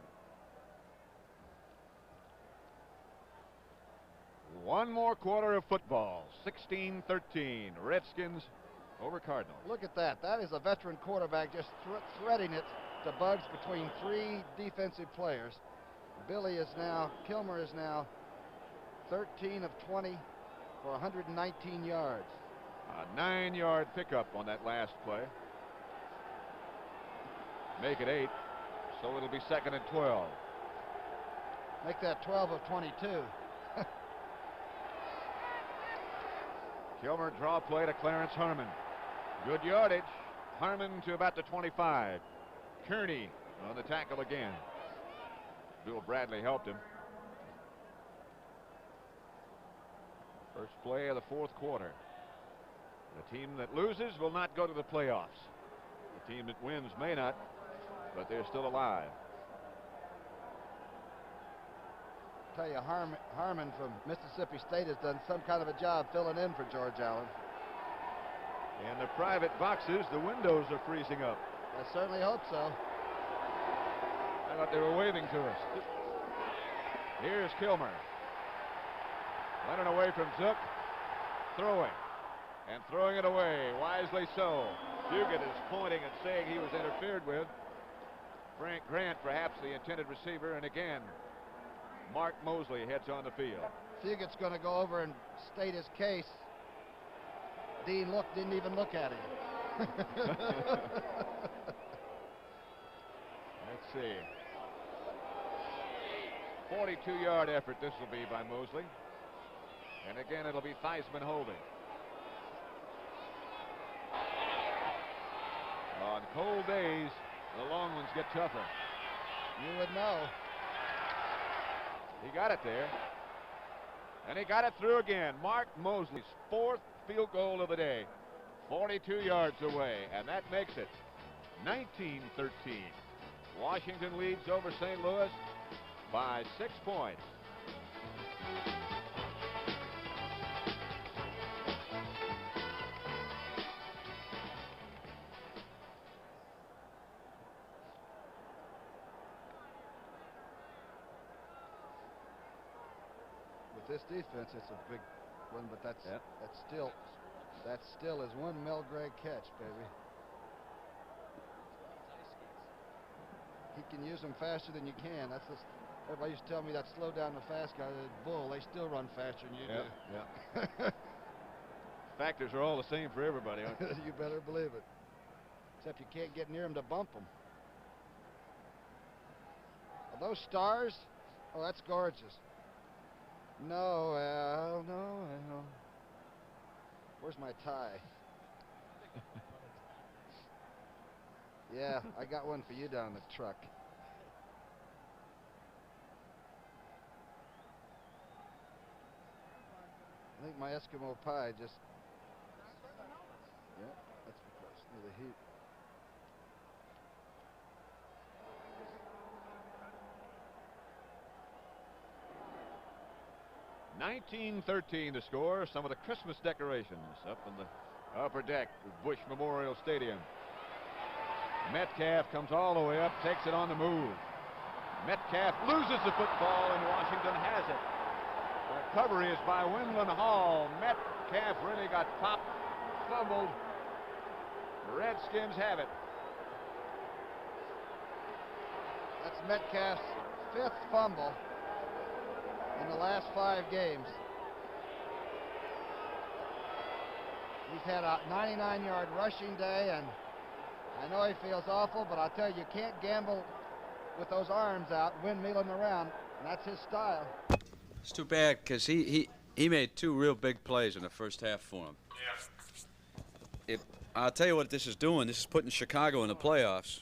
One more quarter of football. 16-13. Redskins over Cardinals. Look at that. That is a veteran quarterback just threading it to Bugs between 3 defensive players. Kilmer is now 13 of 20 for 119 yards. A 9-yard pickup on that last play. Make it 8, so it'll be 2nd and 12. Make that 12 of 22. Kilmer draw play to Clarence Harmon. Good yardage. Harmon to about the 25. Kearney on the tackle again. Bill Bradley helped him. First play of the 4th quarter. The team that loses will not go to the playoffs. The team that wins may not, but they're still alive. Tell you, Harmon from Mississippi State has done some kind of a job filling in for George Allen. In the private boxes, the windows are freezing up. I certainly hope so. I thought they were waving to us. Here's Kilmer. Running away from Zook. Throwing. And throwing it away. Wisely so. Fugit is pointing and saying he was interfered with. Frank Grant, perhaps the intended receiver. And again, Mark Mosley heads on the field. Fugit's going to go over and state his case. Dean didn't even look at him. Let's see. 42-yard effort this will be by Mosley. And again, it'll be Theismann holding. On cold days, the long ones get tougher. You would know. He got it there. And he got it through again. Mark Mosley's 4th field goal of the day. 42 yards away. And that makes it 19-13. Washington leads over St. Louis by 6 points. With this defense, it's a big one, but that still is one Mel Gregg catch, baby. He can use them faster than you can. Everybody used to tell me that slow down the fast guy, the bull. They still run faster than you do. Yeah. Factors are all the same for everybody, aren't they? You better believe it. Except you can't get near them to bump them. Are those stars? Oh, that's gorgeous. No, Al, no, Al. Where's my tie? Yeah, I got one for you down in the truck. I think my Eskimo pie just... Yeah, that's because of the heat. (19-13) the score. Some of the Christmas decorations up in the upper deck of Bush Memorial Stadium. Metcalf comes all the way up, takes it on the move. Metcalf loses the football, and Washington has it. The recovery is by Wendland Hall. Metcalf really got popped, fumbled. The Redskins have it. Metcalf's 5th fumble in the last 5 games. He's had a 99-yard rushing day, and I know he feels awful, but I'll tell you, you can't gamble with those arms out, windmilling around, and that's his style. It's too bad because he made 2 real big plays in the first half for him. I'll tell you what this is doing. This is putting Chicago in the playoffs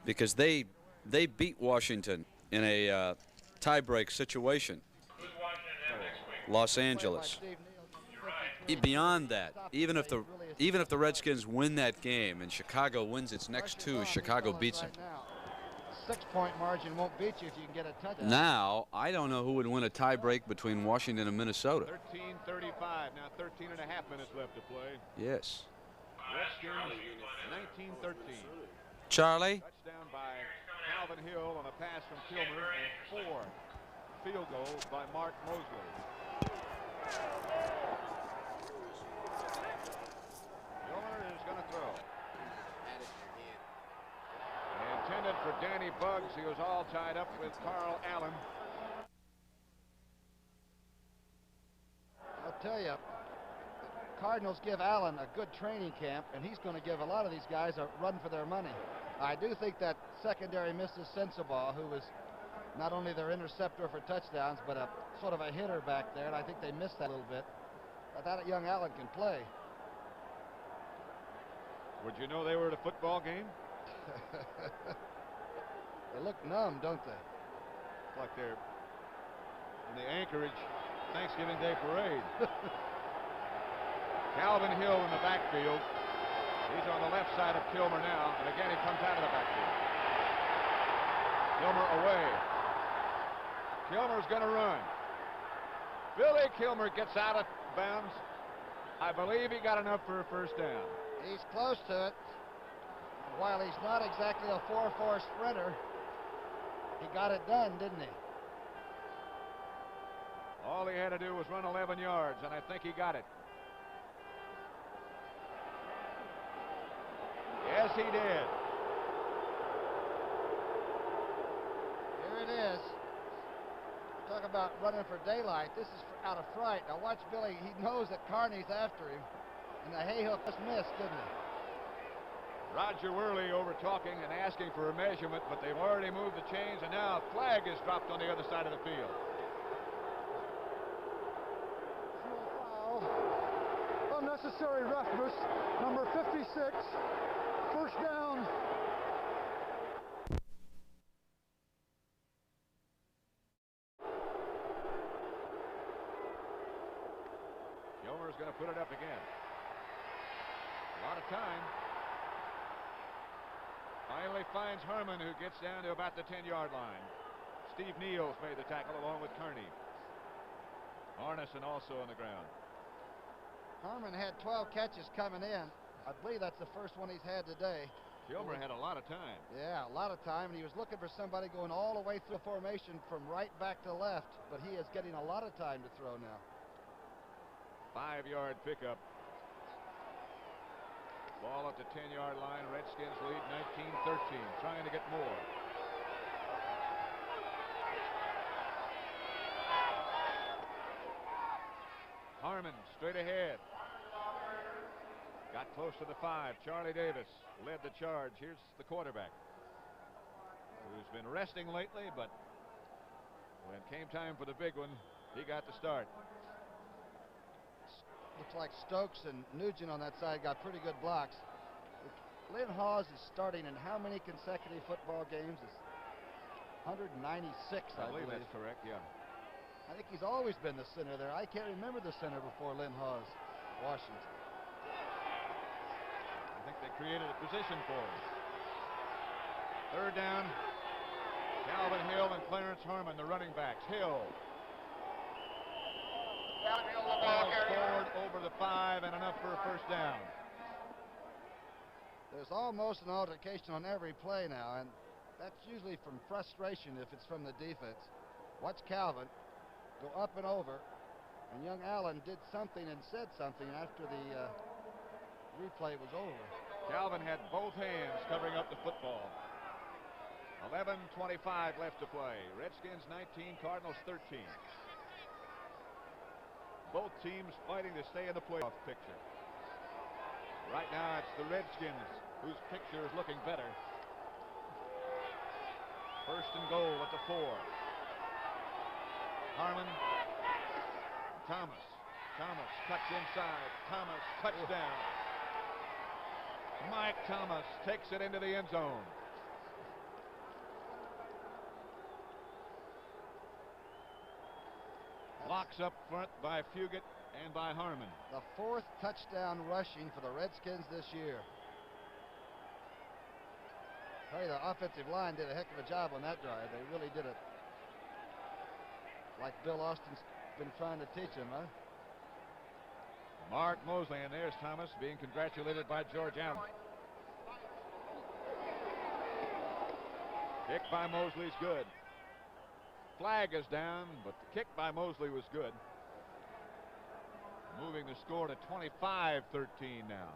because they beat Washington in a tie-break situation. Los Angeles. Beyond that, even if the Redskins win that game and Chicago wins its next 2, Chicago beats them. A 6-point margin won't beat you if you can get a touchdown. Now, I don't know who would win a tie-break between Washington and Minnesota. 13:35, now 13 and a half minutes left to play. Yes. Redskins, 19-13. Charlie? Touchdown by Calvin Hill on a pass from Kilmer, and 4 field goals by Mark Mosley. Kilmer is going to throw. Intended for Danny Buggs. He was all tied up with Carl Allen. I'll tell you, the Cardinals give Allen a good training camp, and he's going to give a lot of these guys a run for their money. I do think that secondary misses Sensabaugh, who was not only their interceptor for touchdowns, but a sort of a hitter back there, and I think they missed that a little bit. But that young Allen can play. Would you know they were at a football game? They look numb, don't they? It's like they're in the Anchorage Thanksgiving Day parade. Calvin Hill in the backfield. He's on the left side of Kilmer now, and again he comes out of the backfield. Kilmer away. Kilmer's going to run. Billy Kilmer gets out of bounds. I believe he got enough for a first down. He's close to it. While he's not exactly a 4-4 sprinter, he got it done, didn't he? All he had to do was run 11 yards, and I think he got it. Yes, he did. Here it is. Talk about running for daylight. This is out of fright. Now watch Billy. He knows that Carney's after him, and the hayhook just missed, didn't he? Roger Worley over talking and asking for a measurement, but they've already moved the chains, and now a flag is dropped on the other side of the field. Foul. Unnecessary roughness. Number 56. First down. Kilmer's going to put it up again. A lot of time. Finally finds Herman, who gets down to about the 10-yard line. Steve Neals made the tackle along with Kearney. Arneson also on the ground. Herman had 12 catches coming in. I believe that's the first one he's had today. Kilmer had a lot of time. Yeah, a lot of time, and he was looking for somebody going all the way through the formation from right back to left, but he is getting a lot of time to throw now. 5-yard pickup. Ball at the 10-yard line. Redskins lead 19-13, trying to get more. Harmon straight ahead. Got close to the 5. Charlie Davis led the charge. Here's the quarterback, who's been resting lately, but when it came time for the big one, he got the start. Looks like Stokes and Nugent on that side got pretty good blocks. Lynn Hawes is starting in how many consecutive football games? It's 196, I believe. That's correct, yeah. I think he's always been the center there. I can't remember the center before Lynn Hawes, Washington. I think they created a position for him. Third down. Calvin Hill and Clarence Harmon, the running backs. Hill. Ball forward over the 5 and enough for a first down. There's almost an altercation on every play now, and that's usually from frustration if it's from the defense. Watch Calvin go up and over, and young Allen did something and said something after the replay was over. Calvin had both hands covering up the football. 11:25 left to play. Redskins 19, Cardinals 13. Both teams fighting to stay in the playoff picture. Right now it's the Redskins whose picture is looking better. First and goal at the 4. Harmon. Thomas. Thomas cuts inside. Thomas, touchdown. Mike Thomas takes it into the end zone. Blocks up front by Fugit and by Harmon. The 4th touchdown rushing for the Redskins this year. Tell you, the offensive line did a heck of a job on that drive. They really did it like Bill Austin's been trying to teach them, huh? Mark Mosley, and there's Thomas being congratulated by George Allen. Kick by Mosley's good. Flag is down, but the kick by Mosley was good. Moving the score to 25-13 now.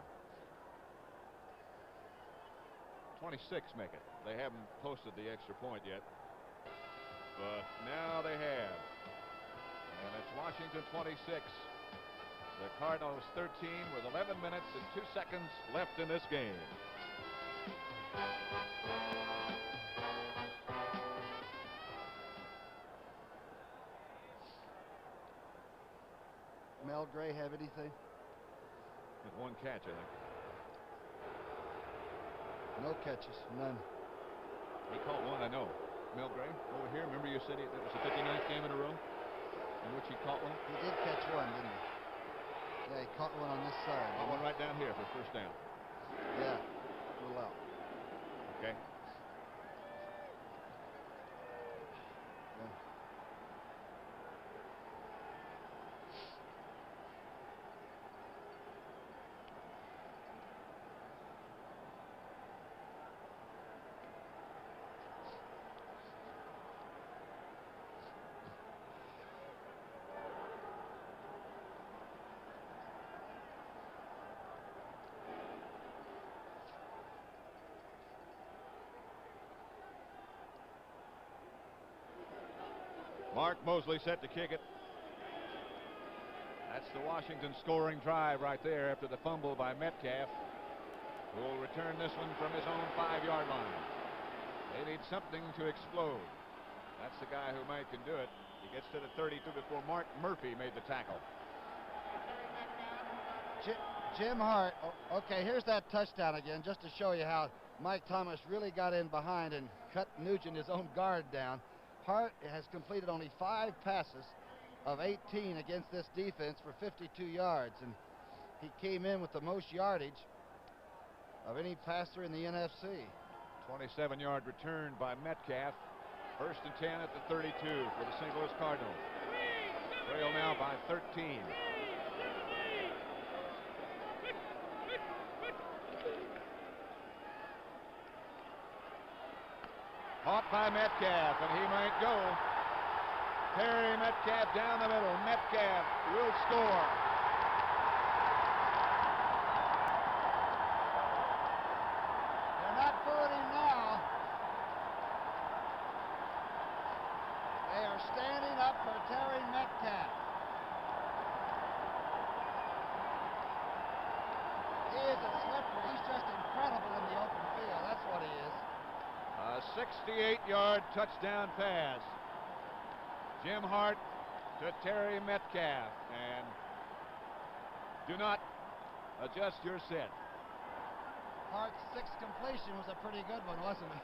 26 make it. They haven't posted the extra point yet, but now they have. And it's Washington 26. The Cardinals 13 with 11 minutes and 2 seconds left in this game. Mel Gray have anything? With one catch, I think. No catches, none. He caught one, I know. Mel Gray, over here, remember you said that was the 59th game in a row in which he caught one? He did catch one, didn't he? Yeah, he caught one on this side. Caught one right down here for first down. Yeah, a little out. Okay. Mark Mosley set to kick it. That's the Washington scoring drive right there after the fumble by Metcalf, who will return this one from his own 5-yard line. They need something to explode. That's the guy who might can do it. He gets to the 32 before Mark Murphy made the tackle. Jim Hart, okay, here's that touchdown again, just to show you how Mike Thomas really got in behind and cut Nugent, his own guard, down. Hart has completed only 5 passes of 18 against this defense for 52 yards, and he came in with the most yardage of any passer in the NFC. 27-yard return by Metcalf. First and 10 at the 32 for the St. Louis Cardinals. Trail now by 13. Caught by Metcalf, and he might go. Terry Metcalf down the middle. Metcalf will score. They're not fooling him now. They are standing up for Terry Metcalf. He isn't slippery. He's just incredible in the open field. That's what he is. A 68-yard touchdown pass. Jim Hart to Terry Metcalf. And do not adjust your set. Hart's 6th completion was a pretty good one, wasn't it?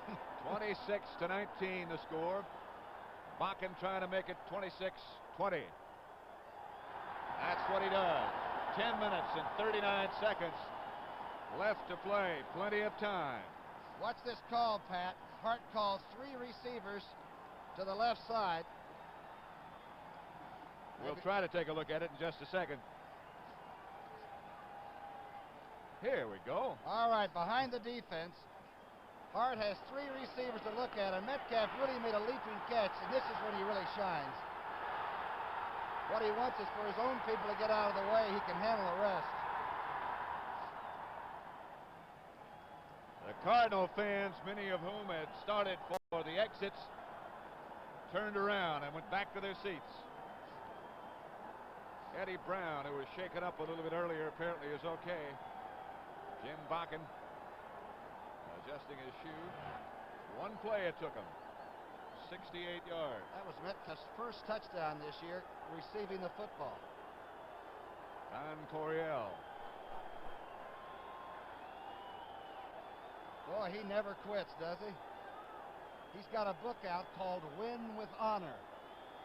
26-19 the score. Bakken trying to make it 26-20. That's what he does. 10 minutes and 39 seconds left to play. Plenty of time. Watch this call, Pat. Hart calls 3 receivers to the left side. We'll try to take a look at it in just a second. Here we go. All right, behind the defense. Hart has 3 receivers to look at, and Metcalf really made a leaping catch, and this is when he really shines. What he wants is for his own people to get out of the way. He can handle the rest. The Cardinal fans, many of whom had started for So the exits turned around and went back to their seats. Eddie Brown, who was shaken up a little bit earlier, apparently is okay. Jim Bakken adjusting his shoe. One play it took him. 68 yards. That was Metcalf's first touchdown this year, receiving the football. Don Coryell. Boy, he never quits, does he? He's got a book out called Win with Honor.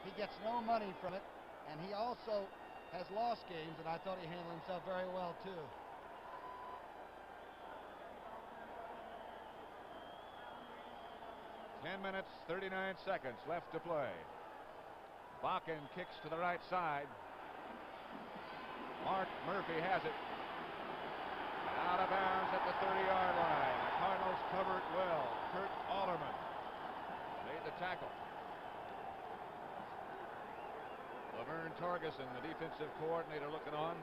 He gets no money from it, and he also has lost games, and I thought he handled himself very well, too. Ten minutes, 39 seconds left to play. Bakken kicks to the right side. Mark Murphy has it. Out of bounds at the 30-yard line. The Cardinals covered well. Kurt Alderman made the tackle. Laverne Torgerson, the defensive coordinator, looking on.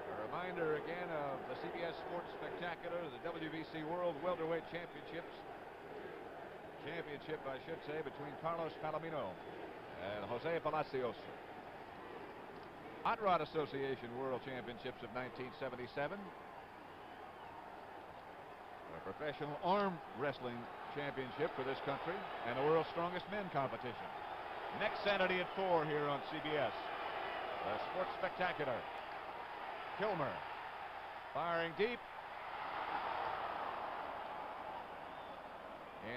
A reminder again of the CBS Sports Spectacular, the WBC World Welterweight Championships. Championship, I should say, between Carlos Palomino and Jose Palacios. Hot Rod Association World Championships of 1977. A professional arm wrestling championship for this country and the world's strongest men competition. Next Saturday at 4 here on CBS. The Sports Spectacular. Kilmer firing deep.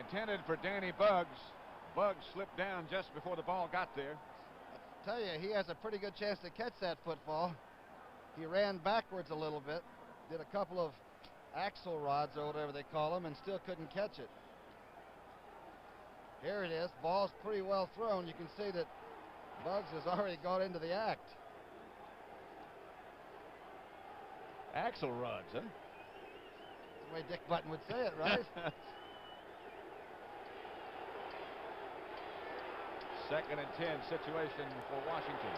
Intended for Danny Buggs. Buggs slipped down just before the ball got there. I tell you, he has a pretty good chance to catch that football. He ran backwards a little bit, did a couple of axle rods or whatever they call them, and still couldn't catch it. Here it is. Ball's pretty well thrown. You can see that Buggs has already got into the act. Axle rods, huh? That's the way Dick Button would say it, right? Second and 10 situation for Washington.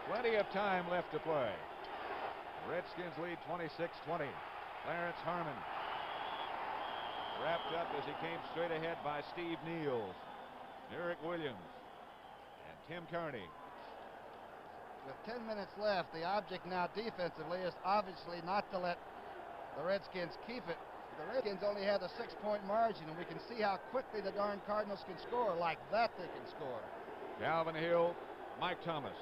Plenty of time left to play. Redskins lead 26-20. Clarence Harmon wrapped up as he came straight ahead by Steve Niels, Eric Williams, and Tim Kearney. With 10 minutes left, the object now defensively is obviously not to let the Redskins keep it. The Redskins only have a 6-point margin, and we can see how quickly the darn Cardinals can score. Like that, they can score. Calvin Hill, Mike Thomas,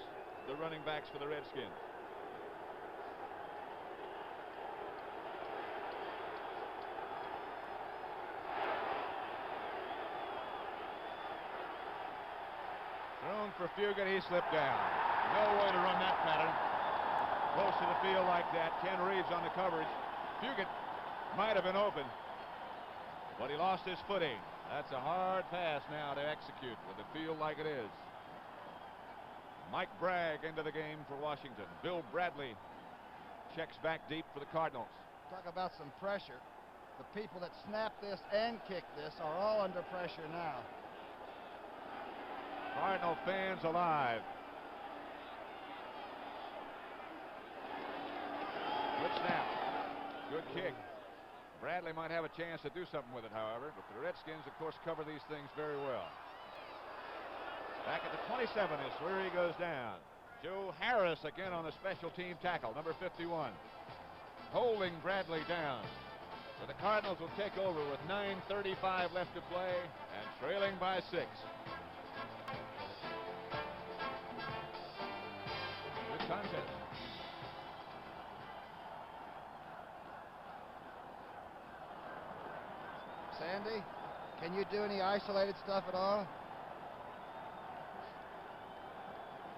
the running backs for the Redskins. Thrown for Fugit, he slipped down. No way to run that pattern. Close to the field like that. Ken Reeves on the coverage. Fugit might have been open, but he lost his footing. That's a hard pass now to execute with the field like it is. Mike Bragg into the game for Washington. Bill Bradley checks back deep for the Cardinals. Talk about some pressure. The people that snap this and kick this are all under pressure now. Cardinal fans alive. Good snap. Good kick. Bradley might have a chance to do something with it, however, but the Redskins, of course, cover these things very well. Back at the 27 is where he goes down. Joe Harris again on a special team tackle, number 51. Holding Bradley down. So the Cardinals will take over with 9:35 left to play and trailing by 6. Good contest. Sandy, can you do any isolated stuff at all?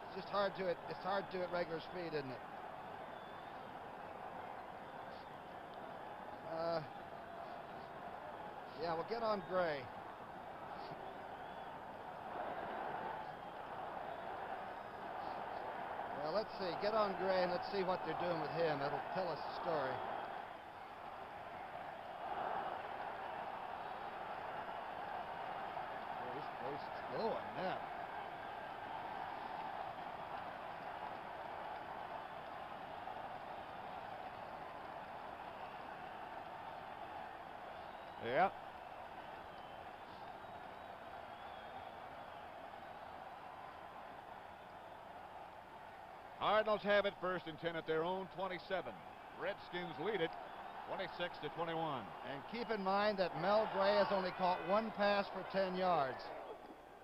It's just hard to it's hard to at regular speed, isn't it? Yeah, we'll get on Gray. Well, let's see. Get on Gray and let's see what they're doing with him. It'll tell us the story. This place is going now. Yeah. Cardinals have it, 1st and 10 at their own 27. Redskins lead it 26-21. And keep in mind that Mel Gray has only caught one pass for 10 yards.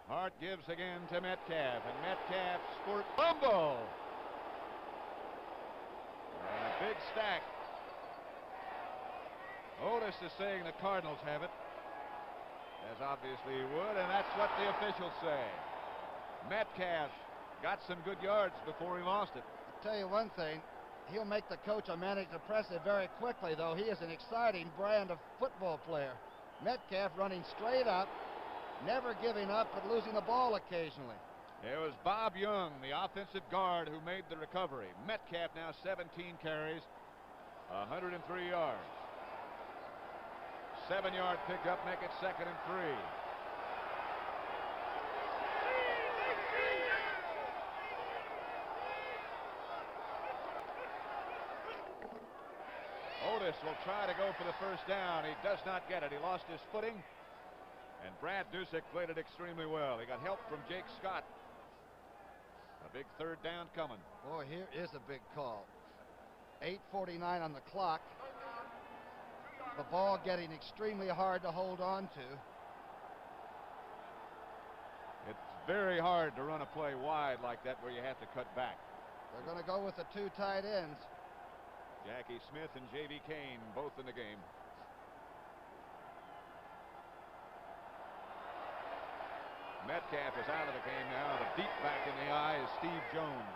Hart gives again to Metcalf, and Metcalf squirt fumble. And a big stack. Otis is saying the Cardinals have it, as obviously he would, and that's what the officials say. Metcalf got some good yards before he lost it. I'll tell you one thing, he'll make the coach a man impressive very quickly, though. He is an exciting brand of football player. Metcalf running straight up, never giving up, but losing the ball occasionally. It was Bob Young, the offensive guard, who made the recovery. Metcalf now 17 carries, 103 yards. 7-yard pickup, make it 2nd and 3. Otis will try to go for the 1st down. He does not get it. He lost his footing. And Brad Dusick played it extremely well. He got help from Jake Scott. A big 3rd down coming. Boy, here is a big call. 8:49 on the clock. The ball getting extremely hard to hold on to. It's very hard to run a play wide like that where you have to cut back. They're going to go with the 2 tight ends. Jackie Smith and J.B. Kane both in the game. Metcalf is out of the game now. The deep back in the eye is Steve Jones.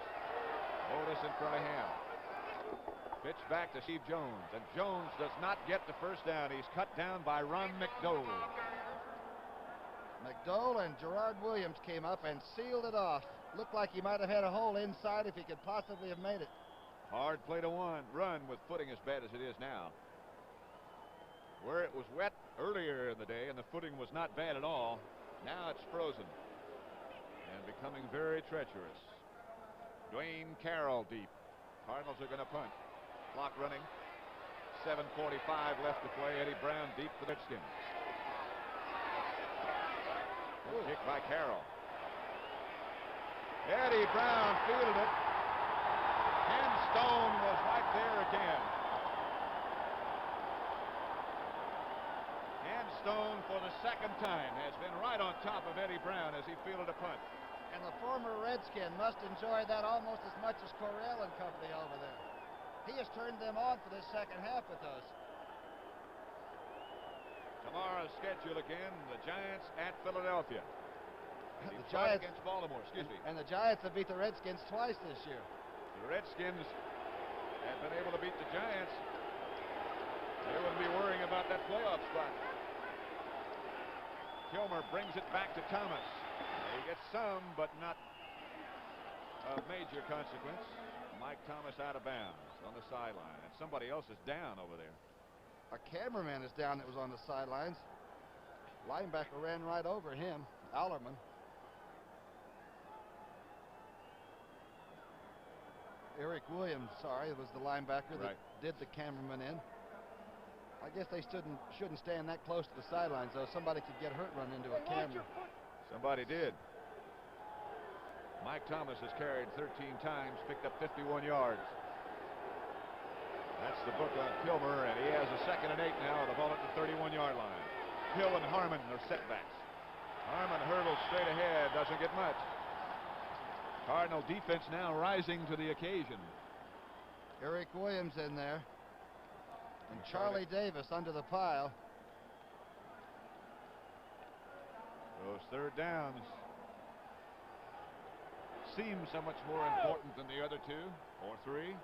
Otis in front of him. Pitch back to Steve Jones, and Jones does not get the 1st down. He's cut down by Ron McDowell. McDowell and Gerard Williams came up and sealed it off. Looked like he might have had a hole inside if he could possibly have made it. Hard play to run with footing as bad as it is now. Where it was wet earlier in the day and the footing was not bad at all, now it's frozen and becoming very treacherous. Dwayne Carroll deep. Cardinals are going to punt. Clock running. 7:45 left to play. Eddie Brown deep for the Redskins. Kick by Carroll. Eddie Brown fielded it. Ken Stone was right there again. Ken Stone for the 2nd time has been right on top of Eddie Brown as he fielded a punt. And the former Redskin must enjoy that almost as much as Correll and company over there. He has turned them on for this 2nd half with us. Tomorrow's schedule again, the Giants at Philadelphia. The Giants against Baltimore, excuse me. And the Giants have beat the Redskins twice this year. The Redskins have been able to beat the Giants. They wouldn't be worrying about that playoff spot. Kilmer brings it back to Thomas. He gets some, but not of major consequence. Mike Thomas out of bounds on the sideline, and somebody else is down over there. A cameraman is down that was on the sidelines. Linebacker ran right over him, Allerman. Eric Williams, sorry, was the linebacker that did the cameraman in. I guess they shouldn't stand that close to the sidelines, though. Somebody could get hurt running into a camera. Somebody did. Mike Thomas has carried 13 times, picked up 51 yards. That's the book on Kilmer, and he has a 2nd and 8 now. The ball at the 31-yard line. Hill and Harmon are setbacks. Harmon hurdles straight ahead, doesn't get much. Cardinal defense now rising to the occasion. Eric Williams in there. And Charlie Davis under the pile. Those 3rd downs seem so much more important than the other 2 or 3.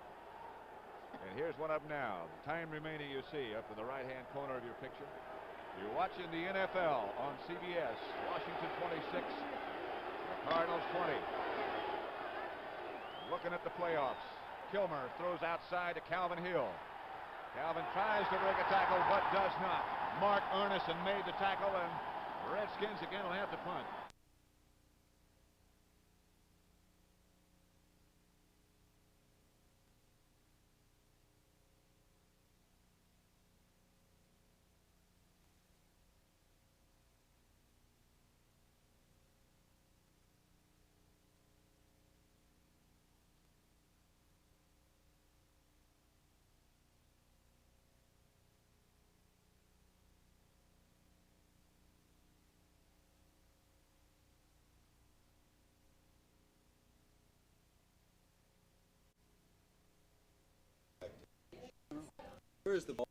And here's one up now. The time remaining, you see up in the right-hand corner of your picture. You're watching the NFL on CBS. Washington 26, the Cardinals 20. Looking at the playoffs. Kilmer throws outside to Calvin Hill. Calvin tries to break a tackle, but does not. Mark Ernison made the tackle, and the Redskins again will have to punt. Where's the ball?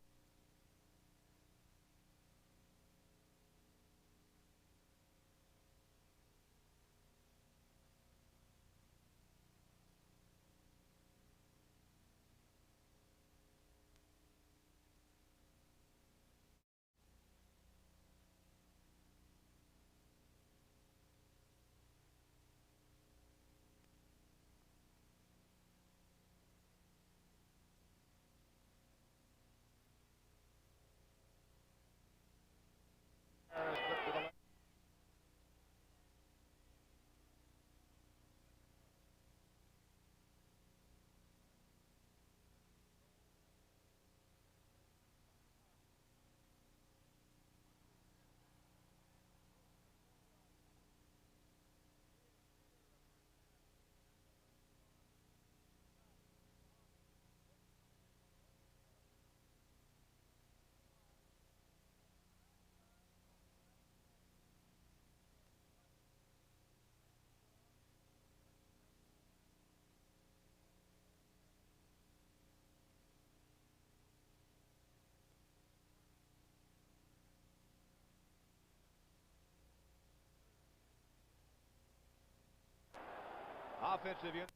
Offensive unit.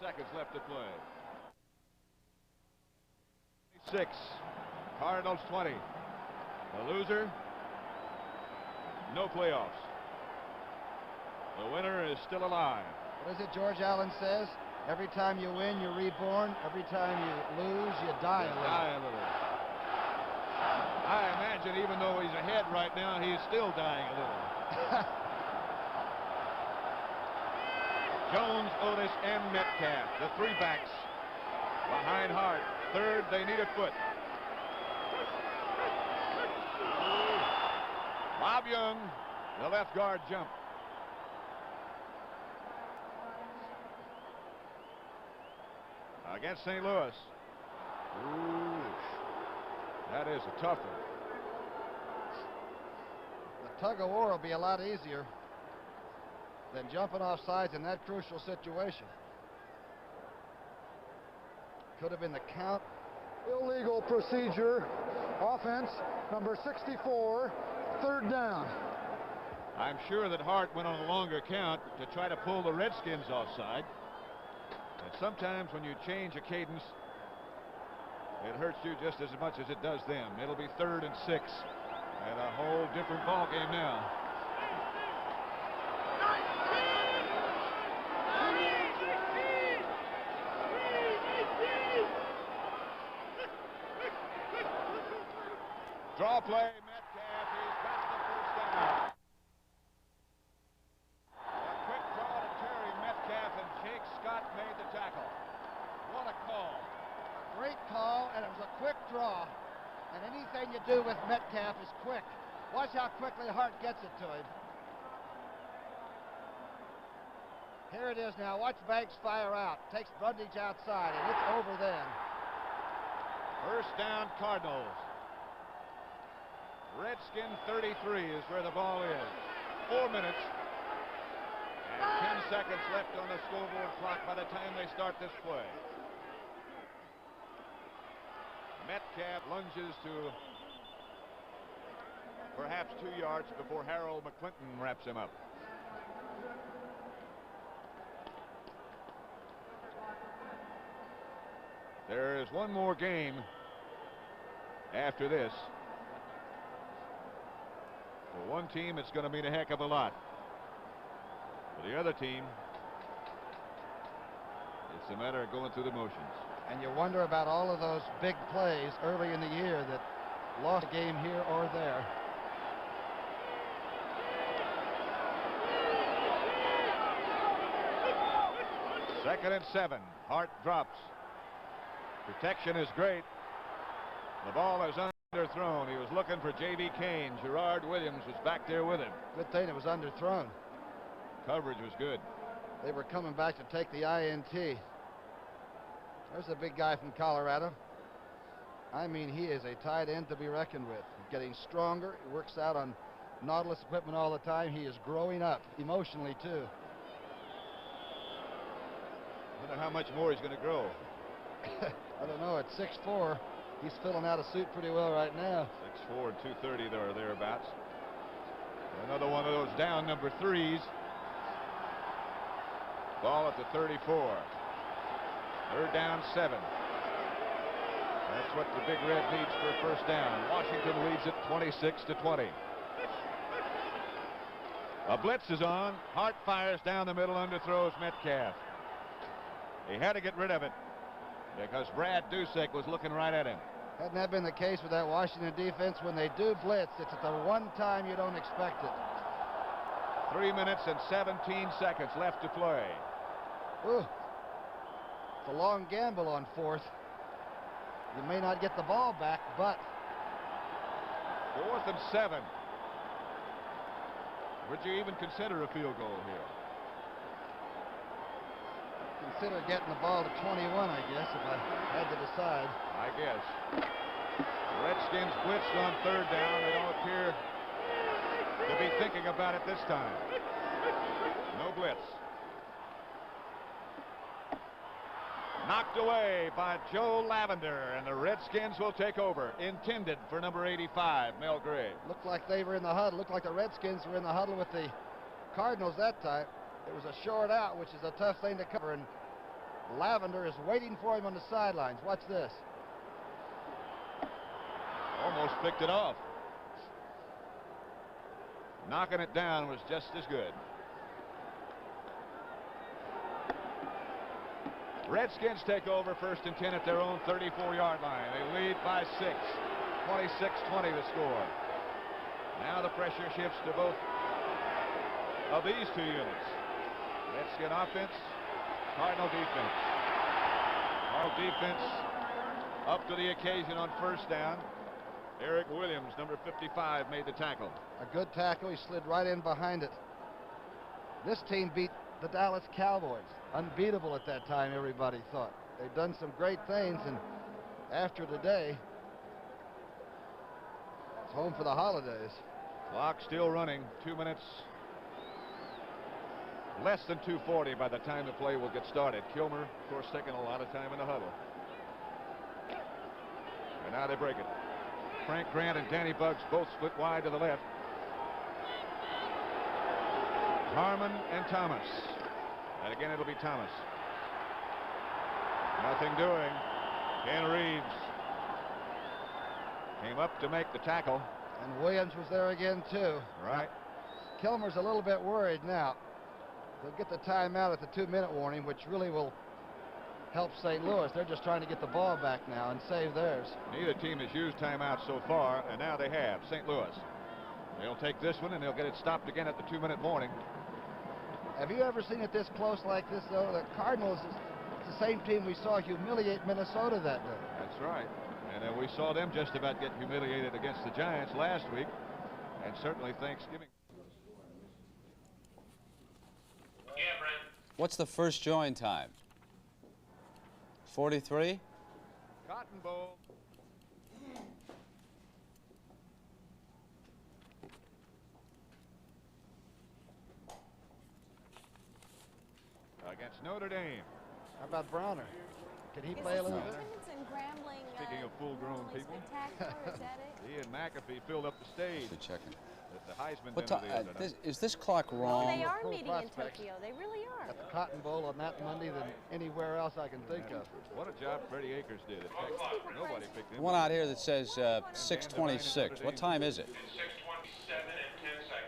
11 seconds left to play. 6. Cardinals 20. The loser, no playoffs. The winner is still alive. What is it George Allen says? Every time you win, you're reborn. Every time you lose, you die a little. I imagine even though he's ahead right now, he's still dying a little. Jones, Otis, and Metcalf, the three backs behind Hart. Third, they need a foot. Bob Young, the left guard jump. Against St. Louis. Ooh, that is a tough one. The tug of war will be a lot easier than jumping off sides in that crucial situation. Could have been the count. Illegal procedure. Offense, number 64, third down. I'm sure that Hart went on a longer count to try to pull the Redskins offside. And sometimes when you change a cadence, it hurts you just as much as it does them. It'll be 3rd and 6 and a whole different ball game now. Draw play, Metcalf, he's got the first down. A quick draw to Terry Metcalf, and Jake Scott made the tackle. What a call. Great call, and it was a quick draw. And anything you do with Metcalf is quick. Watch how quickly Hart gets it to him. Here it is now. Watch Banks fire out. Takes Brundage outside, and it's over then. First down, Cardinals. Redskin 33 is where the ball is. 4 minutes and 10 seconds left on the scoreboard clock by the time they start this play. Metcalf lunges to perhaps 2 yards before Harold McClinton wraps him up. There is one more game after this. For one team, it's going to mean a heck of a lot. For the other team, it's a matter of going through the motions. And you wonder about all of those big plays early in the year that lost a game here or there. Second and 7. Hart drops. Protection is great. The ball is underthrown. He was looking for J.B. Kane. Gerard Williams was back there with him. Good thing it was underthrown. Coverage was good. They were coming back to take the INT. There's a big guy from Colorado. I mean, he is a tight end to be reckoned with. He's getting stronger. He works out on Nautilus equipment all the time. He is growing up emotionally, too. Wonder how much more he's going to grow. I don't know. At 6'4", he's filling out a suit pretty well right now. 6'4", 230 there or thereabouts. Another one of those down number threes. Ball at the 34. Third down, 7. That's what the Big Red needs for a first down. Washington leads it 26-20. A blitz is on. Hart fires down the middle, underthrows Metcalf. He had to get rid of it because Brad Dusek was looking right at him. Hadn't that been the case with that Washington defense? When they do blitz, it's at the one time you don't expect it. 3 minutes and 17 seconds left to play. Ooh. It's a long gamble on 4th. You may not get the ball back, but 4th and 7. Would you even consider a field goal here? Consider getting the ball to 21, I guess, if I had to decide. I guess. The Redskins blitzed on third down. They don't appear to be thinking about it this time. No blitz. Knocked away by Joe Lavender, and the Redskins will take over. Intended for number 85, Mel Gray. Looked like they were in the huddle. Looked like the Redskins were in the huddle with the Cardinals that time. It was a short out, which is a tough thing to cover, and Lavender is waiting for him on the sidelines. Watch this. Almost picked it off. Knocking it down was just as good. Redskins take over, 1st and 10 at their own 34-yard line. They lead by 6. 26-20 the score. Now the pressure shifts to both of these two units. Redskin offense, Cardinal defense. Cardinal defense up to the occasion on first down. Eric Williams, number 55, made the tackle. A good tackle. He slid right in behind it. This team beat the Dallas Cowboys. Unbeatable at that time, everybody thought. They've done some great things, and after today, it's home for the holidays. Clock still running. 2 minutes. Less than 2:40 by the time the play will get started. Kilmer, of course, taking a lot of time in the huddle. And now they break it. Frank Grant and Danny Buggs both split wide to the left. Harmon and Thomas. And again, it'll be Thomas. Nothing doing. Ken Reeves came up to make the tackle. And Williams was there again, too. Right. Kilmer's a little bit worried now. They'll get the timeout at the 2-minute warning, which really will help St. Louis. They're just trying to get the ball back now and save theirs. Neither team has used timeout so far, and now they have. St. Louis. They'll take this one, and they'll get it stopped again at the 2-minute warning. Have you ever seen it this close like this, though? The Cardinals is the same team we saw humiliate Minnesota that day. That's right. And then we saw them just about get humiliated against the Giants last week, and certainly Thanksgiving. Yeah, Brent. What's the first join time? 43? Cotton Bowl. Against Notre Dame. How about Browner? Can he play a little bit? Speaking of full-grown people, he and McAfee filled up the stage. Checking. At the Heisman What dinner the other night. is this clock wrong? They are meeting in Tokyo. They really are. At the Cotton Bowl on that Monday than anywhere else I can think of. What a job Freddie Akers did at Texas. Nobody picked him. One out here that says 6:26. What time is it? 6:27 and 10 seconds.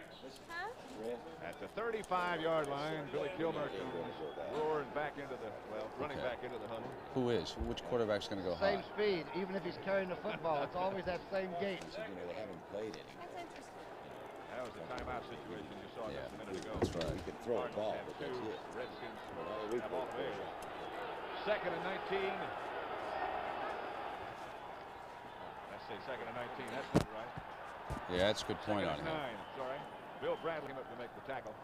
At the 35-yard line, Billy Kilmer comes roaring back into the, running back into the huddle. Who is? Which quarterback's going to go high? Same speed, even if he's carrying the football. It's always that same gait. So, they haven't played any. That was a timeout situation you saw just a minute ago. That's right. You can throw a ball, but that's it. Redskins we have all play there. 2nd and 19. Let's say 2nd and 19. That's not right. Yeah, that's a good point on 2nd him. and 9. Sorry. Bill Bradley came up to make the tackle.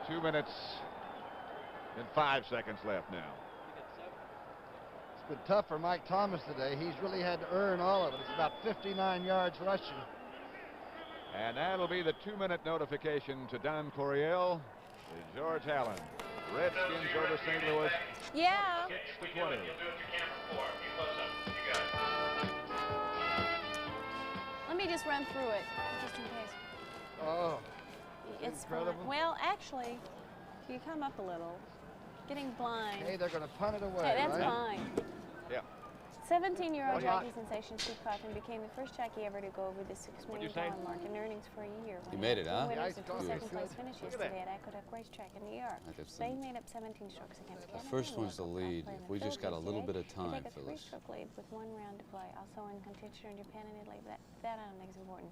2 minutes and 5 seconds left now. It's been tough for Mike Thomas today. He's really had to earn all of it. It's about 59 yards rushing. And that'll be the 2-minute notification to Don Coryell. George Allen. Redskins over St. Louis. Yeah. 6-20. Let me just run through it, just in case. Oh, It's incredible. fine. Well, actually, if you come up a little, getting blind. Hey, they're going to punt it away, Hey, that's right? fine. Yeah. 17-year-old Well, jockey sensation Steve Coffin became the first jockey ever to go over the $6 million mark in earnings for a year. He made it, huh? Winners and two Good. second-place finishes today at Aqueduct Racetrack in New York. They made up 17 strokes against The Canada. first one's the lead. If we just got a little bit of time, They take a Phyllis. three-stroke lead with 1 round to play. Also in contention in Japan and Italy. That I don't think is important.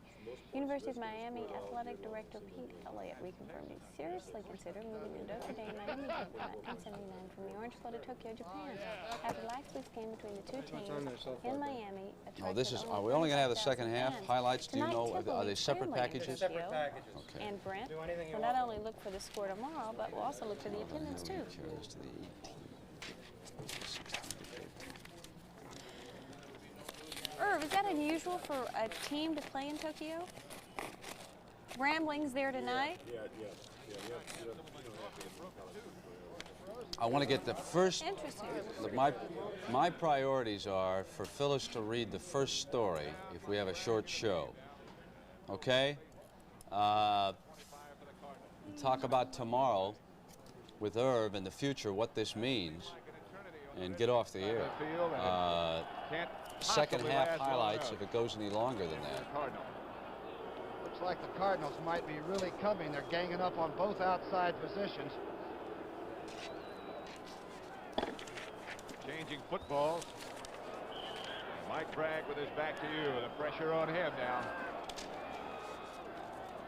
University of Miami Athletic Director Pete Elliott reconfirmed he seriously considered moving to Notre Dame Miami in 1979 from the Orange Flow to Tokyo, Japan. After last week's game between the two teams in Miami. Oh, this is. Are we only going to have the second half highlights? Do you know? Are they separate packages? Separate packages. Okay. And Brent will not only look for the score tomorrow, but we'll also look for the attendance too. Irv, is that unusual for a team to play in Tokyo? Rambling's there tonight. Yeah. I want to get the first. Interesting. My priorities are for Phyllis to read the first story if we have a short show. Okay? Talk about tomorrow with Irv and the future, what this means, and get off the air. Second half highlights if it goes any longer than that. Looks like the Cardinals might be really coming. They're ganging up on both outside positions. Changing footballs. Mike Bragg with his back to you. The pressure on him now.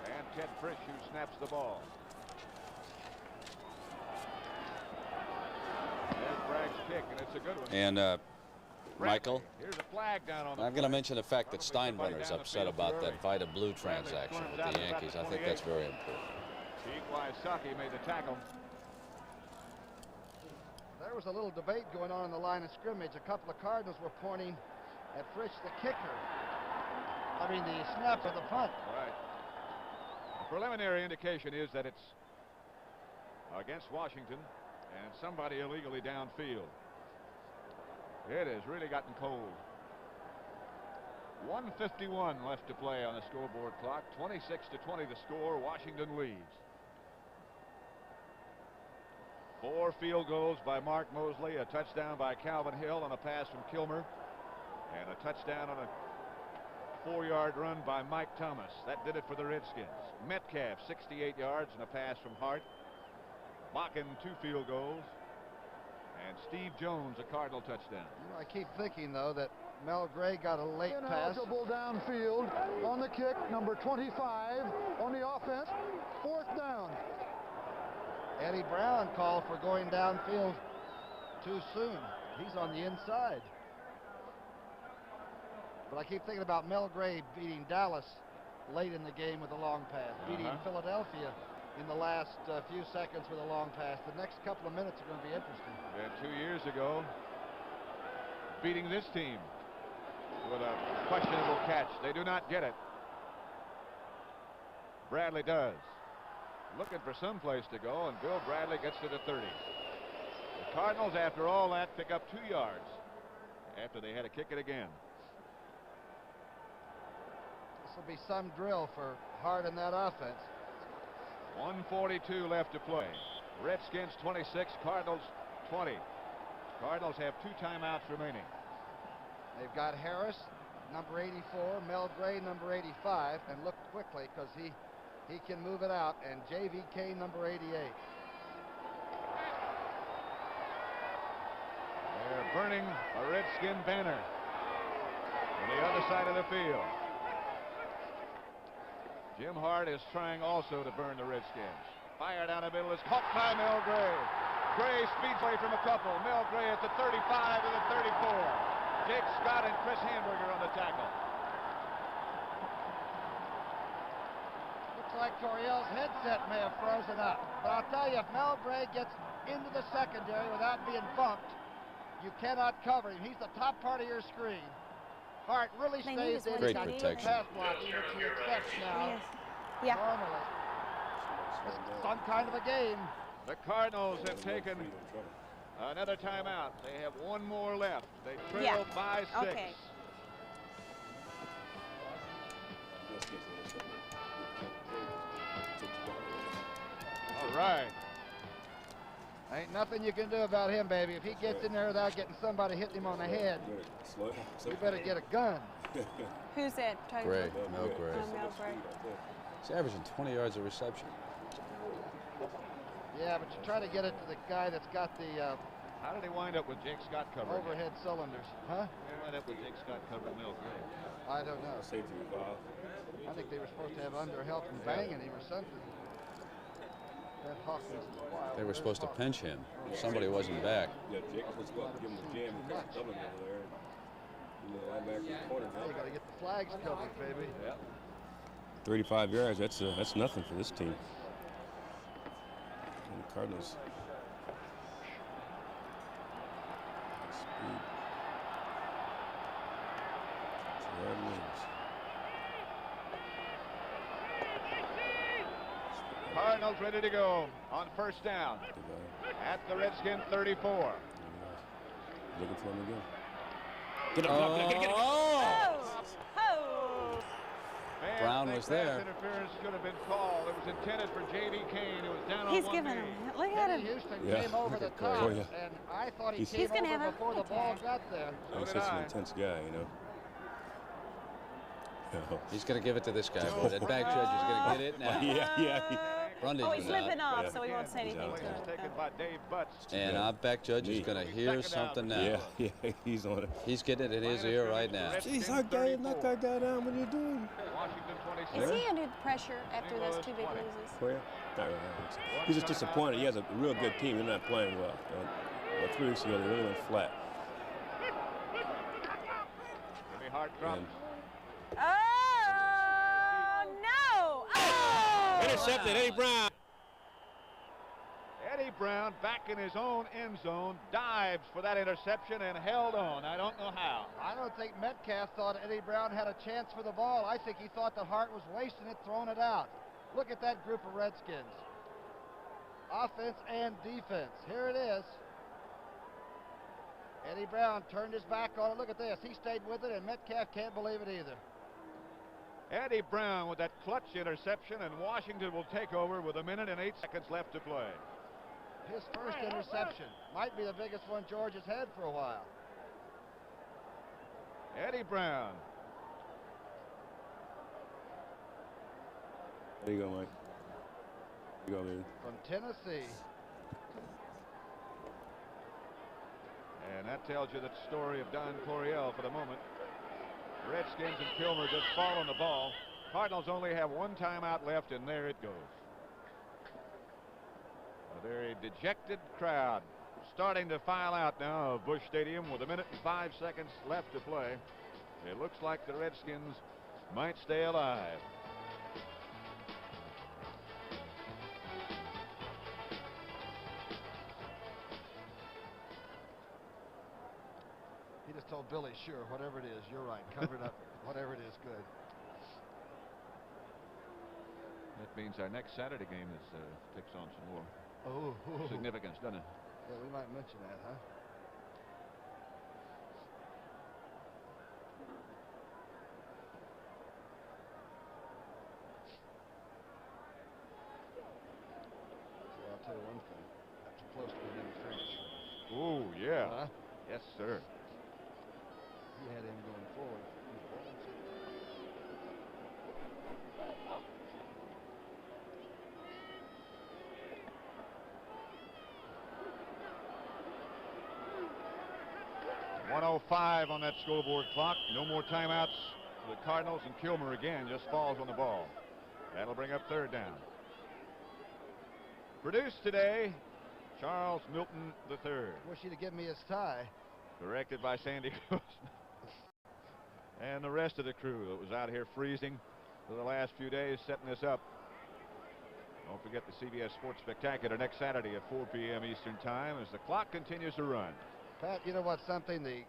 And Ted Frisch who snaps the ball. There's Bragg's kick, and it's a good one. And Michael, Here's a flag down on the I'm going to mention the fact that Steinbrenner's upset about that Vita Blue transaction with the Yankees. I think that's very important. Pete Wysocki made the tackle. There was a little debate going on in the line of scrimmage. A couple of Cardinals were pointing at Frisch, the kicker. I mean, the snap of the punt. Right. The preliminary indication is that it's against Washington and somebody illegally downfield. It has really gotten cold. 1:51 left to play on the scoreboard clock. 26-20 the score. Washington leads. 4 field goals by Mark Mosley, a touchdown by Calvin Hill on a pass from Kilmer, and a touchdown on a 4-yard run by Mike Thomas. That did it for the Redskins. Metcalf 68 yards and a pass from Hart. Bakken 2 field goals. And Steve Jones a Cardinal touchdown. You know, I keep thinking though that Mel Gray got a late pass. Ineligible downfield on the kick, number 25 on the offense, 4th down. Eddie Brown called for going downfield too soon. He's on the inside. But I keep thinking about Mel Gray beating Dallas late in the game with a long pass, beating Philadelphia in the last few seconds with a long pass. The next couple of minutes are going to be interesting. And 2 years ago, beating this team with a questionable catch. They do not get it. Bradley does. Looking for some place to go, and Bill Bradley gets to the 30. The Cardinals, after all that, pick up 2 yards after they had to kick it again. This will be some drill for Hart in that offense. 1:42 left to play. Redskins 26, Cardinals 20. Cardinals have 2 timeouts remaining. They've got Harris, number 84, Mel Gray, number 85, and look quickly because he can move it out, and JVK, number 88. They're burning a Redskin banner on the other side of the field. Jim Hart is trying also to burn the Redskins. Fire down the middle is caught by Mel Gray. Gray speeds away from a couple. Mel Gray at the 35 and the 34. Jake Scott and Chris Hamburger on the tackle. Looks like Coryell's headset may have frozen up. But I'll tell you, if Mel Gray gets into the secondary without being bumped, you cannot cover him. He's the top part of your screen. Hart really stays in. Great protection. Pass blocking, which he expects now. Yeah. Normally. some kind of a game. The Cardinals have taken another timeout. They have one more left. They trail by 6. Okay. All right. Ain't nothing you can do about him, baby. If he gets in there without getting somebody hitting him on the head, you better get a gun. Who's that? Gray. Mel Gray. Mel Gray. He's averaging 20 yards of reception. Yeah, but you try to get it to the guy that's got the How did he wind up with Jake Scott covering? overhead cylinders, huh? He wind up with Jake Scott covering Mel Gray. I don't know. Safety involved. I think they were supposed to have under help and banging him or something. That Hawkins is wild. They were supposed to pinch him. Somebody wasn't back. Yeah, Jake was supposed to give him a jam and put the over there. Linebacker in the corner. Now you got to get the flags covered, baby. Yeah. 35 yards. That's nothing for this team. And the Cardinals. Speed. Gerard Williams. Cardinals ready to go on first down at the Redskin 34. Looking for him again. Get up, get up. Brown was there. Interference should have been called. It was intended for J.D. Kane, who was down He's on one giving knee. him. Look at him. Houston came over the top, and I thought he came over before the ball got there. He's such an intense guy, you know. He's going to give it to this guy. That back judge is going to get it now. Yeah. Oh, he's slipping off, so he won't say anything to him. Taken by Dave Butts. And our back judge is going to hear something now. Yeah, he's on it. He's getting it in his ear right now. Jeez, knock that guy down. What are you doing? Is he under pressure after those 2 big loses? Oh, yeah. Not really. He's just disappointed. He has a real good team. They're not playing well. 3 weeks ago, they really went flat. Jimmy Hart dropped. Oh, no! Oh! Intercepted, Eddie Brown. Eddie Brown back in his own end zone, dives for that interception and held on. I don't know how. I don't think Metcalf thought Eddie Brown had a chance for the ball. I think he thought that Hart was wasting it, throwing it out. Look at that group of Redskins. Offense and defense. Here it is. Eddie Brown turned his back on it. Look at this. He stayed with it, and Metcalf can't believe it either. Eddie Brown with that clutch interception, and Washington will take over with 1 minute and 8 seconds left to play. His first interception might be the biggest one George has had for a while. Eddie Brown. There you go, Mike. There you go, baby. From Tennessee. And that tells you the story of Don Coryell for the moment. Redskins and Kilmer just fall on the ball. Cardinals only have 1 timeout left, and there it goes. A very dejected crowd starting to file out now of Busch Stadium with 1 minute and 5 seconds left to play. It looks like the Redskins might stay alive. He just told Billy, sure, whatever it is, you're right. Cover it up. Whatever it is, good. That means our next Saturday game takes on some more significance, doesn't it? Yeah, we might mention that, huh? So I'll tell you one thing. That's close to being finished. Oh, yeah. Yes, sir. He had him going forward. .105 on that scoreboard clock. No more timeouts for the Cardinals, and Kilmer again just falls on the ball. That'll bring up 3rd down. Produced today, Charles Milton III. Wish he'd have given me his tie. Directed by Sandy Grossman. And the rest of the crew that was out here freezing for the last few days setting this up. Don't forget the CBS Sports Spectacular next Saturday at 4 p.m. Eastern Time as the clock continues to run. Pat, you know what? Something the